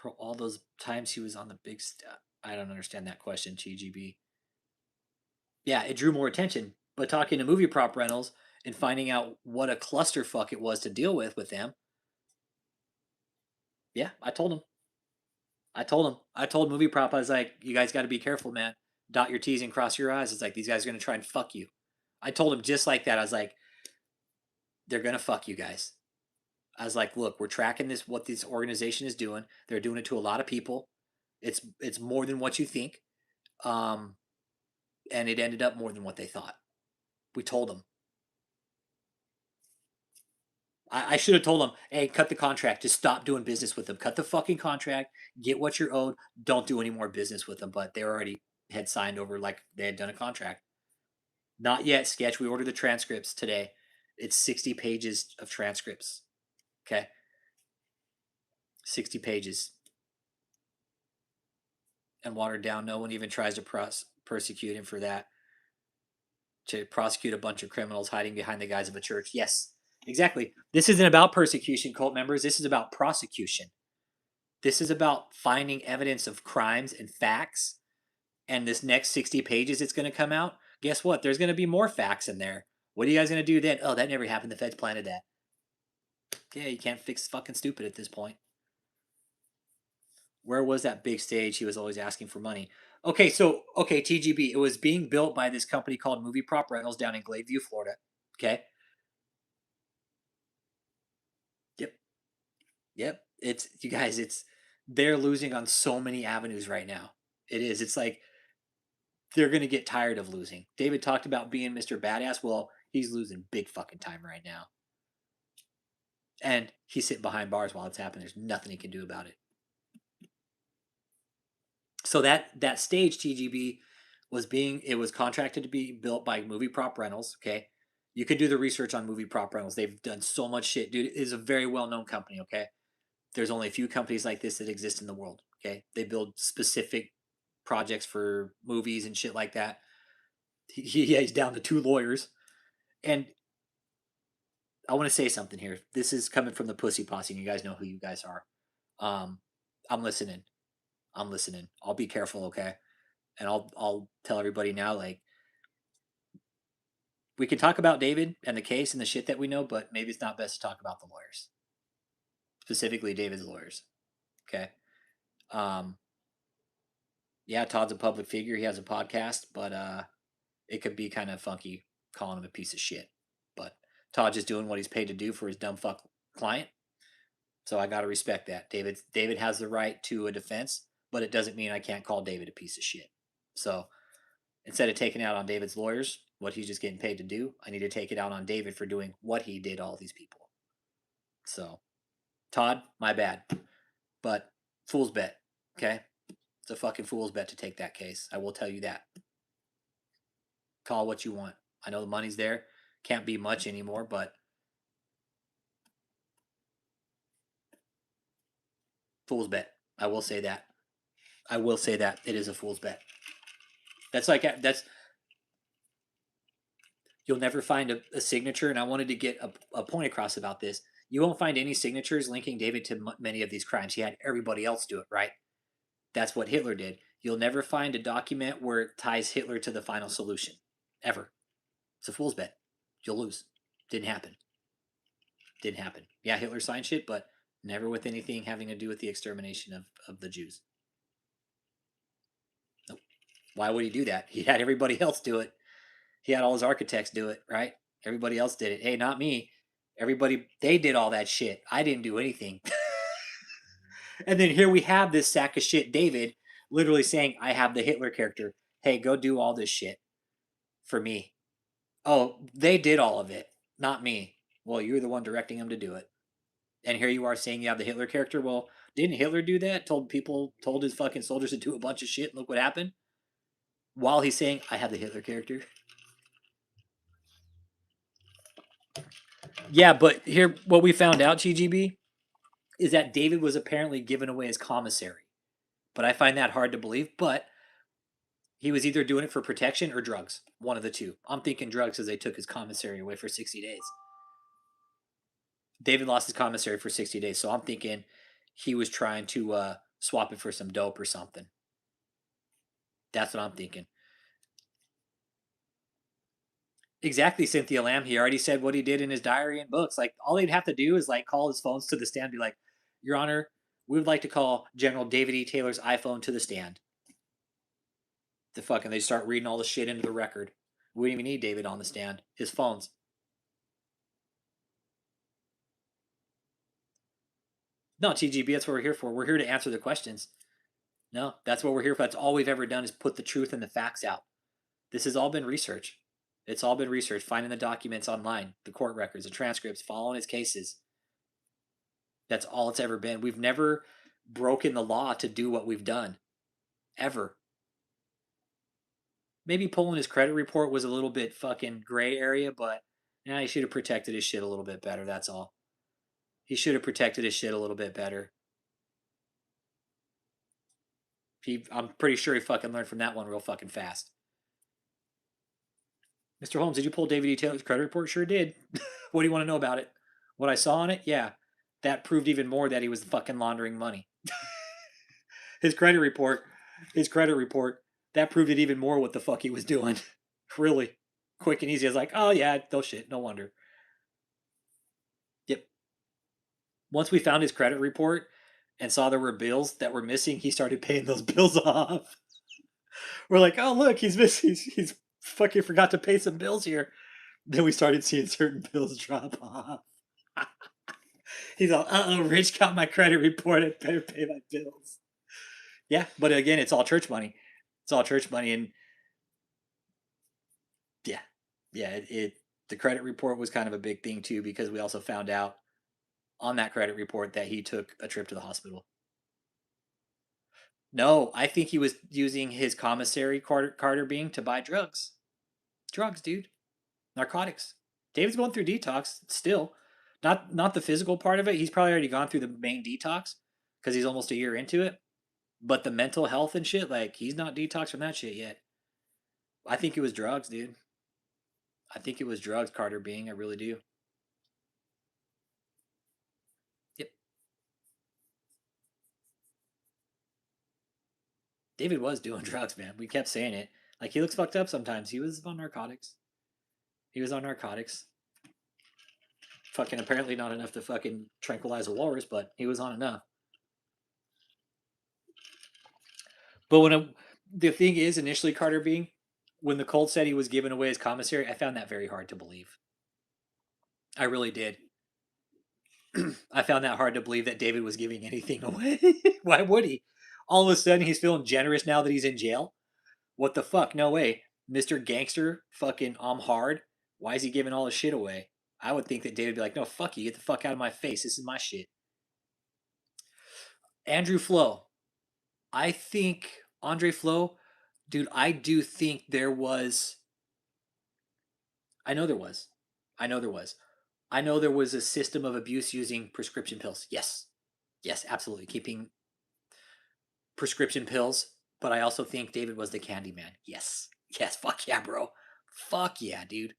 her all those times she was on the big I don't understand that question, TGB. Yeah, it drew more attention. But talking to movie prop rentals and finding out what a clusterfuck it was to deal with them. Yeah, I told him. I told him. I told movie prop, I was like, you guys got to be careful, man. Dot your T's and cross your I's. It's like, these guys are going to try and fuck you. I told him just like that. I was like, they're going to fuck you guys. I was like, look, we're tracking this, what this organization is doing. They're doing it to a lot of people. It's more than what you think. Um, and it ended up more than what they thought. We told them. I should have told them, hey, cut the contract. Just stop doing business with them. Cut the fucking contract. Get what you're owed. Don't do any more business with them. But they already had signed over like they had done a contract. Not yet, Sketch. We ordered the transcripts today. It's 60 pages of transcripts. Okay. 60 pages. And watered down. No one even tries to persecute him for that. To prosecute a bunch of criminals hiding behind the guise of a church. Yes, exactly. This isn't about persecution, cult members. This is about prosecution. This is about finding evidence of crimes and facts. And this next 60 pages it's going to come out. Guess what? There's going to be more facts in there. What are you guys going to do then? Oh, that never happened. The feds planted that. Yeah, you can't fix fucking stupid at this point. Where was that big stage? He was always asking for money. Okay, TGB. It was being built by this company called Movie Prop Rentals down in Gladeview, Florida. Okay. Yep. Yep. It's you guys. They're losing on so many avenues right now. It is. It's like they're gonna get tired of losing. David talked about being Mr. Badass. Well, he's losing big fucking time right now, and he's sitting behind bars while it's happening. There's nothing he can do about it. So that stage TGB was contracted to be built by Movie Prop Rentals. Okay, you can do the research on Movie Prop Rentals. They've done so much shit, dude. It is a very well known company. Okay, there's only a few companies like this that exist in the world. Okay, they build specific projects for movies and shit like that. He's down to 2 lawyers, and I want to say something here. This is coming from the Pussy Posse, and you guys know who you guys are. Um, I'm listening. I'm listening. I'll be careful, okay? And I'll tell everybody now, like, we can talk about David and the case and the shit that we know, but maybe it's not best to talk about the lawyers, specifically David's lawyers. Okay. Um, yeah, Todd's a public figure. He has a podcast, but it could be kind of funky calling him a piece of shit. But Todd's just doing what he's paid to do for his dumb fuck client. So I got to respect that. David has the right to a defense, but it doesn't mean I can't call David a piece of shit. So instead of taking out on David's lawyers, what he's just getting paid to do, I need to take it out on David for doing what he did to all these people. So, Todd, my bad. But fool's bet, okay? It's a fucking fool's bet to take that case. I will tell you that. Call what you want. I know the money's there. Can't be much anymore, but fool's bet. I will say that. I will say that it is a fool's bet. That's you'll never find a signature, and I wanted to get a point across about this. You won't find any signatures linking David to many of these crimes. He had everybody else do it, right? That's what Hitler did. You'll never find a document where it ties Hitler to the final solution, ever. It's a fool's bet. You'll lose. Didn't happen. Didn't happen. Yeah, Hitler signed shit, but never with anything having to do with the extermination of the Jews. Nope. Why would he do that? He had everybody else do it. He had all his architects do it, right? Everybody else did it. Hey, not me. Everybody, they did all that shit. I didn't do anything. And then here we have this sack of shit, David, literally saying, I have the Hitler character. Hey, go do all this shit for me. Oh, they did all of it, not me. Well, you're the one directing them to do it. And here you are saying you have the Hitler character. Well, didn't Hitler do that? Told his fucking soldiers to do a bunch of shit and look what happened? While he's saying, I have the Hitler character. Yeah, but here, what we found out, GGB, is that David was apparently given away as commissary. But I find that hard to believe. But He was either doing it for protection or drugs. One of the two. I'm thinking drugs because they took his commissary away for 60 days. David lost his commissary for 60 days, so I'm thinking he was trying to swap it for some dope or something. That's what I'm thinking. Exactly, Cynthia Lamb. He already said what he did in his diary and books. Like, all they'd have to do is like call his phones to the stand, and be like, "Your Honor, we would like to call General David E. Taylor's iPhone to the stand." They start reading all the shit into the record. We don't even need David on the stand. His phones. No, TGB, that's what we're here for. We're here to answer the questions. No, that's what we're here for. That's all we've ever done is put the truth and the facts out. This has all been research. It's all been research, finding the documents online, the court records, the transcripts, following his cases. That's all it's ever been. We've never broken the law to do what we've done. Ever. Maybe pulling his credit report was a little bit fucking gray area, but he should have protected his shit a little bit better. That's all. He should have protected his shit a little bit better. I'm pretty sure he fucking learned from that one real fucking fast. Mr. Holmes, did you pull David E. Taylor's credit report? Sure did. What do you want to know about it? What I saw on it? Yeah. That proved even more that he was fucking laundering money. his credit report, that proved it even more what the fuck he was doing. Really. Quick and easy. I was like, oh yeah, no shit, no wonder. Yep. Once we found his credit report and saw there were bills that were missing, he started paying those bills off. We're like, oh look, he's missing. He's fucking forgot to pay some bills here. Then we started seeing certain bills drop off. He's all, Rich got my credit report. I better pay my bills. Yeah, but again, it's all church money. It's all church money, and yeah, the credit report was kind of a big thing too, because we also found out on that credit report that he took a trip to the hospital. No, I think he was using his commissary Carter Being to buy drugs. Drugs, dude. Narcotics. David's going through detox still. Not the physical part of it. He's probably already gone through the main detox because he's almost a year into it. But the mental health and shit, like, he's not detoxed from that shit yet. I think it was drugs, dude. I think it was drugs, Carter Being. I really do. Yep. David was doing drugs, man. We kept saying it. Like, he looks fucked up sometimes. He was on narcotics. Fucking apparently not enough to fucking tranquilize a walrus, but he was on enough. But the thing is, initially, Carter Being, when the Colt said he was giving away his commissary, I found that very hard to believe. I really did. I found that hard to believe that David was giving anything away. Why would he? All of a sudden, he's feeling generous now that he's in jail? What the fuck? No way. Mr. Gangster, fucking, I'm hard. Why is he giving all his shit away? I would think that David would be like, no, fuck you. Get the fuck out of my face. This is my shit. Andrew Flo. I think Andre Flo, dude, I do think there was. I know there was. I know there was. I know there was a system of abuse using prescription pills. Yes. Yes, absolutely. Keeping prescription pills. But I also think David was the candy man. Yes. Yes. Fuck yeah, bro. Fuck yeah, dude.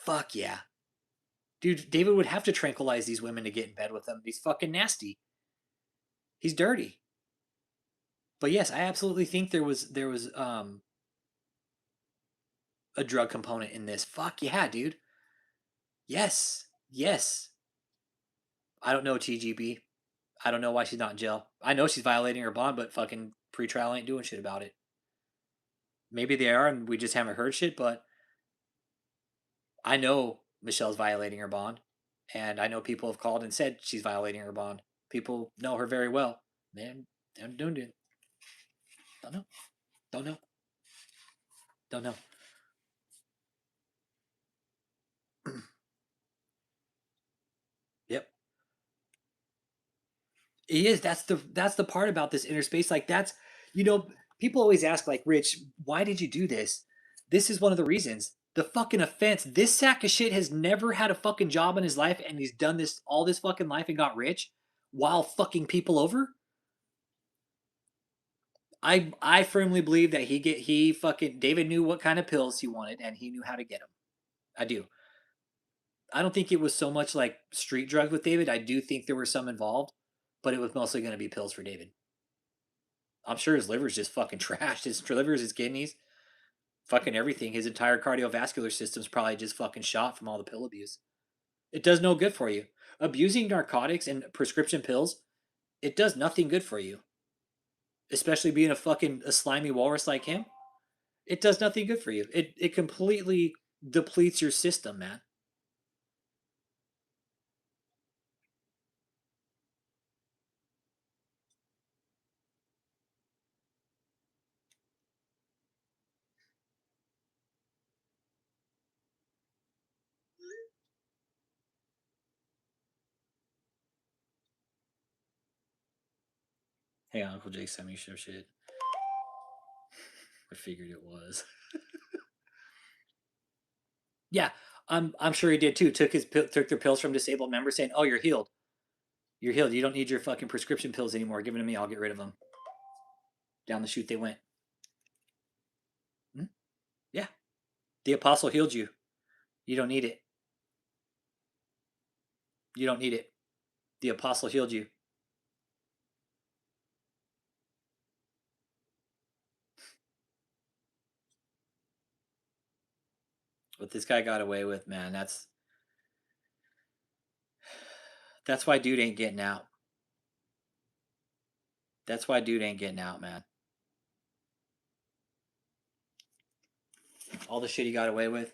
Fuck yeah. Dude, David would have to tranquilize these women to get in bed with them. He's fucking nasty. He's dirty. But yes, I absolutely think there was a drug component in this. Fuck yeah, dude. Yes. Yes. I don't know, TGB. I don't know why she's not in jail. I know she's violating her bond, but fucking pretrial ain't doing shit about it. Maybe they are, and we just haven't heard shit, but I know Michelle's violating her bond, and I know people have called and said she's violating her bond. People know her very well. Man, don't do it. Don't know. Don't know. Don't know. Yep. He is. That's the part about this inner space. Like, that's, people always ask, like, Rich, why did you do this? This is one of the reasons. The fucking offense. This sack of shit has never had a fucking job in his life, and he's done this all this fucking life and got rich while fucking people over. I firmly believe that he fucking David knew what kind of pills he wanted and he knew how to get them. I do. I don't think it was so much like street drugs with David. I do think there were some involved, but it was mostly going to be pills for David. I'm sure his liver's just fucking trashed. His livers, his kidneys, fucking everything. His entire cardiovascular system's probably just fucking shot from all the pill abuse. It does no good for you. Abusing narcotics and prescription pills, it does nothing good for you. Especially being a slimy walrus like him, it does nothing good for you. It completely depletes your system, man. Hey, Uncle Jake sent me some shit. I figured it was. Yeah, I'm sure he did too. Took their pills from disabled members, saying, "Oh, you're healed. You're healed. You don't need your fucking prescription pills anymore. Give them to me. I'll get rid of them." Down the chute they went. Hmm? Yeah, the apostle healed you. You don't need it. You don't need it. The apostle healed you. What this guy got away with, man, that's why dude ain't getting out. That's why dude ain't getting out, man. All the shit he got away with.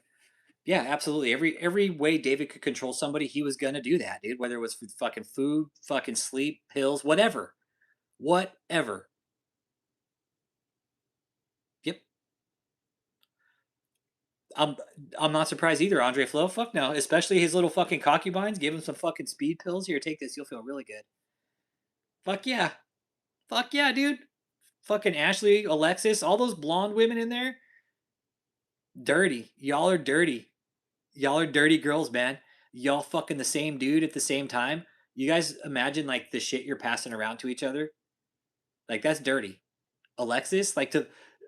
Yeah, absolutely. Every way David could control somebody, he was gonna do that, dude. Whether it was fucking food, fucking sleep, pills, whatever, whatever. Yep. I'm I'm not surprised either. Andre Flo, fuck no. Especially his little fucking concubines. Give him some fucking speed pills. Here, take this. You'll feel really good. Fuck yeah. Fuck yeah, dude. Fucking Ashley, Alexis, all those blonde women in there. Dirty. Y'all are dirty. Y'all are dirty girls, man. Y'all fucking the same dude at the same time. You guys imagine like the shit you're passing around to each other. Like that's dirty. Alexis,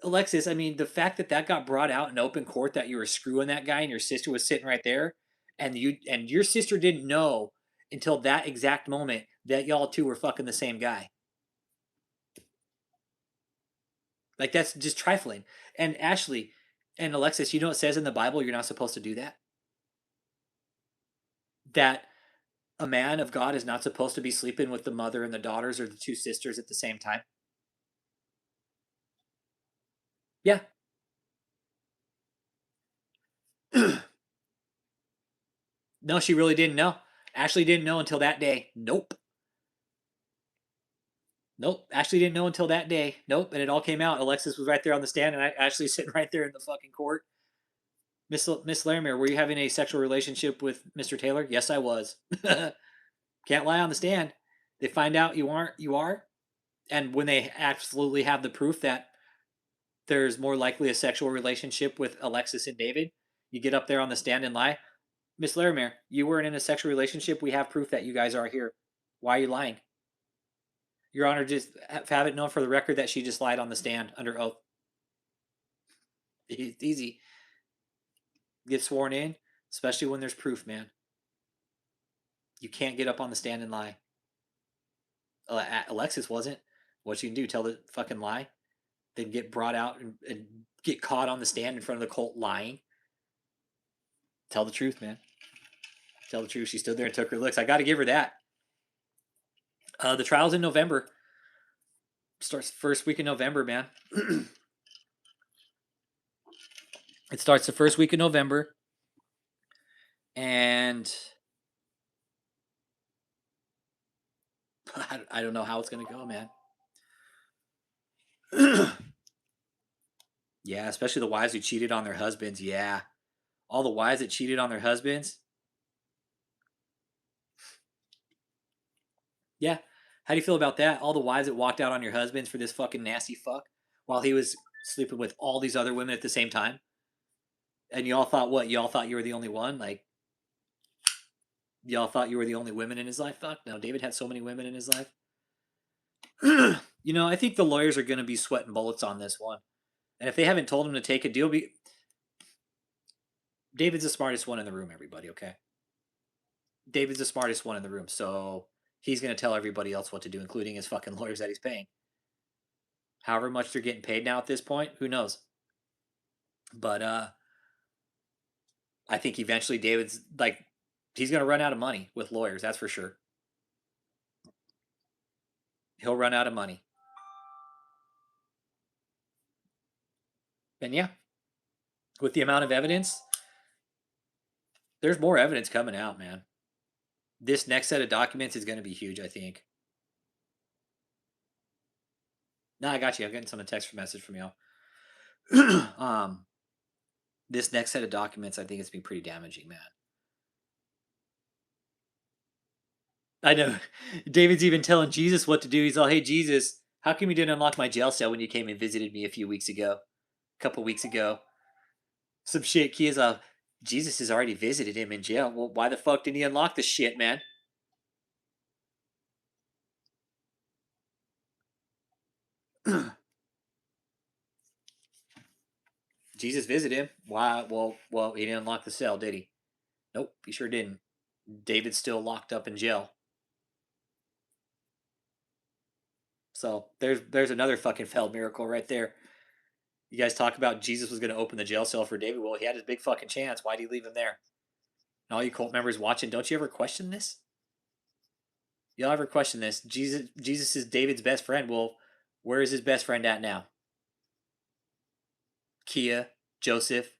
Alexis, I mean, the fact that that got brought out in open court that you were screwing that guy and your sister was sitting right there, and your sister didn't know until that exact moment that y'all two were fucking the same guy. Like that's just trifling. And Ashley and Alexis, you know it says in the Bible you're not supposed to do that. That a man of God is not supposed to be sleeping with the mother and the daughters or the two sisters at the same time. Yeah. No, she really didn't know. Ashley didn't know until that day. Nope. Nope. Ashley didn't know until that day. Nope. And it all came out. Alexis was right there on the stand, and Ashley's sitting right there in the fucking court. Miss Larimer, were you having a sexual relationship with Mr. Taylor? Yes, I was. Can't lie on the stand. They find out you aren't. You are. And when they absolutely have the proof that there's more likely a sexual relationship with Alexis and David, you get up there on the stand and lie. Miss Larimer, you weren't in a sexual relationship. We have proof that you guys are here. Why are you lying? Your Honor, just have it known for the record that she just lied on the stand under oath. It's easy. Get sworn in, especially when there's proof, man. You can't get up on the stand and lie. Alexis wasn't. What you can do, tell the fucking lie, then get brought out and get caught on the stand in front of the court lying. Tell the truth, man. Tell the truth. She stood there and took her licks. I got to give her that. The trial's in November. Starts first week in November, man. It starts the first week in November. And I don't know how it's going to go, man. Yeah, especially the wives who cheated on their husbands. Yeah. All the wives that cheated on their husbands. Yeah. How do you feel about that? All the wives that walked out on your husbands for this fucking nasty fuck while he was sleeping with all these other women at the same time? And you all thought what? You all thought you were the only one? Like, y'all thought you were the only women in his life? Fuck no. David had so many women in his life. You know, I think the lawyers are going to be sweating bullets on this one. And if they haven't told him to take a deal, David's the smartest one in the room, everybody, okay? David's the smartest one in the room, so he's going to tell everybody else what to do, including his fucking lawyers that he's paying. However much they're getting paid now at this point, who knows? But I think eventually David's like, he's going to run out of money with lawyers, that's for sure. He'll run out of money. And yeah, with the amount of evidence, there's more evidence coming out, man. This next set of documents is going to be huge, I think. No, I got you. I'm getting some text message from y'all. This next set of documents, I think it's been pretty damaging, man. I know. David's even telling Jesus what to do. He's all, "Hey, Jesus, how come you didn't unlock my jail cell when you came and visited me a couple weeks ago?" Some shit. Kia's all, "Jesus has already visited him in jail. Well, why the fuck didn't he unlock the shit, man?" Jesus visited him. Why? Well, he didn't unlock the cell, did he? Nope, he sure didn't. David's still locked up in jail. So there's another fucking failed miracle right there. You guys talk about Jesus was going to open the jail cell for David. Well, he had his big fucking chance. Why'd he leave him there? And all you cult members watching, don't you ever question this? Y'all ever question this? Jesus is David's best friend. Well, where is his best friend at now? Kia, Joseph.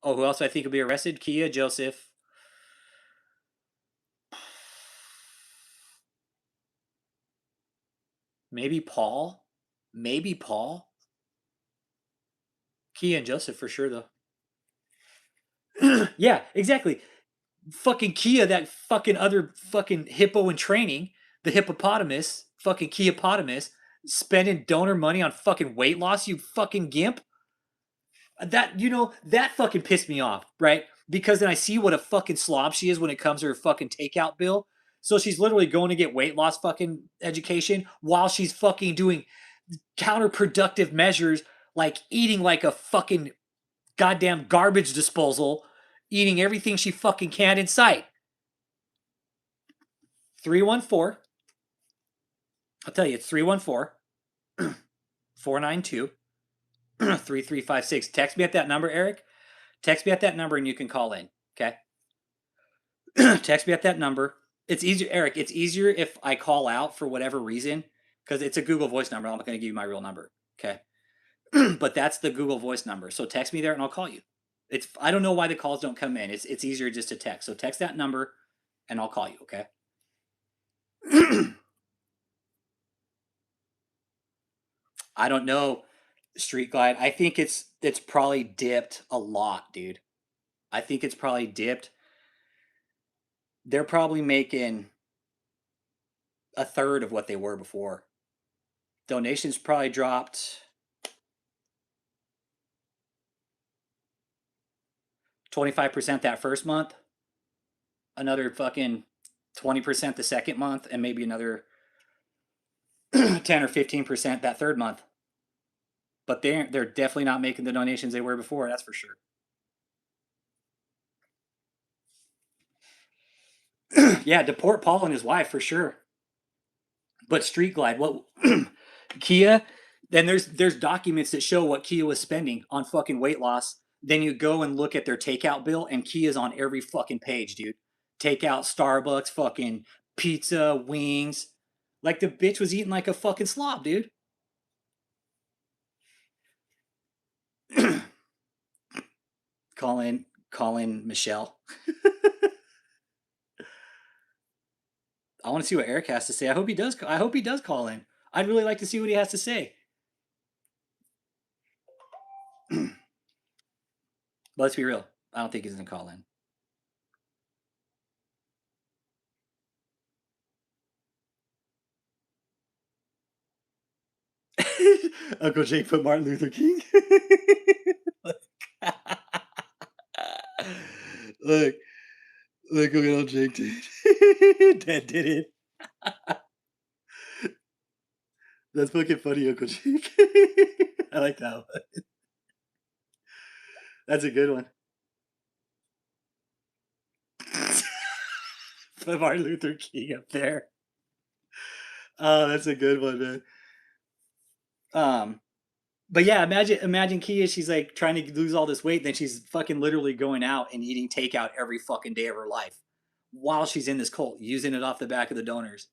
Oh, who else do I think will be arrested? Kia, Joseph. Maybe Paul. Maybe Paul. Kia and Joseph for sure, though. Yeah, exactly. Fucking Kia, that fucking other fucking hippo in training, the hippopotamus, fucking Kiapotamus, spending donor money on fucking weight loss, you fucking gimp. That fucking pissed me off, right? Because then I see what a fucking slob she is when it comes to her fucking takeout bill. So she's literally going to get weight loss fucking education while she's fucking doing counterproductive measures like eating like a fucking goddamn garbage disposal, eating everything she fucking can in sight. 314. I'll tell you, it's 314 492 3356. Text me at that number, Eric. Text me at that number and you can call in. Okay. Text me at that number. It's easier, Eric. It's easier if I call out for whatever reason because it's a Google Voice number. I'm not going to give you my real number. Okay. But that's the Google Voice number. So text me there and I'll call you. I don't know why the calls don't come in. It's easier just to text. So text that number and I'll call you. Okay. I don't know, Street Glide. I think it's probably dipped a lot, dude. I think it's probably dipped. They're probably making a third of what they were before. Donations probably dropped 25% that first month, another fucking 20% the second month, and maybe another 10 or 15% that third month. But they're definitely not making the donations they were before, that's for sure. Yeah, deport Paul and his wife for sure. But Street Glide, what Kia? Then there's documents that show what Kia was spending on fucking weight loss. Then you go and look at their takeout bill, and Kia's on every fucking page, dude. Takeout, Starbucks, fucking pizza, wings. Like the bitch was eating like a fucking slob, dude. Calling Michelle. I want to see what Eric has to say. I hope he does. I hope he does call in. I'd really like to see what he has to say. But let's be real. I don't think he's gonna call in. Uncle Jake put Martin Luther King. look, look, Uncle Jake did. Dad did it. That's fucking funny, Uncle Jake. I like that one. That's a good one. Put Martin Luther King up there. Oh, that's a good one, man. But yeah, imagine Kia, she's like trying to lose all this weight, and then she's fucking literally going out and eating takeout every fucking day of her life while she's in this cult, using it off the back of the donors.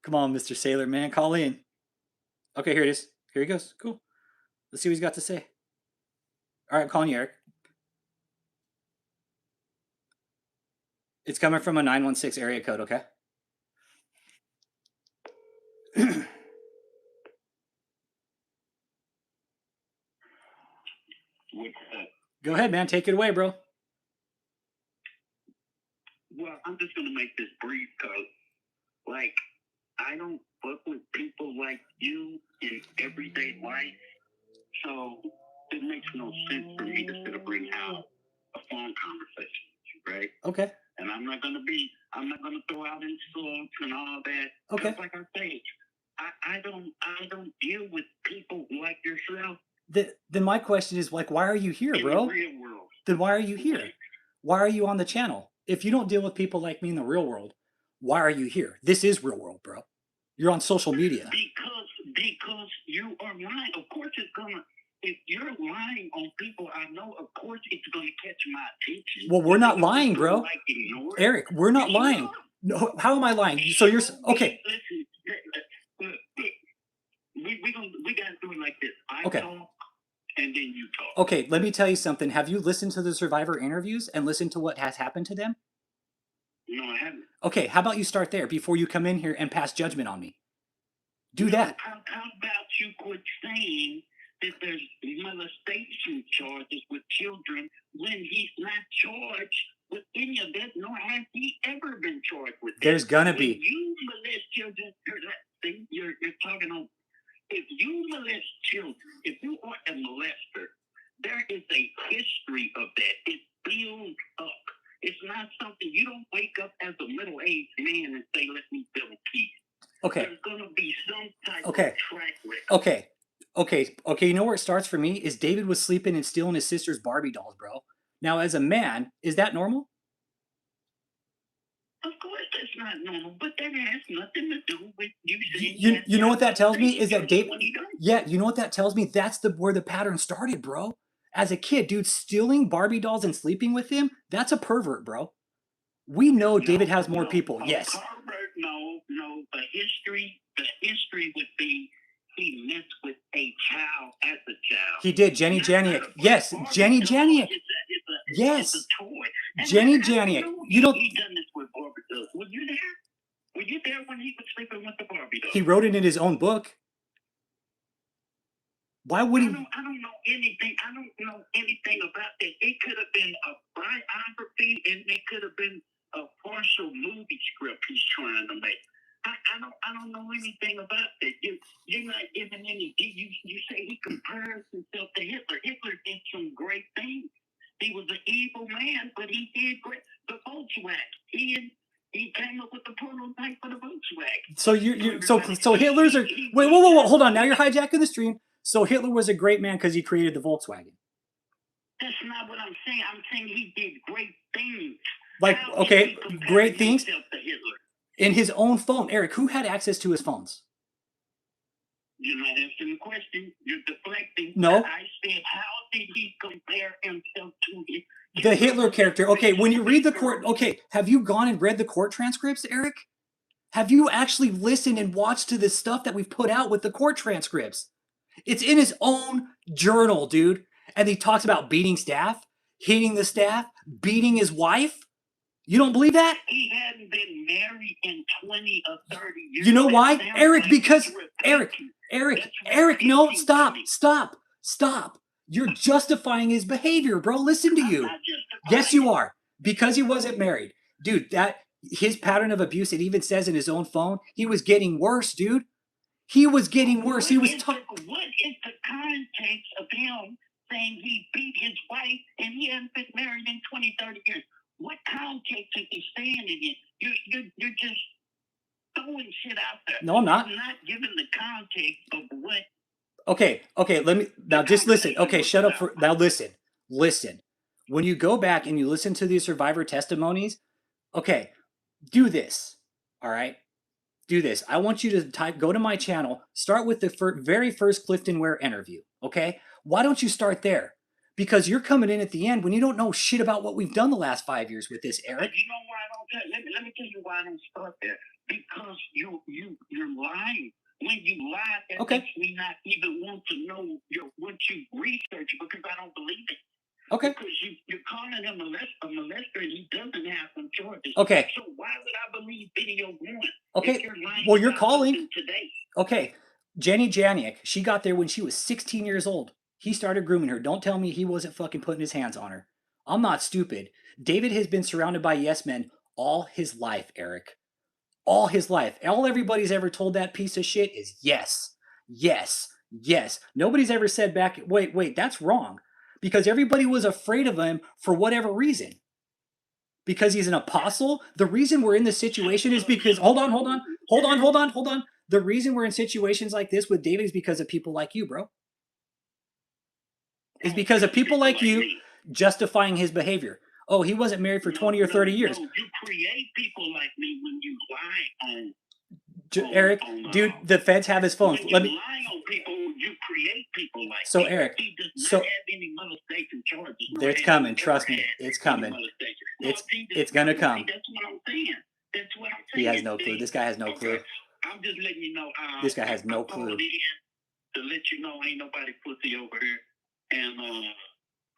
Come on, Mr. Sailor Man, call in. Okay, here it is. Here he goes. Cool. Let's see what he's got to say. All right, I'm calling you, Eric. It's coming from a 916 area code, okay? Go ahead, man. Take it away, bro. Well, I'm just going to make this brief because, like, I don't fuck with people like you in everyday life. So it makes no sense for me to sit up and have a phone conversation with you, right? Okay. And I'm not going to throw out insults and all that. Okay. Just like I say, I don't deal with people like yourself. Then my question is, like, why are you here, bro? In the real world. Then why are you here? Why are you on the channel? If you don't deal with people like me in the real world, why are you here? This is real world, bro. You're on social media. Because you are lying. Of course it's gonna. If you're lying on people I know, of course it's gonna catch my attention. Well, we're not lying, bro. Like, Eric, we're not lying. No, how am I lying? So you're okay. Listen, we gotta do it like this. I Okay. talk, and then you talk. Okay, let me tell you something. Have you listened to the survivor interviews and listened to what has happened to them? No, I haven't. Okay, how about you start there before you come in here and pass judgment on me? Do that. How about you quit saying that there's molestation charges with children when he's not charged with any of that, nor has he ever been charged with that. There's gonna be. When you molest children, you're talking on. If you molest children, if you are a molester, there is a history of that. It builds up. It's not something you don't wake up as a middle-aged man and say, "Let me build peace." Okay. There's gonna be some type of track record. Okay. You know where it starts for me is David was sleeping and stealing his sister's Barbie dolls, bro. Now, as a man, is that normal? Of course, that's not normal, but that has nothing to do with you saying. You know what that tells me is that David. Yeah, you know what that tells me? That's where the pattern started, bro. As a kid, dude, stealing Barbie dolls and sleeping with him, that's a pervert, bro. We know David has more people. Yes. Pervert, no. The history would be he messed with a child as a child. He did. Jenny Janiak. Yes, Jenny Janiak. Yes. It's a toy. Jenny Janiak. You don't. He done this with Barbie dolls. Were you there? Were you there when he was sleeping with the Barbie dolls? He wrote it in his own book. Why would he? I don't know anything. I don't know anything about that. It could have been a biography, and it could have been a partial movie script he's trying to make. I don't know anything about that. You're not giving any. You say he compares himself to Hitler. Hitler did some great things. He was an evil man, but he did great. The Volkswagen. He came up with the prototype for the Volkswagen. So Hitler's a wait. Whoa! Hold on. Now you're hijacking the stream. So Hitler was a great man because he created the Volkswagen. That's not what I'm saying. I'm saying he did great things. Like, okay, great things. In his own phone. Eric, who had access to his phones? You're not answering the question. You're deflecting. No. I said, how did he compare himself to the Hitler character? Okay, when you read the court, okay, have you gone and read the court transcripts, Eric? Have you actually listened and watched to the stuff that we've put out with the court transcripts? It's in his own journal, dude. And he talks about beating staff, hitting the staff, beating his wife. You don't believe that? He hadn't been married in 20 or 30 years. You know why? Eric, because Eric, no, stop. You're justifying his behavior, bro. Listen to you. Yes, you are. Because he wasn't married. Dude, his pattern of abuse, it even says in his own phone, he was getting worse, dude. He was getting worse. What is the context of him saying he beat his wife and he hasn't been married in 20, 30 years? What context is he saying in it? You're just throwing shit out there. No, I'm not. You're not giving the context of what. Okay, let me now just listen. Okay, shut up for now. Listen. When you go back and you listen to these survivor testimonies, okay, do this. All right, do this. I want you to go to my channel. Start with the very first Clifton Ware interview. Okay, why don't you start there? Because you're coming in at the end when you don't know shit about what we've done the last 5 years with this, Eric. You know why I don't? Let me tell you why I don't start there. Because you're lying. When you lie, that makes me not even want to know what you research because I don't believe it. Okay. Because you're calling him a molester and he doesn't have some charges. Okay. So why would I believe video one? Okay. Well, you're calling. Today. Okay. Jenny Janiak, she got there when she was 16 years old. He started grooming her. Don't tell me he wasn't fucking putting his hands on her. I'm not stupid. David has been surrounded by yes men all his life, Eric. All his life. All everybody's ever told that piece of shit is yes. Yes. Yes. Nobody's ever said back, wait, that's wrong. Because everybody was afraid of him for whatever reason. Because he's an apostle? The reason we're in this situation is because, hold on. The reason we're in situations like this with David is because of people like you, bro. It's because of people like you justifying his behavior. Oh, he wasn't married for 20 or 30 years. You create people like me when you lie on Eric, dude, the feds have his phones. When you lie on people, you create people like so me. Eric, he does not have any molestation charges. It's coming. Trust me, it's coming. It's gonna come. That's what I'm saying. He has no clue. This guy has no clue. I'm just letting you know. This guy has no clue. To let you know, ain't nobody pussy over here. And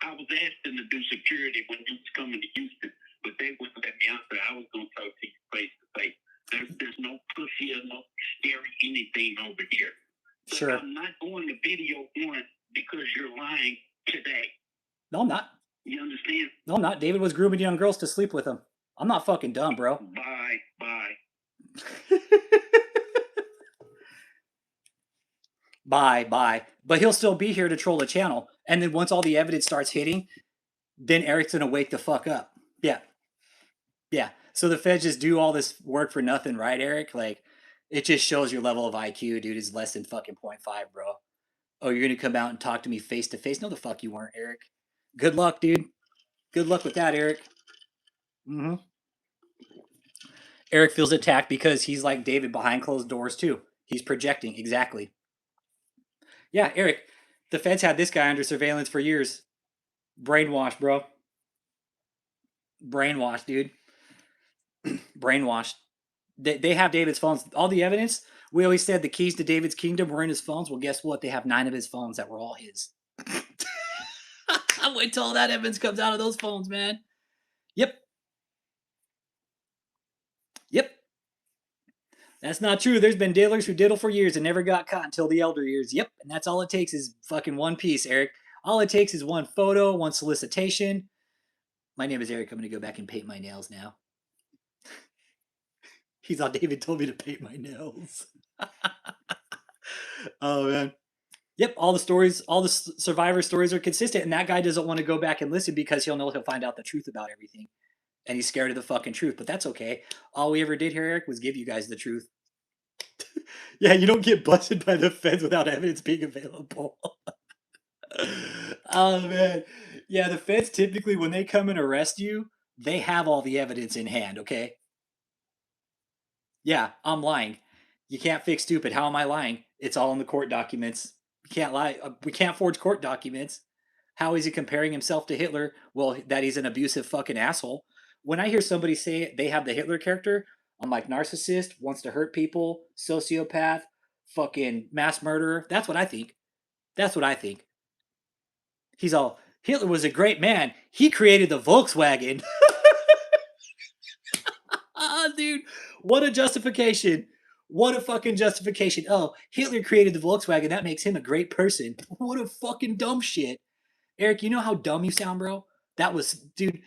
I was asking to do security when you was coming to Houston, but they wouldn't let me out there. I was gonna talk to you face to face. There's no pussy or no scary anything over here. But sure. I'm not going to video one because you're lying today. No, I'm not. You understand? No, I'm not. David was grooming young girls to sleep with him. I'm not fucking dumb, bro. Bye. But he'll still be here to troll the channel. And then once all the evidence starts hitting, then Eric's going to wake the fuck up. Yeah. So the feds just do all this work for nothing, right, Eric? Like, it just shows your level of IQ, dude, is less than fucking 0.5, bro. Oh, you're going to come out and talk to me face to face? No, the fuck you weren't, Eric. Good luck, dude. Good luck with that, Eric. Mm-hmm. Eric feels attacked because he's like David behind closed doors, too. He's projecting, exactly. Yeah, Eric, the feds had this guy under surveillance for years. Brainwashed, bro. Brainwashed, dude. Brainwashed. They have David's phones. All the evidence, we always said the keys to David's kingdom were in his phones. Well, guess what? They have 9 of his phones that were all his. Wait till all that evidence comes out of those phones, man. Yep. That's not true. There's been diddlers who diddle for years and never got caught until the elder years. Yep. And that's all it takes is fucking one piece, Eric. All it takes is one photo, one solicitation. My name is Eric. I'm going to go back and paint my nails now. He thought David told me to paint my nails. Oh, man. Yep, all the stories, all the survivor stories are consistent, and that guy doesn't want to go back and listen because he'll know he'll find out the truth about everything. And he's scared of the fucking truth, but that's okay. All we ever did here, Eric, was give you guys the truth. Yeah, you don't get busted by the feds without evidence being available. Oh, man. Yeah, the feds typically, when they come and arrest you, they have all the evidence in hand, okay? Yeah, I'm lying. You can't fix stupid. How am I lying? It's all in the court documents. You can't lie. We can't forge court documents. How is he comparing himself to Hitler? Well, that he's an abusive fucking asshole. When I hear somebody say they have the Hitler character, I'm like, narcissist, wants to hurt people, sociopath, fucking mass murderer. That's what I think. He's all, Hitler was a great man. He created the Volkswagen. Dude, what a justification. What a fucking justification. Oh, Hitler created the Volkswagen. That makes him a great person. What a fucking dumb shit. Eric, you know how dumb you sound, bro? That was, dude,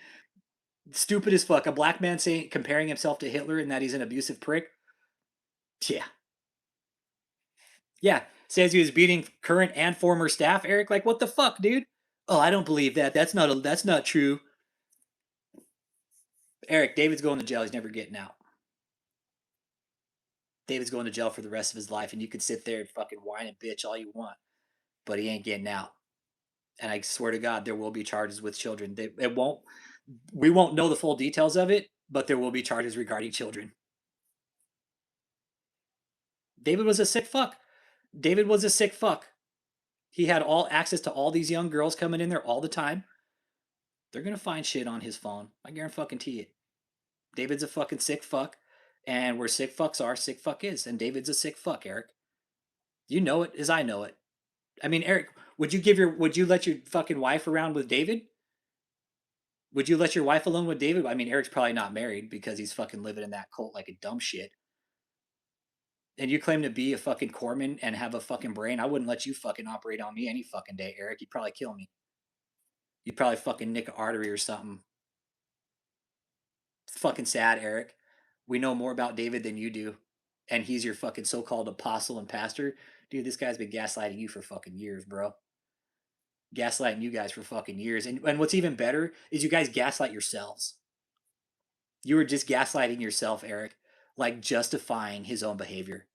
stupid as fuck. A black man comparing himself to Hitler and that he's an abusive prick. Yeah. Says he was beating current and former staff, Eric. Like, what the fuck, dude? Oh, I don't believe that. That's not true. Eric, David's going to jail. He's never getting out. David's going to jail for the rest of his life, and you could sit there and fucking whine and bitch all you want, but he ain't getting out. And I swear to God, there will be charges with children. We won't know the full details of it, but there will be charges regarding children. David was a sick fuck. David was a sick fuck. He had all access to all these young girls coming in there all the time. They're gonna find shit on his phone. I guarantee it. David's a fucking sick fuck, and where sick fucks are, sick fuck is, and David's a sick fuck, Eric. You know it as I know it. I mean, Eric, would you let your fucking wife around with David? Would you let your wife alone with David? I mean, Eric's probably not married because he's fucking living in that cult like a dumb shit. And you claim to be a fucking corpsman and have a fucking brain. I wouldn't let you fucking operate on me any fucking day, Eric. You'd probably kill me. You'd probably fucking nick an artery or something. It's fucking sad, Eric. We know more about David than you do. And he's your fucking so-called apostle and pastor. Dude, this guy's been gaslighting you for fucking years, bro. Gaslighting you guys for fucking years. And what's even better is you guys gaslight yourselves. You were just gaslighting yourself, Eric, like justifying his own behavior.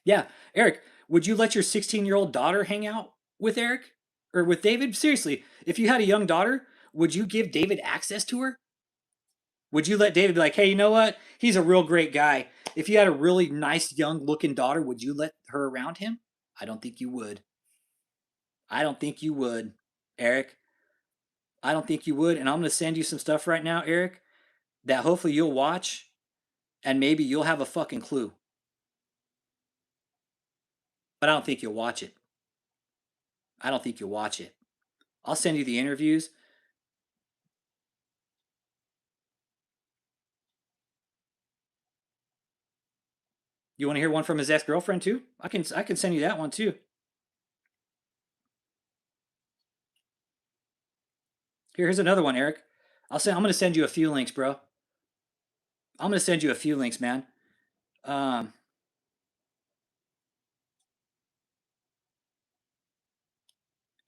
Yeah, Eric, would you let your 16-year-old daughter hang out with Eric or with David? Seriously, if you had a young daughter, would you give David access to her? Would you let David be like, hey, you know what? He's a real great guy. If you had a really nice, young looking daughter, would you let her around him? I don't think you would. I don't think you would, Eric. I don't think you would. And I'm going to send you some stuff right now, Eric, that hopefully you'll watch and maybe you'll have a fucking clue. But I don't think you'll watch it. I don't think you'll watch it. I'll send you the interviews. You want to hear one from his ex-girlfriend too? I can send you that one too. Here's another one, Eric. I'm going to send you a few links, bro. I'm going to send you a few links, man.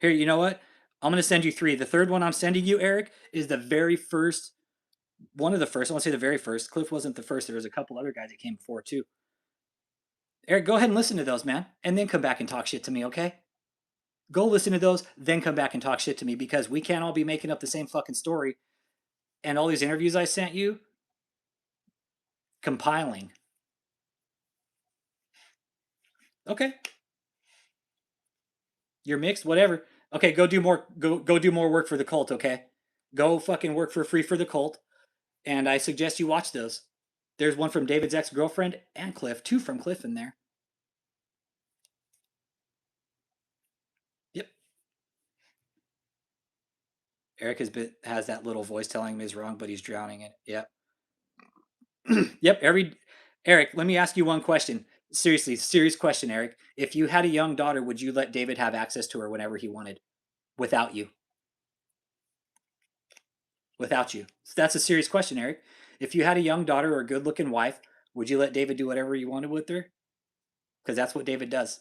Here, you know what? I'm going to send you 3. The third one I'm sending you, Eric, is the very first, one of the first. I want to say the very first. Cliff wasn't the first. There was a couple other guys that came before too. Eric, go ahead and listen to those, man. And then come back and talk shit to me, okay? Go listen to those, then come back and talk shit to me because we can't all be making up the same fucking story. And all these interviews I sent you, compiling. Okay. You're mixed, whatever. Okay, go do more work for the cult, okay? Go fucking work for free for the cult. And I suggest you watch those. There's one from David's ex-girlfriend and Cliff, 2 from Cliff in there. Yep. Eric has that little voice telling him he's wrong, but he's drowning it. Yep. Yep. Eric, let me ask you one question. Seriously, serious question, Eric. If you had a young daughter, would you let David have access to her whenever he wanted, without you? Without you. So that's a serious question, Eric. If you had a young daughter or a good-looking wife, would you let David do whatever you wanted with her? Because that's what David does.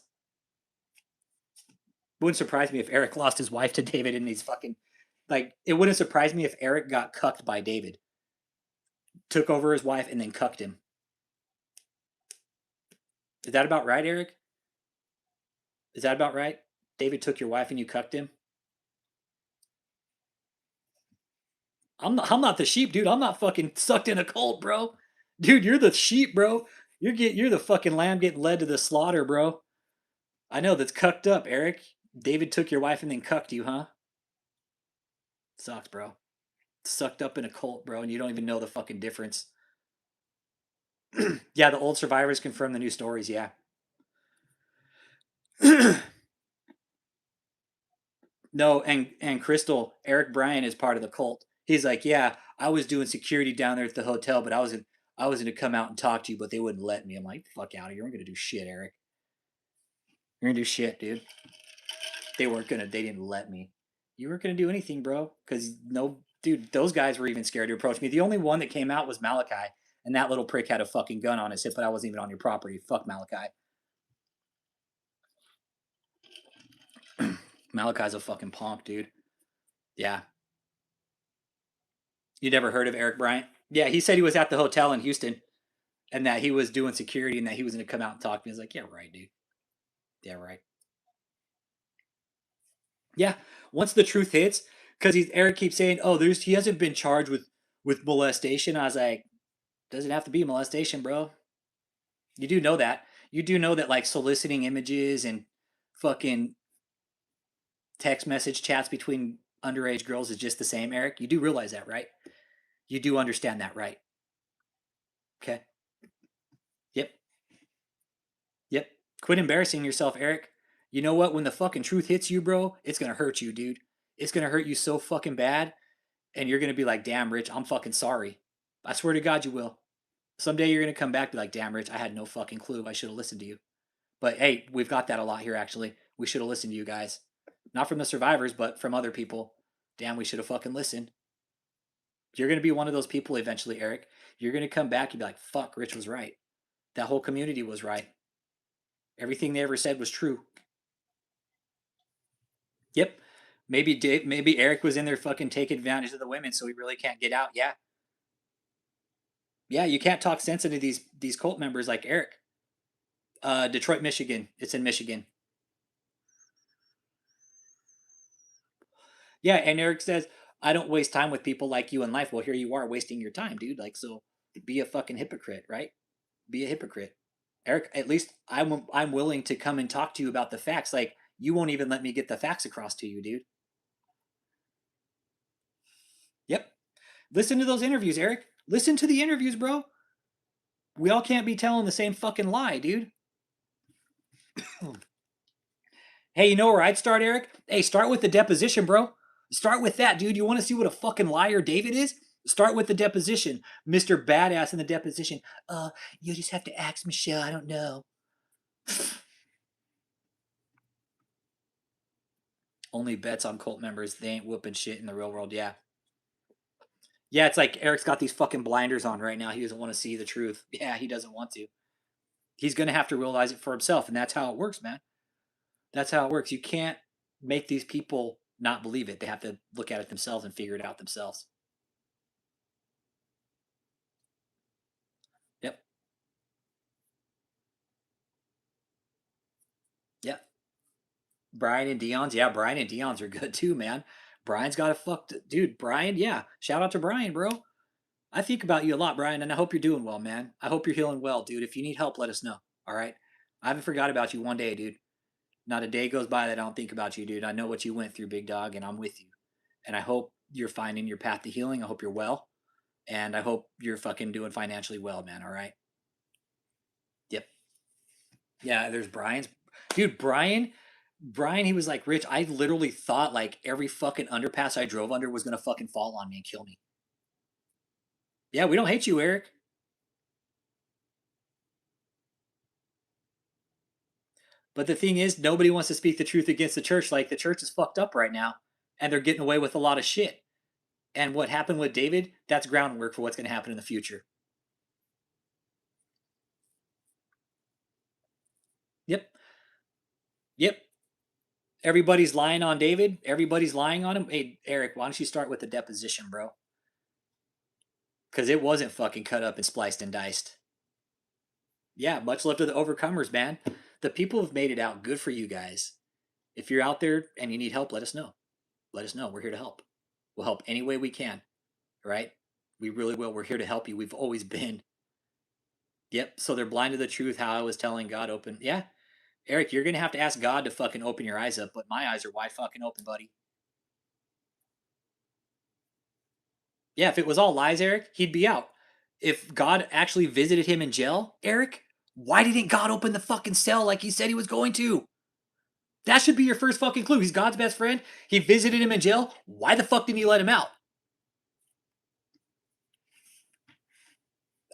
It wouldn't surprise me if Eric lost his wife to David and he's fucking like. It wouldn't surprise me if Eric got cucked by David, took over his wife, and then cucked him. Is that about right, Eric? Is that about right? David took your wife and you cucked him? I'm not the sheep, dude. I'm not fucking sucked in a cult, bro. Dude, you're the sheep, bro. You're the fucking lamb getting led to the slaughter, bro. I know that's cucked up, Eric. David took your wife and then cucked you, huh? Sucks, bro. Sucked up in a cult, bro, and you don't even know the fucking difference. Yeah, the old survivors confirm the new stories, yeah. No, and Crystal, Eric Bryan is part of the cult. He's like, yeah, I was doing security down there at the hotel, but I was gonna come out and talk to you, but they wouldn't let me. I'm like, fuck out of here. You're gonna do shit, Eric. You're gonna do shit, dude. They didn't let me. You weren't gonna do anything, bro. Cause no, dude, those guys were even scared to approach me. The only one that came out was Malachi, and that little prick had a fucking gun on his hip, but I wasn't even on your property. Fuck Malachi. Malachi's a fucking punk, dude. Yeah. You never heard of Eric Bryant? Yeah, he said he was at the hotel in Houston. and that he was doing security and that he was going to come out and talk to me. I was like, yeah, right, dude. Yeah, right. Yeah. Once the truth hits, because Eric keeps saying, oh, he hasn't been charged with molestation. I was like, doesn't have to be molestation, bro. You do know that. You do know that like soliciting images and fucking text message chats between underage girls is just the same, Eric. You do realize that, right? You do understand that, right? Okay. Yep. Yep. Quit embarrassing yourself, Eric. You know what? When the fucking truth hits you, bro, it's gonna hurt you, dude. It's gonna hurt you so fucking bad, and you're gonna be like, damn, Rich, I'm fucking sorry. I swear to God, you will. Someday you're gonna come back and be like, damn, Rich, I had no fucking clue. I should have listened to you. But hey, we've got that a lot here, actually. We should have listened to you guys. Not from the survivors, but from other people. Damn, we should have fucking listened. You're going to be one of those people eventually, Eric. You're going to come back and be like, fuck, Rich was right. That whole community was right. Everything they ever said was true. Yep. Maybe Eric was in there fucking taking advantage of the women, so he really can't get out. Yeah. Yeah, you can't talk sense into these cult members like Eric. Detroit, Michigan. It's in Michigan. Yeah, and Eric says, I don't waste time with people like you in life. Well, here you are wasting your time, dude. Like, so be a fucking hypocrite, right? Be a hypocrite. Eric, at least I'm willing to come and talk to you about the facts. Like, you won't even let me get the facts across to you, dude. Yep. Listen to those interviews, Eric. Listen to the interviews, bro. We all can't be telling the same fucking lie, dude. Hey, you know where I'd start, Eric? Hey, start with the deposition, bro. Start with that, dude. You want to see what a fucking liar David is? Start with the deposition. Mr. Badass in the deposition. You just have to ask Michelle. I don't know. Only bets on cult members. They ain't whooping shit in the real world. Yeah. Yeah, it's like Eric's got these fucking blinders on right now. He doesn't want to see the truth. Yeah, he doesn't want to. He's going to have to realize it for himself. And that's how it works, man. That's how it works. You can't make these people not believe it. They have to look at it themselves and figure it out themselves. Yep. Yep. Brian and Dion's. Yeah, Brian and Dion's are good too, man. Brian's got a fucked dude. Brian, yeah. Shout out to Brian, bro. I think about you a lot, Brian, and I hope you're doing well, man. I hope you're healing well, dude. If you need help, let us know. All right. I haven't forgot about you one day, dude. Not a day goes by that I don't think about you, dude. I know what you went through, big dog, and I'm with you. And I hope you're finding your path to healing. I hope you're well. And I hope you're fucking doing financially well, man. All right. Yep. Yeah, there's Brian's. Dude, Brian, he was like, Rich, I literally thought like every fucking underpass I drove under was going to fucking fall on me and kill me. Yeah, we don't hate you, Eric. But the thing is, nobody wants to speak the truth against the church. Like, the church is fucked up right now, and they're getting away with a lot of shit. And what happened with David, that's groundwork for what's going to happen in the future. Yep. Yep. Everybody's lying on David. Everybody's lying on him. Hey, Eric, why don't you start with the deposition, bro? Because it wasn't fucking cut up and spliced and diced. Yeah, much love to the overcomers, man. The people have made it out. Good for you guys. If you're out there and you need help, let us know. Let us know. We're here to help. We'll help any way we can. Right? We really will. We're here to help you. We've always been. Yep. So they're blind to the truth. How I was telling God open. Yeah. Eric, you're gonna have to ask God to fucking open your eyes up, but my eyes are wide fucking open, buddy. Yeah, if it was all lies, Eric, he'd be out. If God actually visited him in jail, Eric, why didn't God open the fucking cell like he said he was going to? That should be your first fucking clue. He's God's best friend. He visited him in jail. Why the fuck didn't he let him out?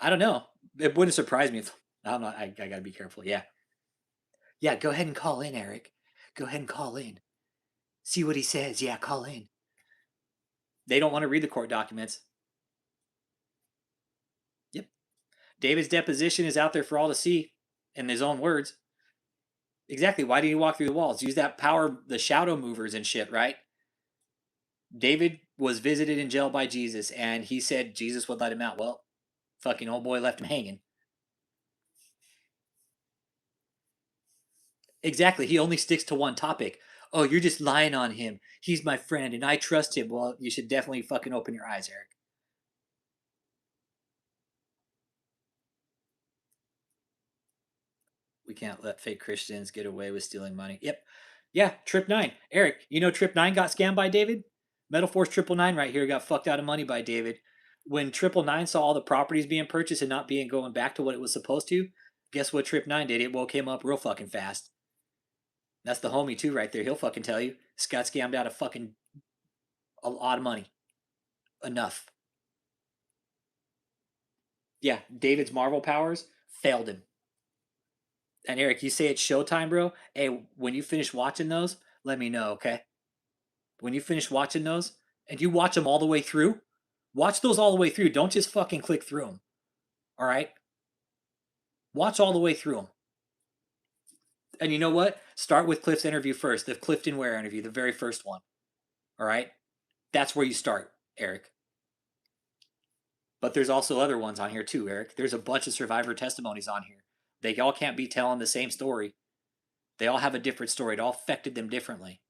I don't know. It wouldn't surprise me if I'm not. I gotta be careful. Yeah. Yeah, go ahead and call in, Eric. Go ahead and call in. See what he says. Yeah, call in. They don't want to read the court documents. Yep. David's deposition is out there for all to see in his own words. Exactly. Why did he walk through the walls? Use that power, the shadow movers and shit, right? David was visited in jail by Jesus, and he said Jesus would let him out. Well, fucking old boy left him hanging. Exactly. He only sticks to one topic. Oh, you're just lying on him. He's my friend and I trust him. Well, you should definitely fucking open your eyes, Eric. We can't let fake Christians get away with stealing money. Yep. Yeah, Trip 9. Eric, you know Trip 9 got scammed by David? Metal Force 999 right here got fucked out of money by David. When 999 saw all the properties being purchased and not being going back to what it was supposed to, guess what Trip 9 did? It woke him up real fucking fast. That's the homie too right there. He'll fucking tell you. Scott scammed out of fucking a lot of money. Enough. Yeah, David's Marvel powers failed him. And Eric, you say it's showtime, bro. Hey, when you finish watching those, let me know, okay? When you finish watching those and you watch them all the way through, watch those all the way through. Don't just fucking click through them. All right? Watch all the way through them. And you know what? Start with Cliff's interview first, the Clifton Ware interview, the very first one. All right? That's where you start, Eric. But there's also other ones on here too, Eric. There's a bunch of survivor testimonies on here. They all can't be telling the same story. They all have a different story. It all affected them differently.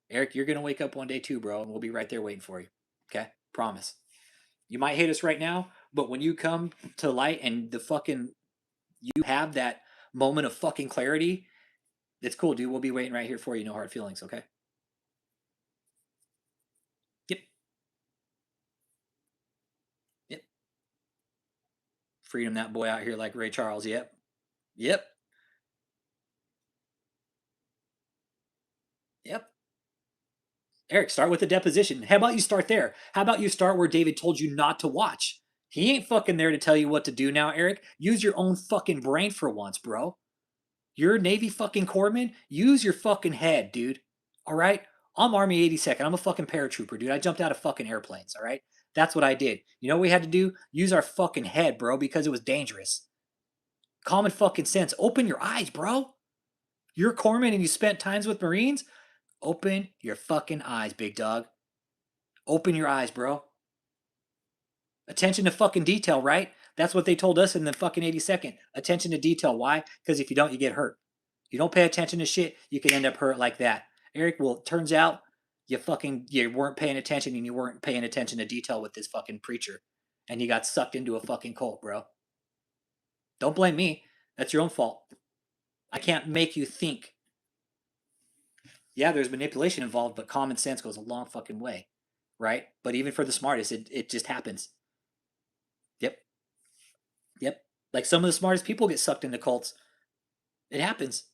Eric, you're going to wake up one day too, bro, and we'll be right there waiting for you. Okay? Promise. You might hate us right now, but when you come to light and you have that moment of fucking clarity, it's cool, dude. We'll be waiting right here for you. No hard feelings, okay? Yep. Yep. Freedom that boy out here like Ray Charles. Yep. Yep. Yep. Eric, start with the deposition. How about you start there? How about you start where David told you not to watch? He ain't fucking there to tell you what to do now, Eric. Use your own fucking brain for once, bro. You're a Navy fucking corpsman. Use your fucking head, dude. All right? I'm Army 82nd. I'm a fucking paratrooper, dude. I jumped out of fucking airplanes, all right? That's what I did. You know what we had to do? Use our fucking head, bro, because it was dangerous. Common fucking sense. Open your eyes, bro. You're a corpsman and you spent times with Marines? Open your fucking eyes, big dog. Open your eyes, bro. Attention to fucking detail, right? That's what they told us in the fucking 82nd. Attention to detail. Why? Because if you don't, you get hurt. You don't pay attention to shit, you can end up hurt like that. Eric, well, it turns out you weren't paying attention and you weren't paying attention to detail with this fucking preacher. And you got sucked into a fucking cult, bro. Don't blame me. That's your own fault. I can't make you think. Yeah, there's manipulation involved, but common sense goes a long fucking way. Right? But even for the smartest, it just happens. Yep. Yep. Like some of the smartest people get sucked into cults. It happens.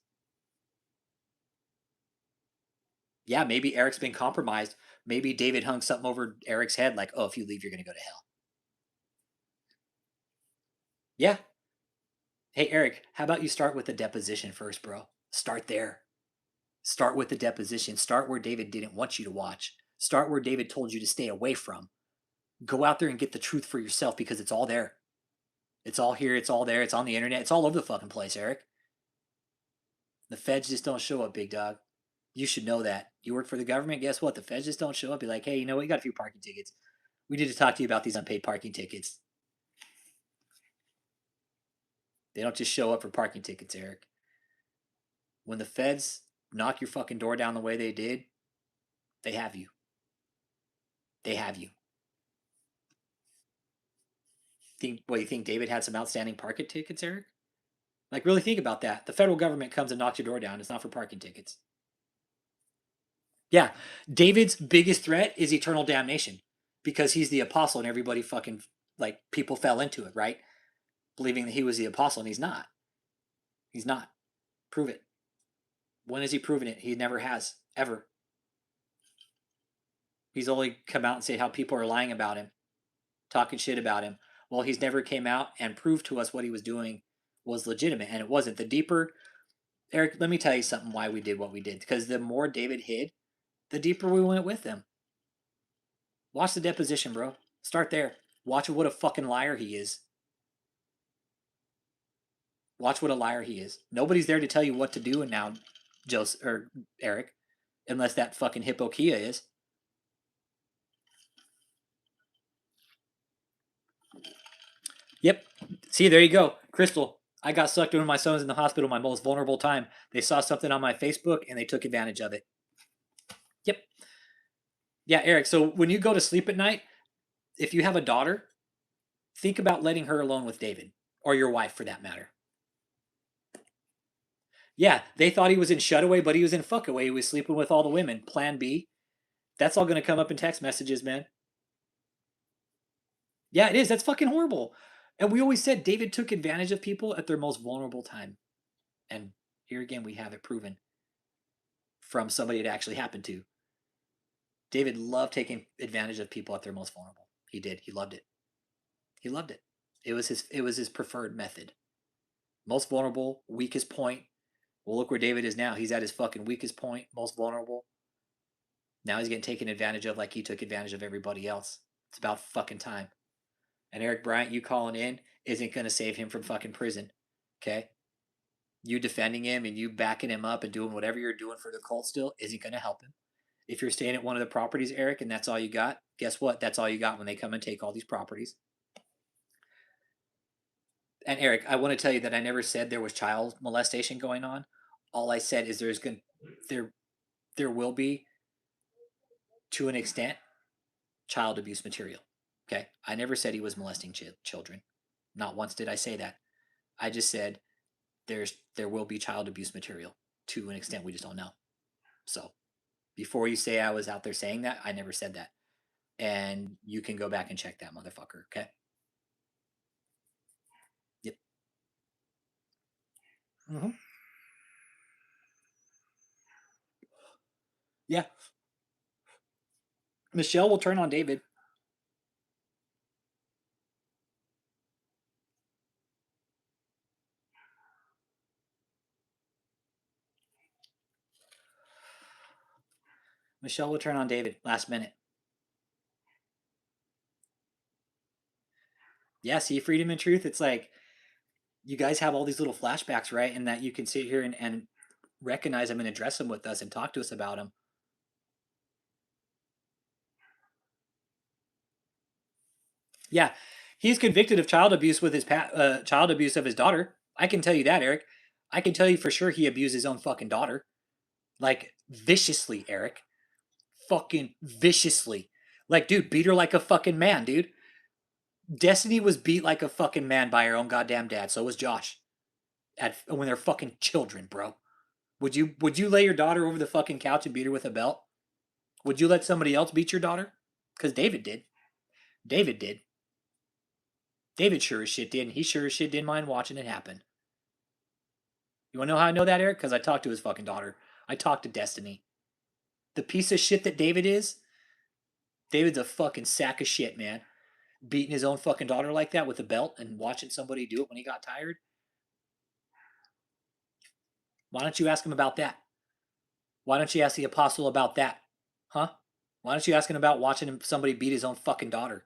Yeah, maybe Eric's been compromised. Maybe David hung something over Eric's head like, oh, if you leave, you're going to go to hell. Yeah. Hey, Eric, how about you start with the deposition first, bro? Start there. Start with the deposition. Start where David didn't want you to watch. Start where David told you to stay away from. Go out there and get the truth for yourself because it's all there. It's all here. It's all there. It's on the internet. It's all over the fucking place, Eric. The feds just don't show up, big dog. You should know that. You work for the government, guess what? The feds just don't show up. Be like, hey, you know what? You got a few parking tickets. We need to talk to you about these unpaid parking tickets. They don't just show up for parking tickets, Eric. When the feds knock your fucking door down the way they did, they have you. They have you. You think David had some outstanding parking tickets, Eric? Like, really think about that. The federal government comes and knocks your door down. It's not for parking tickets. Yeah, David's biggest threat is eternal damnation because he's the apostle and everybody fucking, like, people fell into it, right? Believing that he was the apostle and he's not. He's not. Prove it. When has he proven it? He never has, ever. He's only come out and said how people are lying about him, talking shit about him. Well, he's never came out and proved to us what he was doing was legitimate, and it wasn't. The deeper, Eric, let me tell you something why we did what we did. Because the more David hid, the deeper we went with him. Watch the deposition, bro. Start there. Watch what a fucking liar he is. Watch what a liar he is. Nobody's there to tell you what to do and now, Joseph or Eric, unless that fucking Hippokia is. Yep. See, there you go. Crystal. I got sucked when my son was in the hospital, my most vulnerable time. They saw something on my Facebook and they took advantage of it. Yep. Yeah, Eric. So when you go to sleep at night, if you have a daughter, think about letting her alone with David or your wife for that matter. Yeah, they thought he was in Shutaway, but he was in Fuckaway. He was sleeping with all the women. Plan B. That's all going to come up in text messages, man. Yeah, it is. That's fucking horrible. And we always said David took advantage of people at their most vulnerable time. And here again, we have it proven from somebody it actually happened to. David loved taking advantage of people at their most vulnerable. He did. He loved it. He loved it. It was his preferred method. Most vulnerable, weakest point. Well, look where David is now. He's at his fucking weakest point, most vulnerable. Now he's getting taken advantage of like he took advantage of everybody else. It's about fucking time. And Eric Bryant, you calling in isn't going to save him from fucking prison. Okay? You defending him and you backing him up and doing whatever you're doing for the cult still isn't going to help him. If you're staying at one of the properties, Eric, and that's all you got, guess what? That's all you got when they come and take all these properties. And Eric, I want to tell you that I never said there was child molestation going on. All I said is there will be, to an extent, child abuse material. Okay? I never said he was molesting children. Not once did I say that. I just said there will be child abuse material to an extent we just don't know. So before you say I was out there saying that, I never said that. And you can go back and check that motherfucker, okay? Yep. Mm-hmm. Yeah. Michelle will turn on David. Michelle will turn on David last minute. Yeah, see, Freedom and Truth, it's like you guys have all these little flashbacks, right? And that you can sit here and recognize them and address them with us and talk to us about them. Yeah, he's convicted of child abuse with his child abuse of his daughter. I can tell you that, Eric. I can tell you for sure he abused his own fucking daughter, like viciously, Eric. Fucking viciously. Like, dude, beat her like a fucking man, dude. Destiny was beat like a fucking man by her own goddamn dad. So was Josh. When they're fucking children, bro. Would you lay your daughter over the fucking couch and beat her with a belt? Would you let somebody else beat your daughter? Because David did. David did. David sure as shit did, and he sure as shit didn't mind watching it happen. You wanna know how I know that, Eric? Because I talked to his fucking daughter. I talked to Destiny. The piece of shit that David is, David's a fucking sack of shit, man. Beating his own fucking daughter like that with a belt and watching somebody do it when he got tired. Why don't you ask him about that? Why don't you ask the apostle about that? Huh? Why don't you ask him about watching somebody beat his own fucking daughter?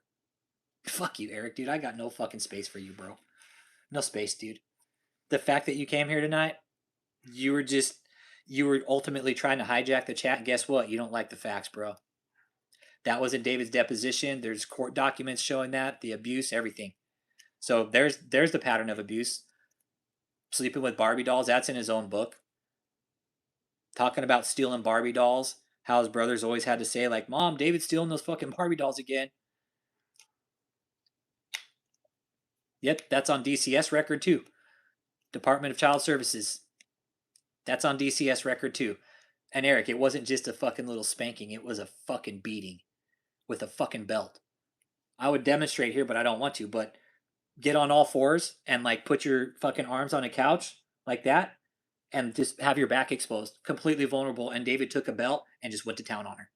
Fuck you, Eric, dude. I got no fucking space for you, bro. No space, dude. The fact that you came here tonight, you were ultimately trying to hijack the chat. And guess what? You don't like the facts, bro. That was in David's deposition. There's court documents showing that, the abuse, everything. So there's the pattern of abuse. Sleeping with Barbie dolls, that's in his own book. Talking about stealing Barbie dolls, how his brothers always had to say, like, Mom, David's stealing those fucking Barbie dolls again. Yep, that's on DCS record too. Department of Child Services. That's on DCS record too. And Eric, it wasn't just a fucking little spanking, it was a fucking beating with a fucking belt. I would demonstrate here, but I don't want to, but get on all fours and like put your fucking arms on a couch like that and just have your back exposed, completely vulnerable. And David took a belt and just went to town on her.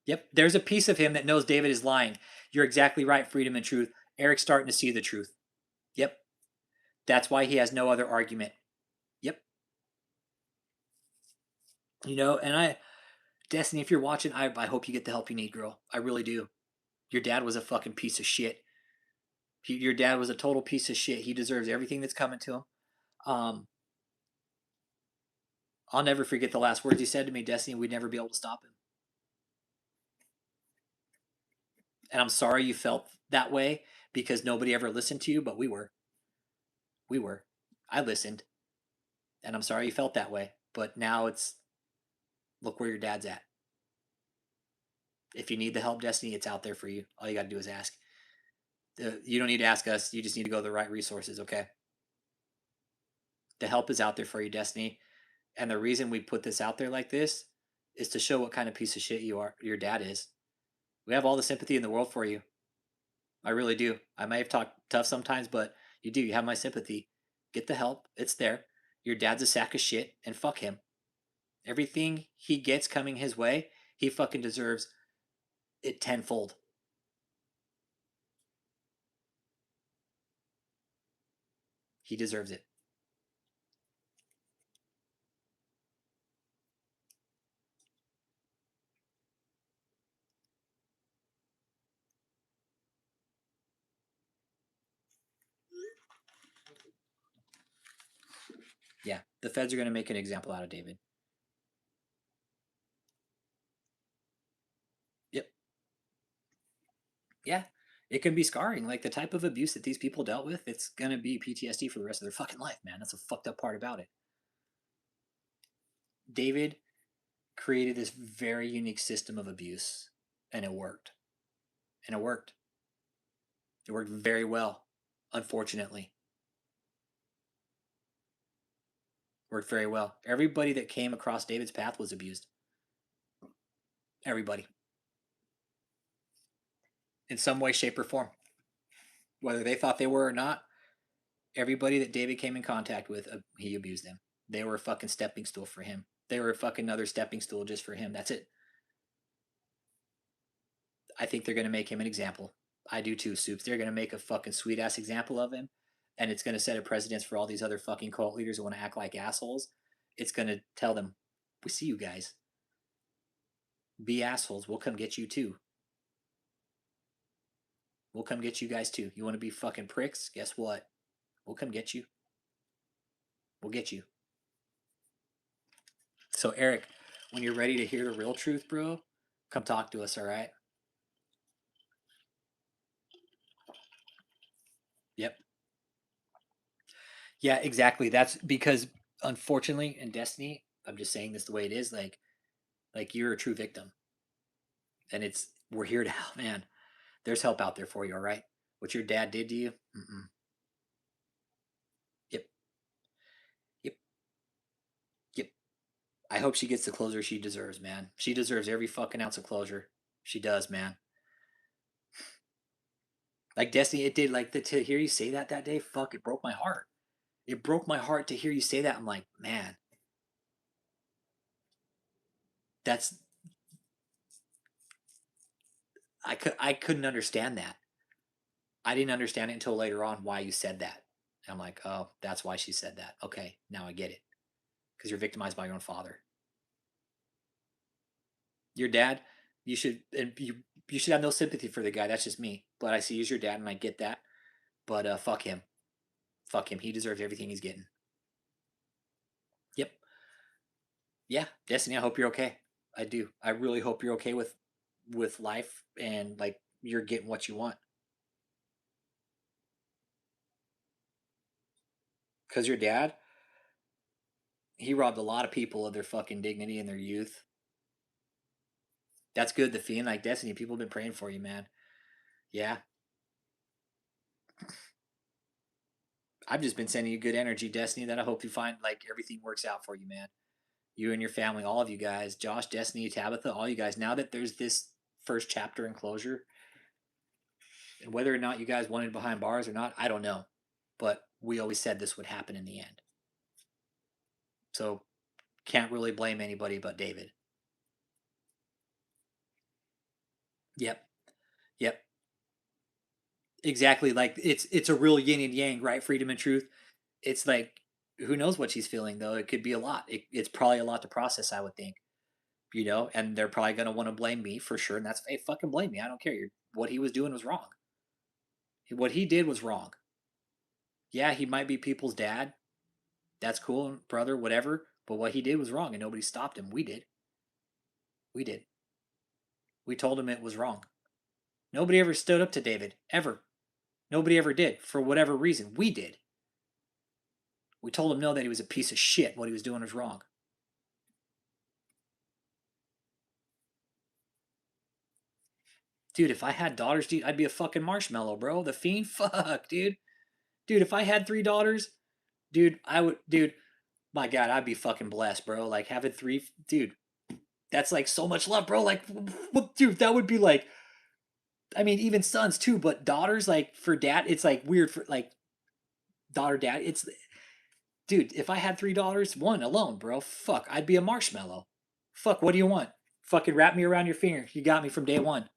Yep, there's a piece of him that knows David is lying. You're exactly right, Freedom and Truth. Eric's starting to see the truth. Yep. That's why he has no other argument. Yep. You know, and Destiny, if you're watching, I hope you get the help you need, girl. I really do. Your dad was a fucking piece of shit. Your dad was a total piece of shit. He deserves everything that's coming to him. I'll never forget the last words he said to me, Destiny, we'd never be able to stop him. And I'm sorry you felt that way because nobody ever listened to you, but we were. We were. I listened. And I'm sorry you felt that way. But now it's look where your dad's at. If you need the help, Destiny, it's out there for you. All you got to do is ask. You don't need to ask us. You just need to go to the right resources, okay? The help is out there for you, Destiny. And the reason we put this out there like this is to show what kind of piece of shit you are. Your dad is. We have all the sympathy in the world for you. I really do. I may have talked tough sometimes, but you do. You have my sympathy. Get the help. It's there. Your dad's a sack of shit, and fuck him. Everything he gets coming his way, he fucking deserves it tenfold. He deserves it. Yeah, the feds are going to make an example out of David. Yep. Yeah, it can be scarring. Like the type of abuse that these people dealt with, it's going to be PTSD for the rest of their fucking life, man. That's a fucked up part about it. David created this very unique system of abuse, and it worked. And it worked. It worked very well, unfortunately. Worked very well. Everybody that came across David's path was abused. Everybody. In some way, shape, or form. Whether they thought they were or not, everybody that David came in contact with, he abused them. They were a fucking stepping stool for him. They were a fucking another stepping stool just for him. That's it. I think they're going to make him an example. I do too, Soups. They're going to make a fucking sweet ass example of him. And it's going to set a precedence for all these other fucking cult leaders who want to act like assholes. It's going to tell them, we see you guys. Be assholes. We'll come get you too. We'll come get you guys too. You want to be fucking pricks? Guess what? We'll come get you. We'll get you. So, Eric, when you're ready to hear the real truth, bro, come talk to us, all right? Yep. Yeah, exactly. That's because, unfortunately, in Destiny, I'm just saying this the way it is. Like you're a true victim, and we're here to help, man. There's help out there for you, all right? What your dad did to you? Mm-mm. Yep. Yep. Yep. I hope she gets the closure she deserves, man. She deserves every fucking ounce of closure. She does, man. Like Destiny, it did. Like to hear you say that day, fuck, it broke my heart. It broke my heart to hear you say that. I'm like, man, that's I couldn't understand that. I didn't understand it until later on why you said that. And I'm like, oh, that's why she said that. Okay, now I get it. Because you're victimized by your own father. Your dad, you should and you should have no sympathy for the guy. That's just me. But I see he's your dad, and I get that. But fuck him. Fuck him. He deserves everything he's getting. Yep. Yeah, Destiny. I hope you're okay. I do. I really hope you're okay with life and like you're getting what you want. Because your dad, he robbed a lot of people of their fucking dignity in their youth. That's good, the fiend. Like Destiny, people have been praying for you, man. Yeah. I've just been sending you good energy, Destiny, that I hope you find like everything works out for you, man. You and your family, all of you guys, Josh, Destiny, Tabitha, all you guys. Now that there's this first chapter in closure, and whether or not you guys wanted behind bars or not, I don't know. But we always said this would happen in the end. So can't really blame anybody but David. Yep. Yep. Exactly. Like it's a real yin and yang, right? Freedom and truth. It's like who knows what she's feeling though. It could be a lot. It's probably a lot to process, I would think. And they're probably gonna want to blame me for sure, and that's hey, fucking blame me. I don't care. What he was doing was wrong. What he did was wrong. Yeah, he might be people's dad. That's cool, brother, whatever. But what he did was wrong, and nobody stopped him. We did. We did. We told him it was wrong. Nobody ever stood up to David ever. Nobody ever did for whatever reason. We did. We told him no, that he was a piece of shit. What he was doing was wrong. Dude, if I had daughters, dude, I'd be a fucking marshmallow, bro. The Fiend? Fuck, dude. Dude, if I had 3 daughters, dude, my God, I'd be fucking blessed, bro. Like, having 3, dude, that's like so much love, bro. Like, dude, that would be like, I mean, even sons too, but daughters, like, for dad, it's like weird for, like, daughter dad. It's, dude, if I had 3 daughters, 1 alone, bro, fuck, I'd be a marshmallow. Fuck, what do you want? Fucking wrap me around your finger. You got me from day one.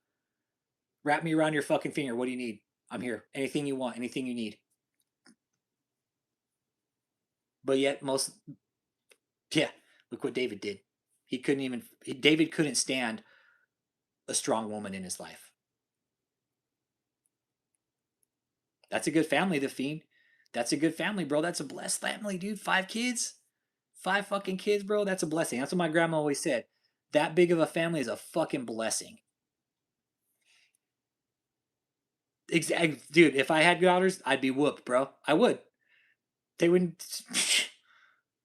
Wrap me around your fucking finger. What do you need? I'm here. Anything you want, anything you need. But yet, yeah, look what David did. David couldn't stand a strong woman in his life. That's a good family, the Fiend. That's a good family, bro. That's a blessed family, dude. 5 kids. 5 fucking kids, bro. That's a blessing. That's what my grandma always said. That big of a family is a fucking blessing. Exactly, dude. If I had daughters, I'd be whooped, bro. I would. They wouldn't.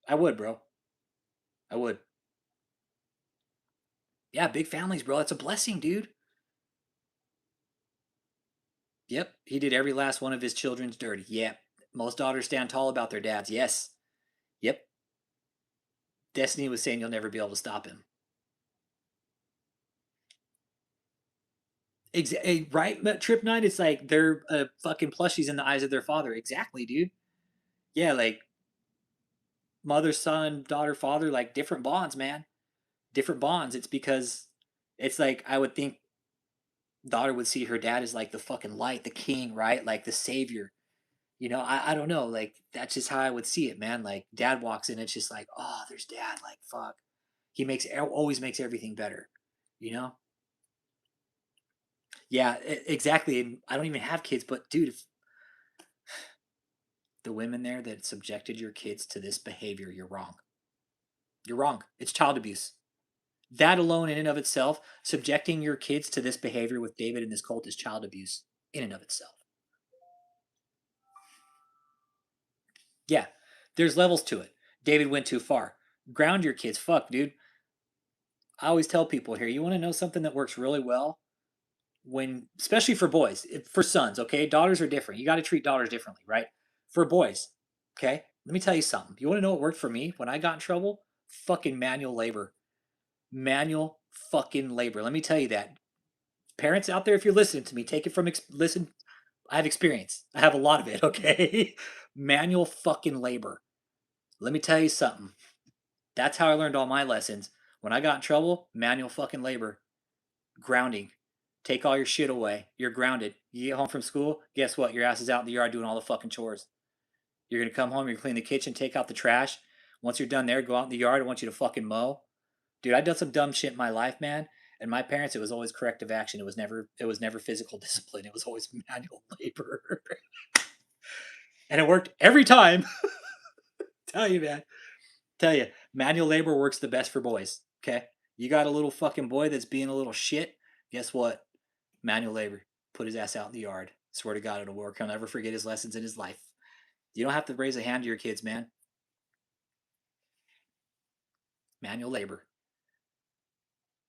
I would, bro. I would. Yeah, big families, bro. That's a blessing, dude. Yep. He did every last one of his children's dirty. Yep. Most daughters stand tall about their dads. Yes. Yep. Destiny was saying you'll never be able to stop him. Right? Trip Nine, it's like they're fucking plushies in the eyes of their father. Exactly, dude. Yeah, like mother, son, daughter, father, like different bonds, man. Different bonds. It's because it's like I would think daughter would see her dad as like the fucking light, the king, right? Like the savior. I don't know. Like that's just how I would see it, man. Like dad walks in, it's just like, oh, there's dad. Like fuck, he always makes everything better. You know? Yeah, exactly. And I don't even have kids, but dude, if the women there that subjected your kids to this behavior, you're wrong. You're wrong. It's child abuse. That alone, in and of itself, subjecting your kids to this behavior with David and this cult is child abuse in and of itself. Yeah, there's levels to it. David went too far. Ground your kids. Fuck, dude. I always tell people here, you want to know something that works really well? Especially for boys, for sons, okay? Daughters are different. You got to treat daughters differently, right? For boys, okay? Let me tell you something. You want to know what worked for me when I got in trouble? Fucking manual labor. Manual fucking labor. Let me tell you that. Parents out there, if you're listening to me, take it from listen. I have experience. I have a lot of it, okay? Manual fucking labor. Let me tell you something. That's how I learned all my lessons. When I got in trouble, manual fucking labor. Grounding. Take all your shit away. You're grounded. You get home from school, guess what? Your ass is out in the yard doing all the fucking chores. You're gonna come home, you're gonna clean the kitchen, take out the trash. Once you're done there, go out in the yard. I want you to fucking mow. Dude, I've done some dumb shit in my life, man. And my parents, it was always corrective action. It was never physical discipline. It was always manual labor. And it worked every time. Tell you, man. Tell you, manual labor works the best for boys. Okay? You got a little fucking boy that's being a little shit. Guess what? Manual labor. Put his ass out in the yard. Swear to God, it'll work. He'll never forget his lessons in his life. You don't have to raise a hand to your kids, man. Manual labor.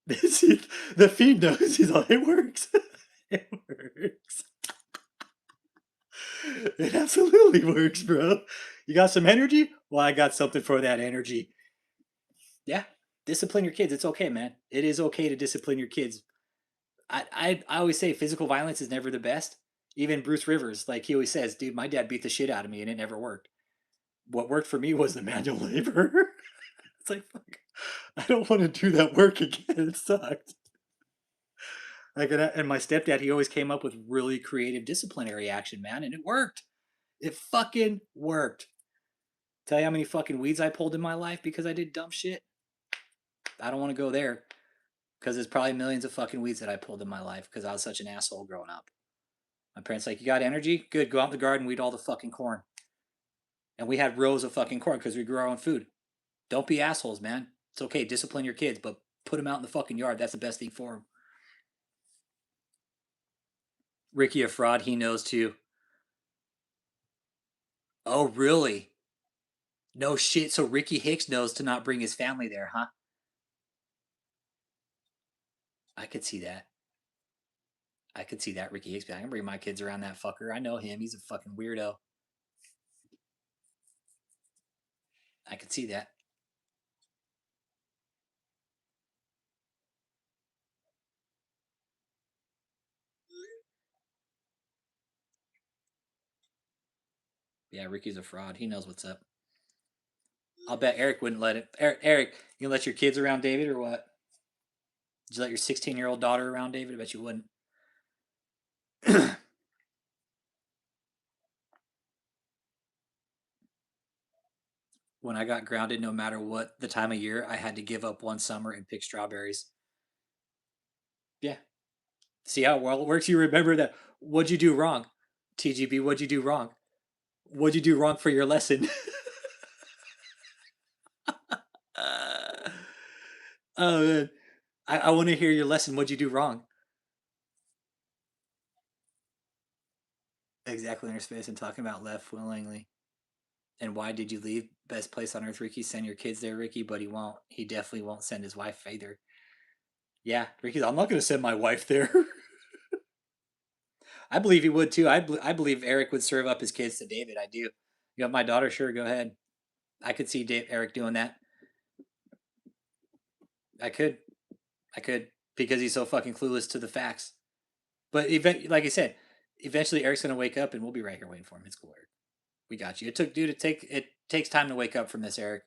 The Fiend knows. He's all, it works. It works. It absolutely works, bro. You got some energy? Well, I got something for that energy. Yeah. Discipline your kids. It's okay, man. It is okay to discipline your kids. I always say physical violence is never the best. Even Bruce Rivers, like he always says, dude, my dad beat the shit out of me and it never worked. What worked for me was the manual labor. It's like, fuck, I don't want to do that work again. It sucked. Like, and my stepdad, he always came up with really creative disciplinary action, man, and it worked. It fucking worked. Tell you how many fucking weeds I pulled in my life because I did dumb shit? I don't want to go there because there's probably millions of fucking weeds that I pulled in my life because I was such an asshole growing up. My parents like, you got energy? Good, go out in the garden, weed all the fucking corn. And we had rows of fucking corn because we grew our own food. Don't be assholes, man. It's okay, discipline your kids, but put them out in the fucking yard. That's the best thing for them. Ricky a fraud, he knows too. Oh, really? No shit. So Ricky Hicks knows to not bring his family there, huh? I could see that. I could see that Ricky Hicks. I can bring my kids around that fucker. I know him. He's a fucking weirdo. I could see that. Yeah, Ricky's a fraud. He knows what's up. I'll bet Eric wouldn't let it. Eric, you let your kids around David or what? Did you let your 16-year-old daughter around David? I bet you wouldn't. When I got grounded, no matter what the time of year, I had to give up one summer and pick strawberries. Yeah. See how well it works? You remember that. What'd you do wrong? TGB, what'd you do wrong? What'd you do wrong for your lesson? Oh, man. I want to hear your lesson. What'd you do wrong? Exactly in her space and talking about left willingly. And why did you leave? Best place on earth, Ricky. Send your kids there, Ricky, but he won't. He definitely won't send his wife either. Yeah, Ricky's. I'm not going to send my wife there. I believe he would too. I believe Eric would serve up his kids to David. I do. You have my daughter? Sure, go ahead. I could see Eric doing that. I could. I could because he's so fucking clueless to the facts. But like I said, eventually Eric's gonna wake up and we'll be right here waiting for him. It's cool, Eric. We got you. It takes time to wake up from this, Eric.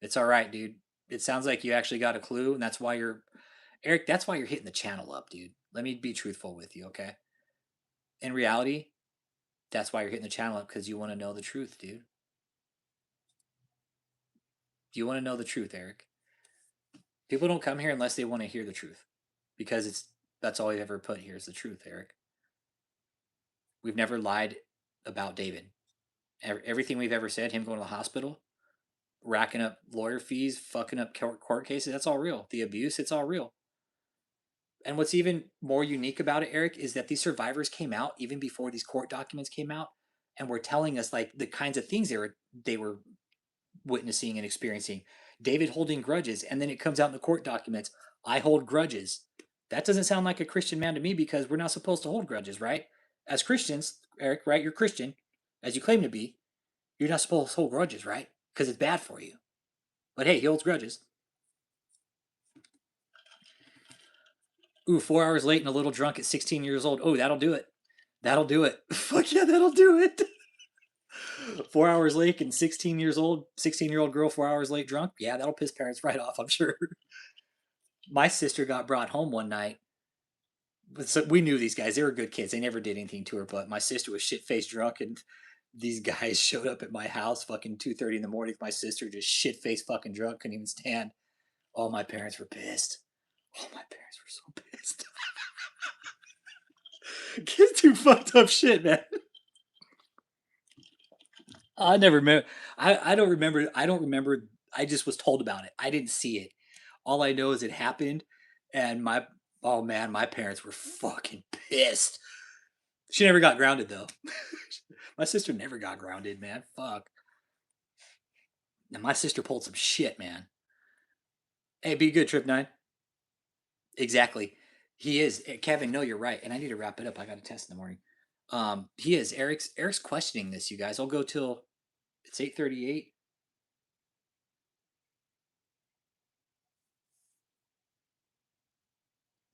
It's all right, dude. It sounds like you actually got a clue, and that's why you're Eric. That's why you're hitting the channel up, dude. Let me be truthful with you, okay? In reality, that's why you're hitting the channel up because you want to know the truth, dude. Do you want to know the truth, Eric? People don't come here unless they want to hear the truth, because that's all we've ever put here is the truth, Eric. We've never lied about David. Everything we've ever said, him going to the hospital, racking up lawyer fees, fucking up court cases, that's all real. The abuse, it's all real. And what's even more unique about it, Eric, is that these survivors came out even before these court documents came out and were telling us like the kinds of things they were witnessing and experiencing. David holding grudges, and then it comes out in the court documents, I hold grudges. That doesn't sound like a Christian man to me because we're not supposed to hold grudges, right? As Christians, Eric, right? You're Christian, as you claim to be. You're not supposed to hold grudges, right? Because it's bad for you. But hey, he holds grudges. Ooh, 4 hours late and a little drunk at 16 years old. Oh, that'll do it. That'll do it. Fuck yeah, that'll do it. 4 hours late and 16 years old, 16-year-old girl, 4 hours late drunk. Yeah, that'll piss parents right off, I'm sure. My sister got brought home one night. So we knew these guys. They were good kids. They never did anything to her, but my sister was shit-faced drunk, and these guys showed up at my house fucking 2:30 in the morning. My sister just shit-faced fucking drunk, couldn't even stand. All my parents were pissed. All my parents were so pissed. Kids do fucked up shit, man. I never remember. I don't remember. I don't remember. I just was told about it. I didn't see it. All I know is it happened, and oh man, my parents were fucking pissed. She never got grounded though. My sister never got grounded, man. Fuck. And my sister pulled some shit, man. Hey, be good, Trip 9. Exactly. He is. Kevin, no, you're right. And I need to wrap it up. I got a test in the morning. He is. Eric's questioning this, you guys. I'll go till it's 8:38.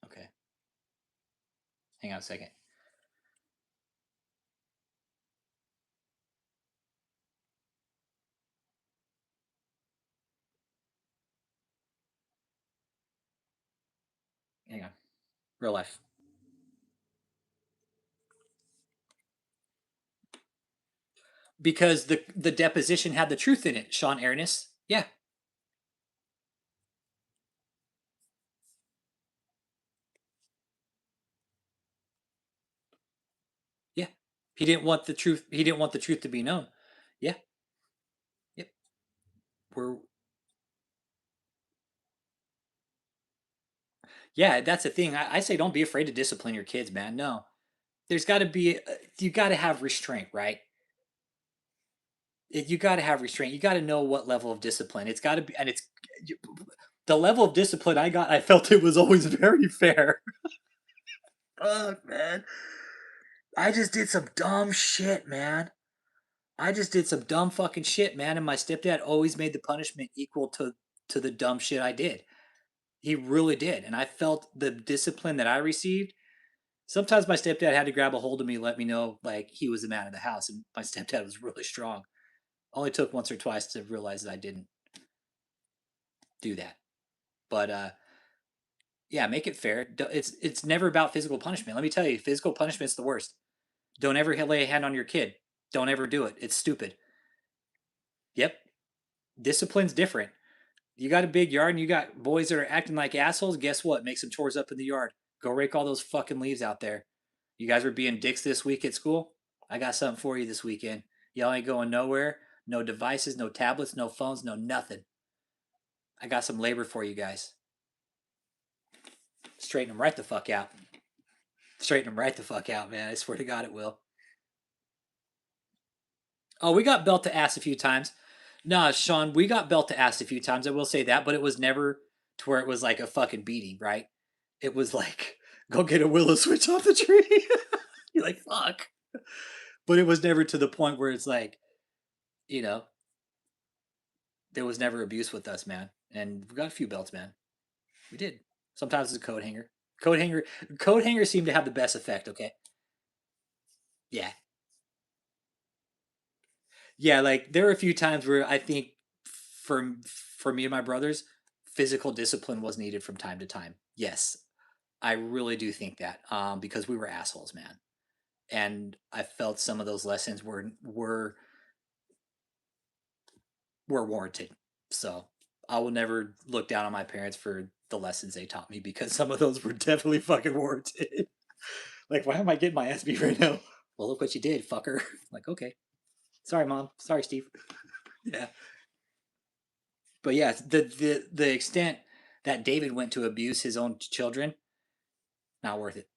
Okay. Hang on a second. Hang on. Real life. Because the deposition had the truth in it, Sean Ernest. Yeah. Yeah. He didn't want the truth. He didn't want the truth to be known. Yeah. Yep. We're Yeah, that's the thing. I say don't be afraid to discipline your kids, man. No. There's got to be you got to have restraint, right? You got to have restraint. You got to know what level of discipline. It's got to be, and it's the level of discipline I got. I felt it was always very fair. Fuck, man. I just did some dumb shit, man. I just did some dumb fucking shit, man. And my stepdad always made the punishment equal to the dumb shit I did. He really did. And I felt the discipline that I received. Sometimes my stepdad had to grab a hold of me, let me know like he was the man of the house. And my stepdad was really strong. Only took once or twice to realize that I didn't do that. But yeah, make it fair. It's never about physical punishment. Let me tell you, physical punishment's the worst. Don't ever lay a hand on your kid. Don't ever do it. It's stupid. Yep. Discipline's different. You got a big yard and you got boys that are acting like assholes. Guess what? Make some chores up in the yard. Go rake all those fucking leaves out there. You guys were being dicks this week at school? I got something for you this weekend. Y'all ain't going nowhere. No devices, no tablets, no phones, no nothing. I got some labor for you guys. Straighten them right the fuck out. Straighten them right the fuck out, man. I swear to God it will. Oh, we got belt to ass a few times. Nah, Sean, we got belt to ass a few times. I will say that, but it was never to where it was like a fucking beating, right? It was like, go get a willow switch off the tree. You're like, fuck. But it was never to the point where it's like, you know, there was never abuse with us, man. And we got a few belts, man. We did. Sometimes it's a coat hanger. Coat hanger seemed to have the best effect, okay? Yeah. Yeah, like there were a few times where I think for me and my brothers, physical discipline was needed from time to time. Yes, I really do think that because we were assholes, man, and I felt some of those lessons were warranted. So I will never look down on my parents for the lessons they taught me because some of those were definitely fucking warranted. Like, why am I getting my ass beat right now? Well, look what you did, fucker. Like, okay, sorry, mom. Sorry, Steve. Yeah. But yeah, the extent that David went to abuse his own children, not worth it.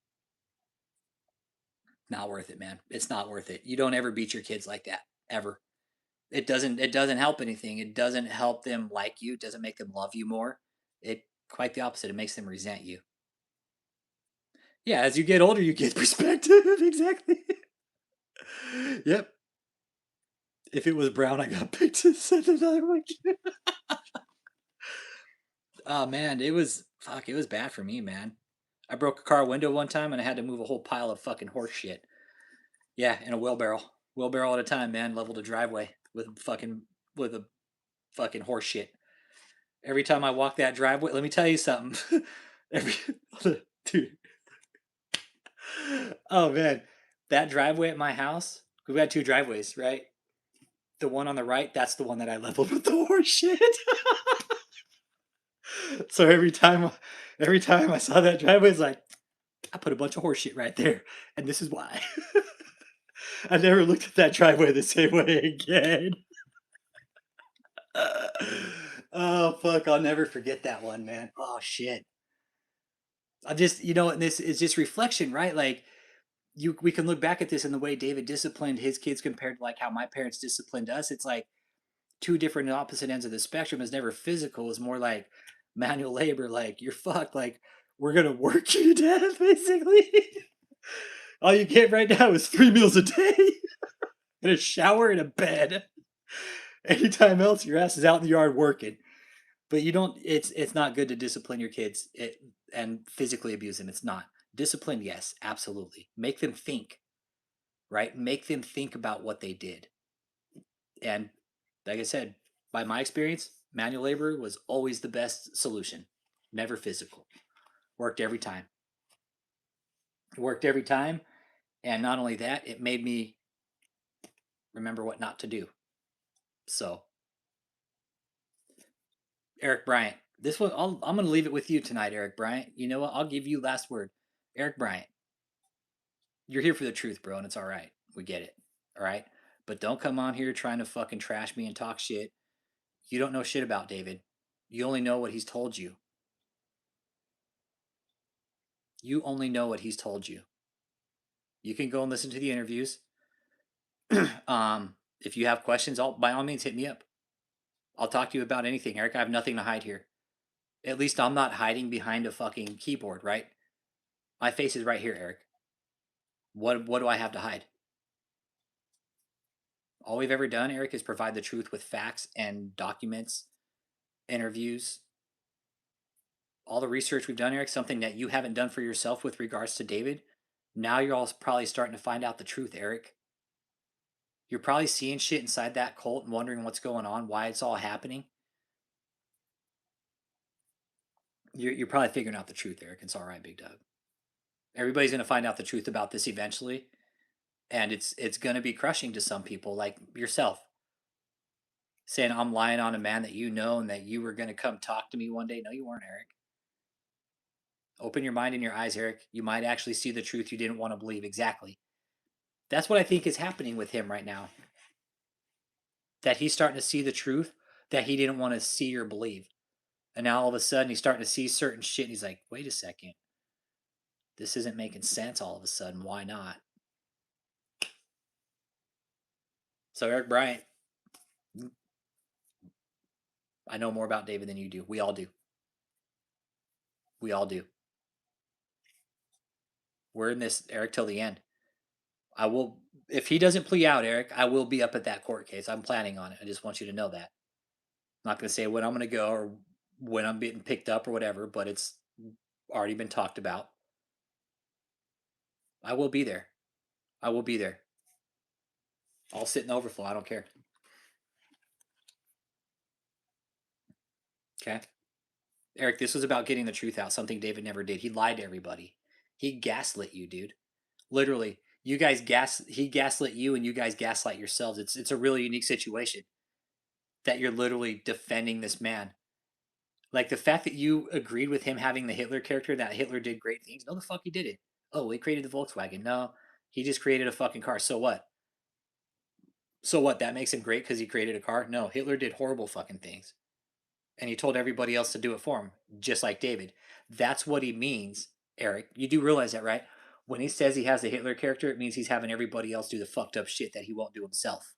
Not worth it, man. It's not worth it. You don't ever beat your kids like that ever. It doesn't help anything. It doesn't help them like you. It doesn't make them love you more. It quite the opposite. It makes them resent you. Yeah, as you get older, you get perspective. Exactly. Yep. If it was brown, I got picked to send it. I'm like, oh man, it was fuck. It was bad for me, man. I broke a car window one time and I had to move a whole pile of fucking horse shit. Yeah, in a wheelbarrow at a time, man. Leveled a driveway with a fucking horse shit. Every time I walk that driveway, let me tell you something. Every dude, oh man, that driveway at my house. We had two driveways, right? The one on the right, that's the one that I leveled with the horse shit. So every time I saw that driveway, it's like I put a bunch of horse shit right there, and this is why. I never looked at that driveway the same way again. Oh fuck, I'll never forget that one, man. Oh shit. I just, and this is just reflection, right? Like we can look back at this in the way David disciplined his kids compared to like how my parents disciplined us. It's like two different opposite ends of the spectrum. Is never physical. It's more like manual labor. Like you're fucked. Like we're gonna work you to death, basically. All you get right now is 3 meals a day and a shower and a bed. Anytime else, your ass is out in the yard working. But you don't. It's not good to discipline your kids and physically abuse them. It's not. Discipline, yes, absolutely. Make them think, right? Make them think about what they did. And like I said, by my experience, manual labor was always the best solution. Never physical. Worked every time. Worked every time. And not only that, it made me remember what not to do. So, Eric Bryant, this one, I'm going to leave it with you tonight, Eric Bryant. You know what? I'll give you last word. Eric Bryant, you're here for the truth, bro, and it's all right. We get it. All right? But don't come on here trying to fucking trash me and talk shit. You don't know shit about David. You only know what he's told you. You only know what he's told you. You can go and listen to the interviews. If you have questions, by all means hit me up. I'll talk to you about anything, Eric. I have nothing to hide here. At least I'm not hiding behind a fucking keyboard, right? My face is right here, Eric. What do I have to hide? All we've ever done, Eric, is provide the truth with facts and documents, interviews, all the research we've done, Eric, something that you haven't done for yourself with regards to David. Now you're all probably starting to find out the truth, Eric. You're probably seeing shit inside that cult and wondering what's going on, why it's all happening. You're probably figuring out the truth, Eric. It's all right, Big Doug. Everybody's going to find out the truth about this eventually, and it's going to be crushing to some people, like yourself, saying I'm lying on a man that you know and that you were going to come talk to me one day. No, you weren't, Eric. Open your mind and your eyes, Eric. You might actually see the truth you didn't want to believe. Exactly. That's what I think is happening with him right now. That he's starting to see the truth that he didn't want to see or believe. And now all of a sudden he's starting to see certain shit and he's like, wait a second. This isn't making sense all of a sudden. Why not? So, Eric Bryant, I know more about David than you do. We all do. We all do. We're in this, Eric, till the end. I will, if he doesn't plea out, Eric, I will be up at that court case. I'm planning on it. I just want you to know that. I'm not going to say when I'm going to go or when I'm getting picked up or whatever, but it's already been talked about. I will be there. I will be there. I'll sit in the overflow. I don't care. Okay. Eric, this was about getting the truth out, something David never did. He lied to everybody. He gaslit you, dude. Literally, he gaslit you and you guys gaslight yourselves. It's a really unique situation that you're literally defending this man. Like the fact that you agreed with him having the Hitler character, that Hitler did great things. No, the fuck he didn't. Oh, he created the Volkswagen. No, he just created a fucking car. So what? So what? That makes him great because he created a car? No, Hitler did horrible fucking things. And he told everybody else to do it for him, just like David. That's what he means, Eric. You do realize that, right? When he says he has the Hitler character, it means he's having everybody else do the fucked up shit that he won't do himself.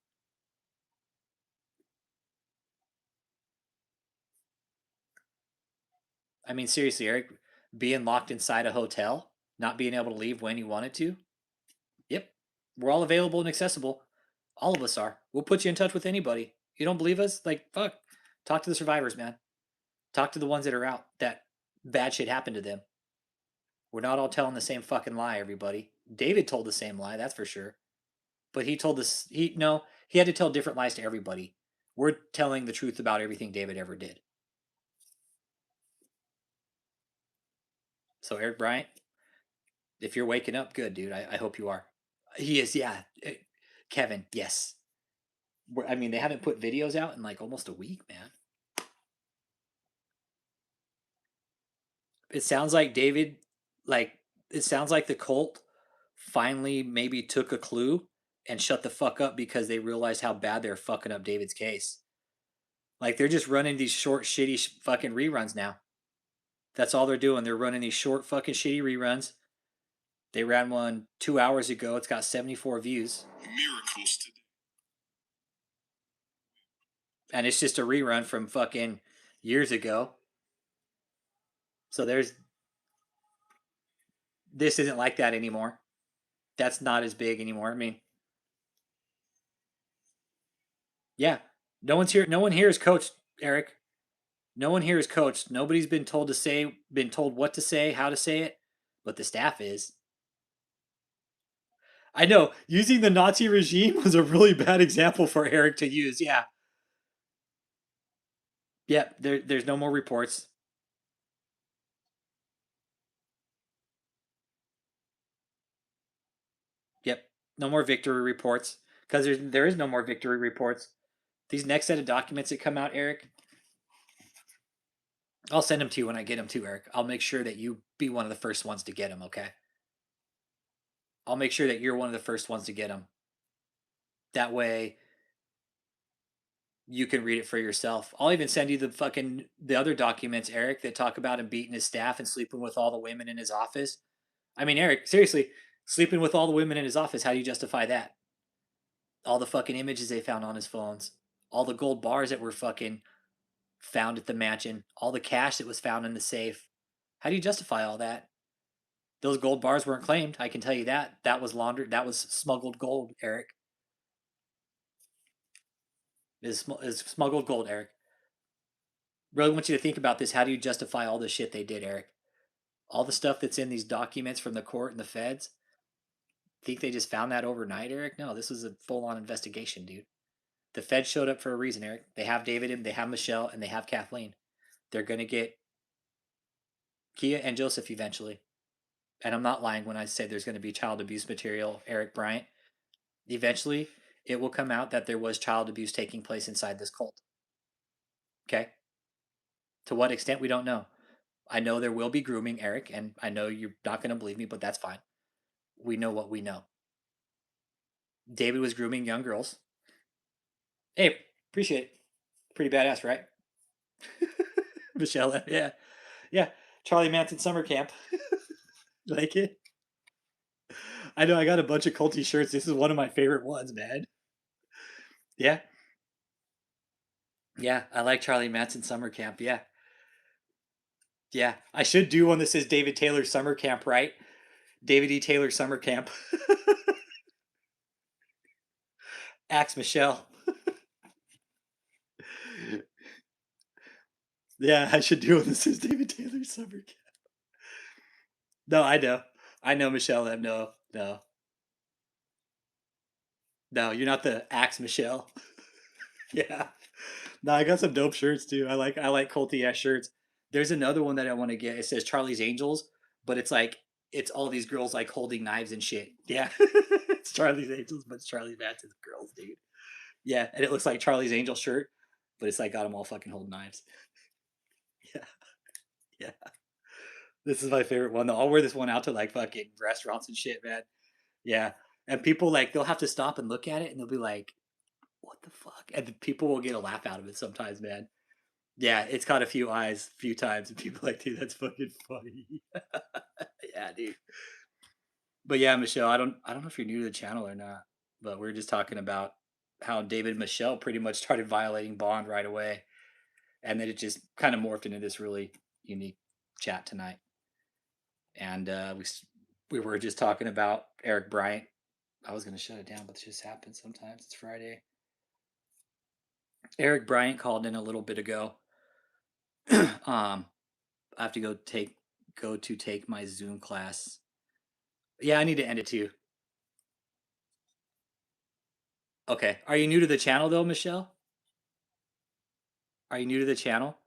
I mean, seriously, Eric, being locked inside a hotel, not being able to leave when you wanted to. Yep. We're all available and accessible. All of us are. We'll put you in touch with anybody. You don't believe us? Like, fuck. Talk to the survivors, man. Talk to the ones that are out that bad shit happened to them. We're not all telling the same fucking lie, everybody. David told the same lie, that's for sure. But he told this he had to tell different lies to everybody. We're telling the truth about everything David ever did. So Eric Bryant, if you're waking up, good, dude. I hope you are. He is, yeah. Kevin, yes. I mean, they haven't put videos out in like almost a week, man. It sounds like David, like, it sounds like the cult finally maybe took a clue and shut the fuck up because they realized how bad they're fucking up David's case. Like, they're just running these short, shitty fucking reruns now. That's all they're doing. They're running these short, fucking shitty reruns. They ran one 2 hours ago. It's got 74 views. Miracles today. And it's just a rerun from fucking years ago. So this isn't like that anymore. That's not as big anymore. I mean, yeah. No one here is coached, Eric. No one here is coached. Nobody's been told what to say, how to say it, but the staff is. I know, using the Nazi regime was a really bad example for Eric to use, yeah. Yep, there's no more reports. Yep, no more victory reports. Because there is no more victory reports. These next set of documents that come out, Eric, I'll send them to you when I get them too, Eric. I'll make sure that you be one of the first ones to get them, okay? I'll make sure that you're one of the first ones to get them. That way, you can read it for yourself. I'll even send you the other documents, Eric, that talk about him beating his staff and sleeping with all the women in his office. I mean, Eric, seriously, sleeping with all the women in his office, how do you justify that? All the fucking images they found on his phones, all the gold bars that were fucking found at the mansion, all the cash that was found in the safe. How do you justify all that? Those gold bars weren't claimed. I can tell you that. That was laundered. That was smuggled gold, Eric. Is smuggled gold, Eric. Really want you to think about this. How do you justify all the shit they did, Eric? All the stuff that's in these documents from the court and the feds. Think they just found that overnight, Eric? No, this was a full-on investigation, dude. The feds showed up for a reason, Eric. They have David, they have Michelle, and they have Kathleen. They're gonna get Kia and Joseph eventually. And I'm not lying when I say there's going to be child abuse material, Eric Bryant. Eventually, it will come out that there was child abuse taking place inside this cult. Okay? To what extent, we don't know. I know there will be grooming, Eric, and I know you're not going to believe me, but that's fine. We know what we know. David was grooming young girls. Hey, appreciate it. Pretty badass, right? Michelle, yeah. Yeah. Charlie Manson summer camp. Like it? I know I got a bunch of culty shirts. This is one of my favorite ones, man. Yeah. Yeah, I like Charlie Manson summer camp. Yeah. Yeah. I should do one that says David Taylor summer camp, right? David E. Taylor summer camp. Axe Michelle. Yeah, I should do one that says David Taylor summer camp. No, I know. I know Michelle M. No, no. No, you're not the Axe Michelle. Yeah. No, I got some dope shirts too. I like culty ass shirts. There's another one that I want to get. It says Charlie's Angels, but it's all these girls like holding knives and shit. Yeah. It's Charlie's Angels, but it's Charlie Manson's girls, dude. Yeah, and it looks like Charlie's Angel shirt, but it's like got them all fucking holding knives. Yeah. Yeah. This is my favorite one though. I'll wear this one out to like fucking restaurants and shit, man. Yeah. And people like they'll have to stop and look at it and they'll be like, what the fuck? And the people will get a laugh out of it sometimes, man. Yeah, it's caught a few eyes a few times, and people are like, dude, that's fucking funny. Yeah, dude. But yeah, Michelle, I don't know if you're new to the channel or not, but we're just talking about how David and Michelle pretty much started violating bond right away, and then it just kind of morphed into this really unique chat tonight. And we were just talking about Eric Bryant. I was gonna shut it down, but it just happens sometimes. It's Friday. Eric Bryant called in a little bit ago. I have to go to take my Zoom class. Yeah, I need to end it too. Okay. Are you new to the channel though, Michelle? Are you new to the channel?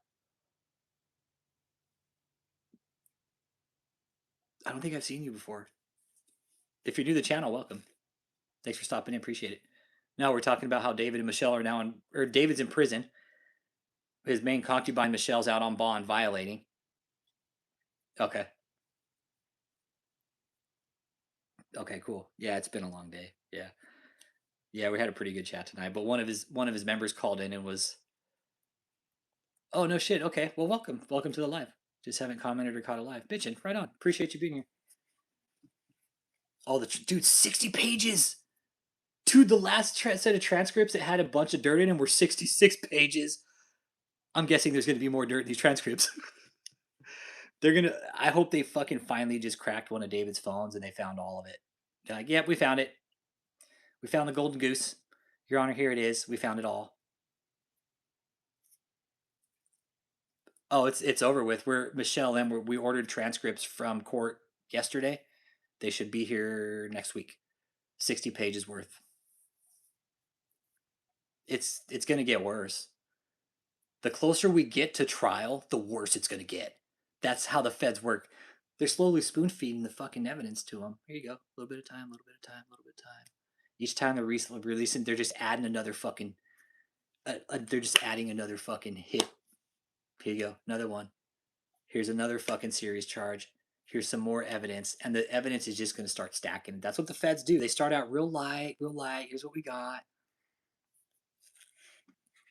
I don't think I've seen you before. If you're new to the channel, welcome. Thanks for stopping in. Appreciate it. Now we're talking about how David and Michelle are now or David's in prison. His main concubine Michelle's out on bond violating. Okay. Okay, cool. Yeah, it's been a long day. Yeah. Yeah, we had a pretty good chat tonight. But one of his members called in and was, oh no shit. Okay. Well, welcome. Welcome to the live. Just haven't commented or caught a live. Bitchin'. Right on. Appreciate you being here. Oh, dude, 60 pages. Dude, the last set of transcripts that had a bunch of dirt in them were 66 pages. I'm guessing there's going to be more dirt in these transcripts. I hope they fucking finally just cracked one of David's phones and they found all of it. They're like, yep, we found it. We found the golden goose. Your Honor, here it is. We found it all. Oh, it's over with. We're Michelle and we ordered transcripts from court yesterday. They should be here next week. 60 pages worth. It's going to get worse. The closer we get to trial, the worse it's going to get. That's how the feds work. They're slowly spoon feeding the fucking evidence to them. Here you go. A little bit of time, a little bit of time, a little bit of time. Each time they're releasing, they're just adding another fucking. They're just adding another fucking hit. Here you go. Another one. Here's another fucking serious charge. Here's some more evidence. And the evidence is just going to start stacking. That's what the feds do. They start out real light, real light. Here's what we got.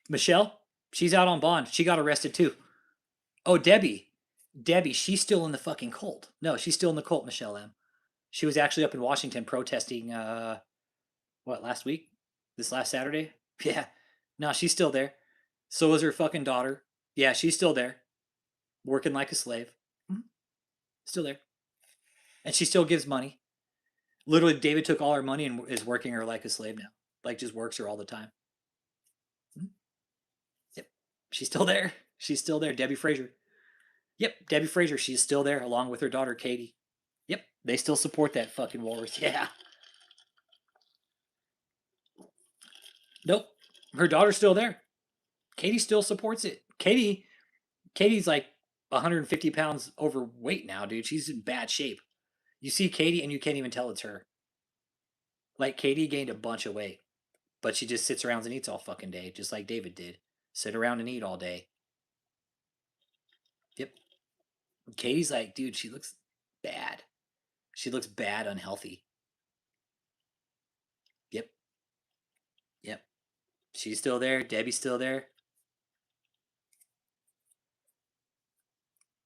Michelle, she's out on bond. She got arrested too. Oh, Debbie, she's still in the fucking cult. No, she's still in the cult, Michelle M. She was actually up in Washington protesting, last week? This last Saturday? Yeah. No, she's still there. So is her fucking daughter. Yeah, she's still there. Working like a slave. Still there. And she still gives money. Literally, David took all her money and is working her like a slave now. Like, just works her all the time. Yep. She's still there. She's still there. Debbie Fraser. Yep. Debbie Fraser. She's still there along with her daughter, Katie. Yep. They still support that fucking walrus. Yeah. Nope. Her daughter's still there. Katie still supports it. Katie's like 150 pounds overweight now, dude. She's in bad shape. You see Katie and you can't even tell it's her. Like, Katie gained a bunch of weight, but she just sits around and eats all fucking day, just like David did. Sit around and eat all day. Yep. Katie's like, dude, she looks bad. She looks bad, unhealthy. Yep. Yep. She's still there. Debbie's still there.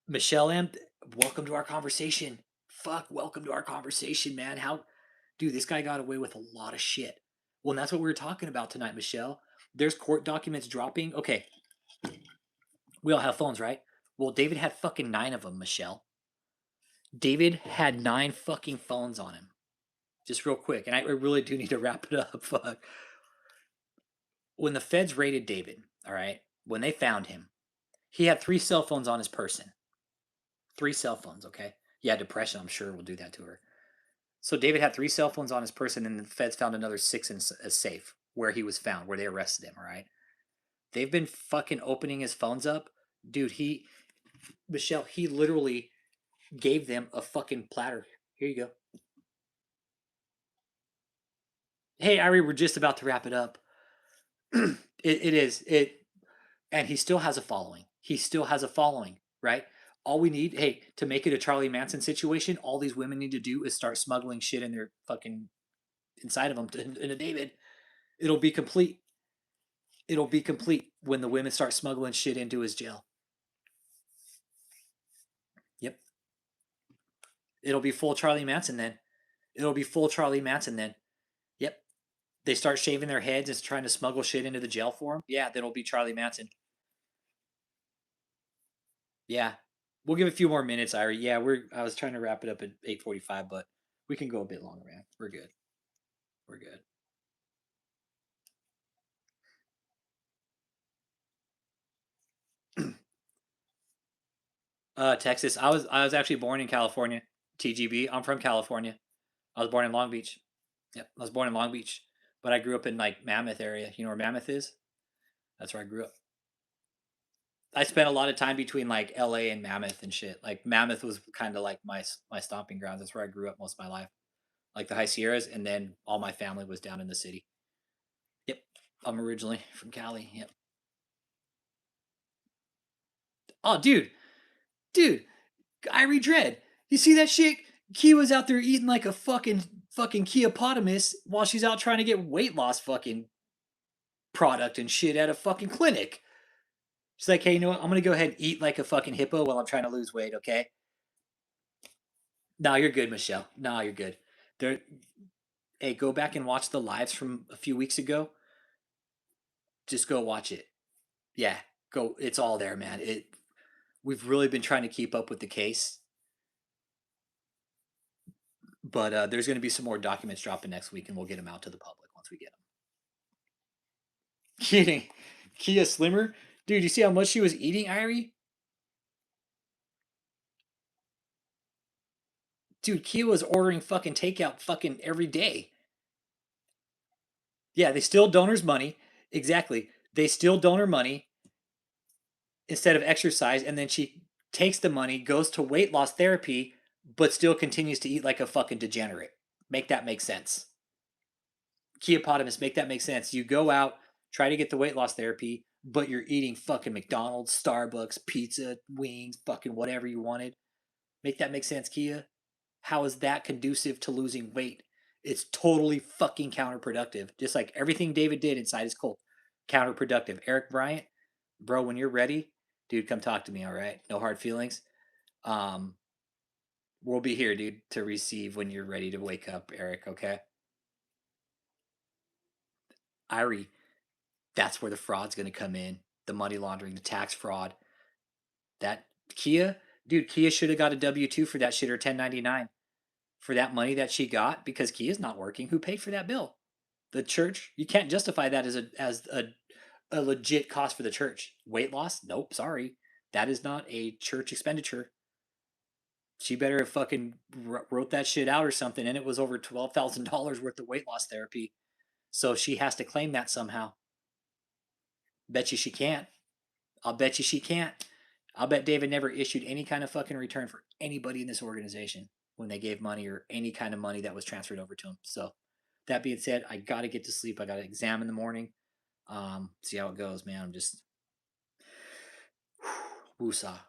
Michelle M., welcome to our conversation. Fuck, welcome to our conversation, man. Dude, this guy got away with a lot of shit. Well, and that's what we were talking about tonight, Michelle. There's court documents dropping. Okay. We all have phones, right? Well, David had fucking 9 of them, Michelle. David had 9 fucking phones on him. Just real quick. And I really do need to wrap it up. Fuck. When the feds raided David, all right, when they found him, he had 3 cell phones on his person. 3 cell phones, okay? Yeah, depression, I'm sure, will do that to her. So David had 3 cell phones on his person, and the feds found another 6 in a safe where he was found, where they arrested him, all right? They've been fucking opening his phones up. Dude, Michelle, he literally gave them a fucking platter. Here you go. Hey, Ari, we're just about to wrap it up. It is. And he still has a following. He still has a following, right? All we need, hey, to make it a Charlie Manson situation, all these women need to do is start smuggling shit in their fucking inside of them into David. It'll be complete. It'll be complete when the women start smuggling shit into his jail. Yep. It'll be full Charlie Manson then. It'll be full Charlie Manson then. Yep. They start shaving their heads and trying to smuggle shit into the jail for him. Yeah, that'll be Charlie Manson. Yeah. We'll give a few more minutes, Irie. Yeah, I was trying to wrap it up at 8:45, but we can go a bit longer, man. We're good. We're good. Texas. I was actually born in California. TGB. I'm from California. I was born in Long Beach. Yep. I was born in Long Beach, but I grew up in like Mammoth area. You know where Mammoth is? That's where I grew up. I spent a lot of time between like LA and Mammoth and shit. Like Mammoth was kind of like my stomping grounds. That's where I grew up most of my life. Like the High Sierras, and then all my family was down in the city. Yep. I'm originally from Cali. Yep. Oh, dude, Irie Dread. You see that shit? Kia's out there eating like a fucking Kiapotamus while she's out trying to get weight loss fucking product and shit at a fucking clinic. She's like, hey, you know what? I'm gonna go ahead and eat like a fucking hippo while I'm trying to lose weight, okay? No, you're good, Michelle. No, you're good. There. Hey, go back and watch the lives from a few weeks ago. Just go watch it. Yeah, go. It's all there, man. We've really been trying to keep up with the case, but there's going to be some more documents dropping next week, and we'll get them out to the public once we get them. Kidding. Kia Slimmer? Dude, you see how much she was eating, Irie? Dude, Kia was ordering fucking takeout fucking every day. Yeah, they steal donors' money. Exactly. They steal donor money instead of exercise, and then she takes the money, goes to weight loss therapy, but still continues to eat like a fucking degenerate. Make that make sense. Keopotamus, make that make sense. You go out, try to get the weight loss therapy, but you're eating fucking McDonald's, Starbucks, pizza, wings, fucking whatever you wanted. Make that make sense, Kia? How is that conducive to losing weight? It's totally fucking counterproductive. Just like everything David did inside his cult. Counterproductive. Eric Bryant, bro, when you're ready, dude, come talk to me, all right? No hard feelings. Um, we'll be here, dude, to receive when you're ready to wake up, Eric, okay? Irie, that's where the fraud's going to come in. The money laundering, the tax fraud. That Kia, dude, Kia should have got a W-2 for that shit or 1099 for that money that she got because Kia's not working. Who paid for that bill? The church. You can't justify that as a legit cost for the church. Weight loss? Nope, sorry. That is not a church expenditure. She better have fucking wrote that shit out or something, and it was over $12,000 worth of weight loss therapy. So she has to claim that somehow. Bet you she can't. I'll bet you she can't. I'll bet David never issued any kind of fucking return for anybody in this organization when they gave money or any kind of money that was transferred over to him. So that being said, I got to get to sleep. I got an exam in the morning. See how it goes, man. I'm just woosah.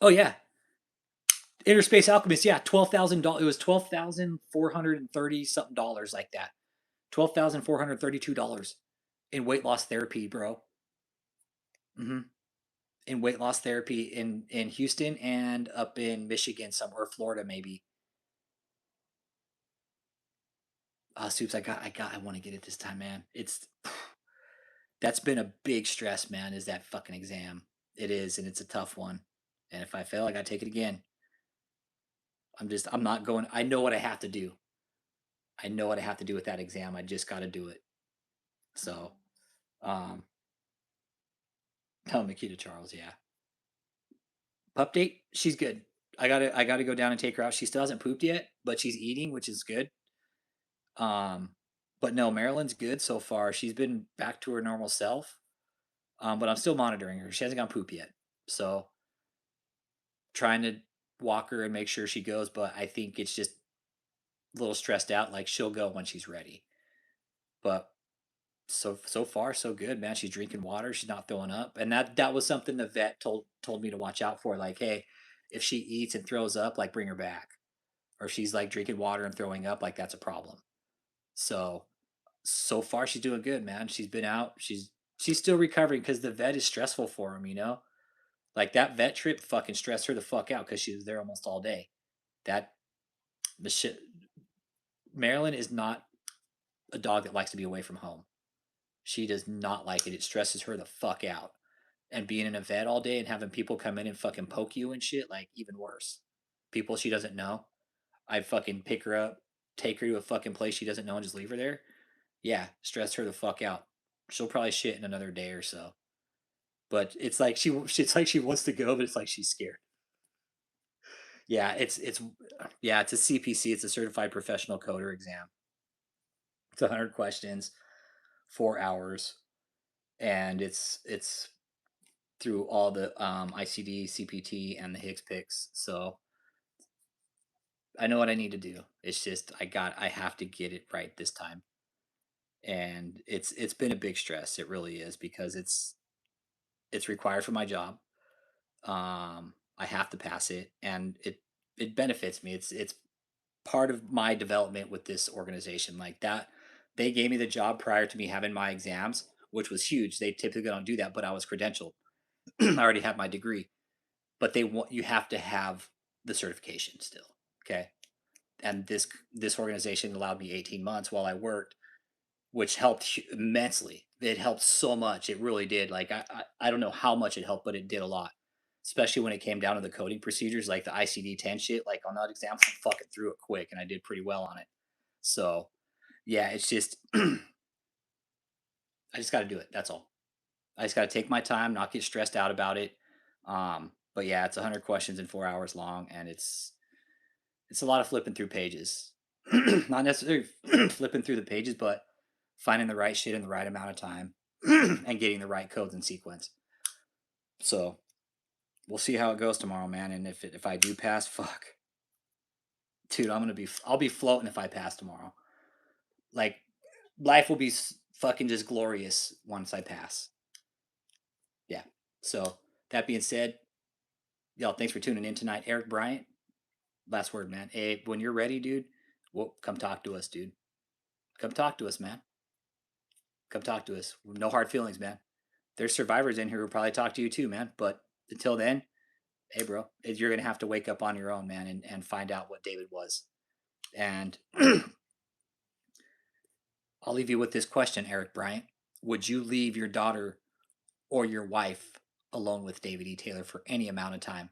Oh yeah, Interspace Alchemist. Yeah, $12,000. It was $12,430 something dollars like that. $12,432 in weight loss therapy, bro. Mm-hmm. In weight loss therapy in Houston and up in Michigan, somewhere, Florida maybe. Soups, I want to get it this time, man. That's been a big stress, man. Is that fucking exam? It is, and it's a tough one. And if I fail, I gotta take it again. I'm not going. I know what I have to do. I know what I have to do with that exam. I just got to do it. So, tell Makita Charles, yeah. Pup date, she's good. I gotta go down and take her out. She still hasn't pooped yet, but she's eating, which is good. Um, but no, Marilyn's good so far. She's been back to her normal self. But I'm still monitoring her. She hasn't gone poop yet, so trying to walk her and make sure she goes. But I think it's just a little stressed out. Like she'll go when she's ready. But so far so good, man. She's drinking water. She's not throwing up, and that was something the vet told me to watch out for. Like, hey, if she eats and throws up, like bring her back. Or if she's like drinking water and throwing up, like that's a problem. So far she's doing good, man. She's been out. She's still recovering because the vet is stressful for him. Like that vet trip fucking stressed her the fuck out because she was there almost all day. That the shit. Marilyn is not a dog that likes to be away from home. She does not like it. It stresses her the fuck out. And being in a vet all day and having people come in and fucking poke you and shit, like even worse. People she doesn't know. I fucking pick her up, take her to a fucking place she doesn't know, and just leave her there. Yeah, stress her the fuck out. She'll probably shit in another day or so. But it's like she wants to go, but it's like she's scared. Yeah, it's a CPC. It's a Certified Professional Coder exam. It's 100 questions, 4 hours, and it's through all the ICD, CPT, and the Hicks picks. So I know what I need to do. It's just I have to get it right this time, and it's been a big stress. It really is because it's required for my job. I have to pass it, and it benefits me. It's part of my development with this organization. Like that, they gave me the job prior to me having my exams, which was huge. They typically don't do that, but I was credentialed. I already have my degree, but they want you have to have the certification still. Okay, and this organization allowed me 18 months while I worked, which helped immensely. It helped so much. It really did. Like I don't know how much it helped, but it did a lot. Especially when it came down to the coding procedures, like the ICD-10 shit. Like on that exam, I fucking through it quick, and I did pretty well on it. So yeah, it's just I just got to do it. That's all. I just got to take my time, not get stressed out about it. But yeah, it's 100 questions in 4 hours long, and it's a lot of flipping through pages. Not necessarily flipping through the pages, but finding the right shit in the right amount of time and getting the right codes and sequence. So we'll see how it goes tomorrow, man. And if I do pass, fuck, dude, I'll be floating if I pass tomorrow. Like life will be fucking just glorious once I pass. Yeah. So that being said, y'all, thanks for tuning in tonight. Eric Bryant, last word, man. Hey, when you're ready, dude, well, come talk to us, dude. Come talk to us, man. Come talk to us. No hard feelings, man. There's survivors in here who probably talk to you too, man. But until then, hey, bro, you're gonna have to wake up on your own, man, and find out what David was. And I'll leave you with this question, Eric Bryant. Would you leave your daughter or your wife alone with David E. Taylor for any amount of time?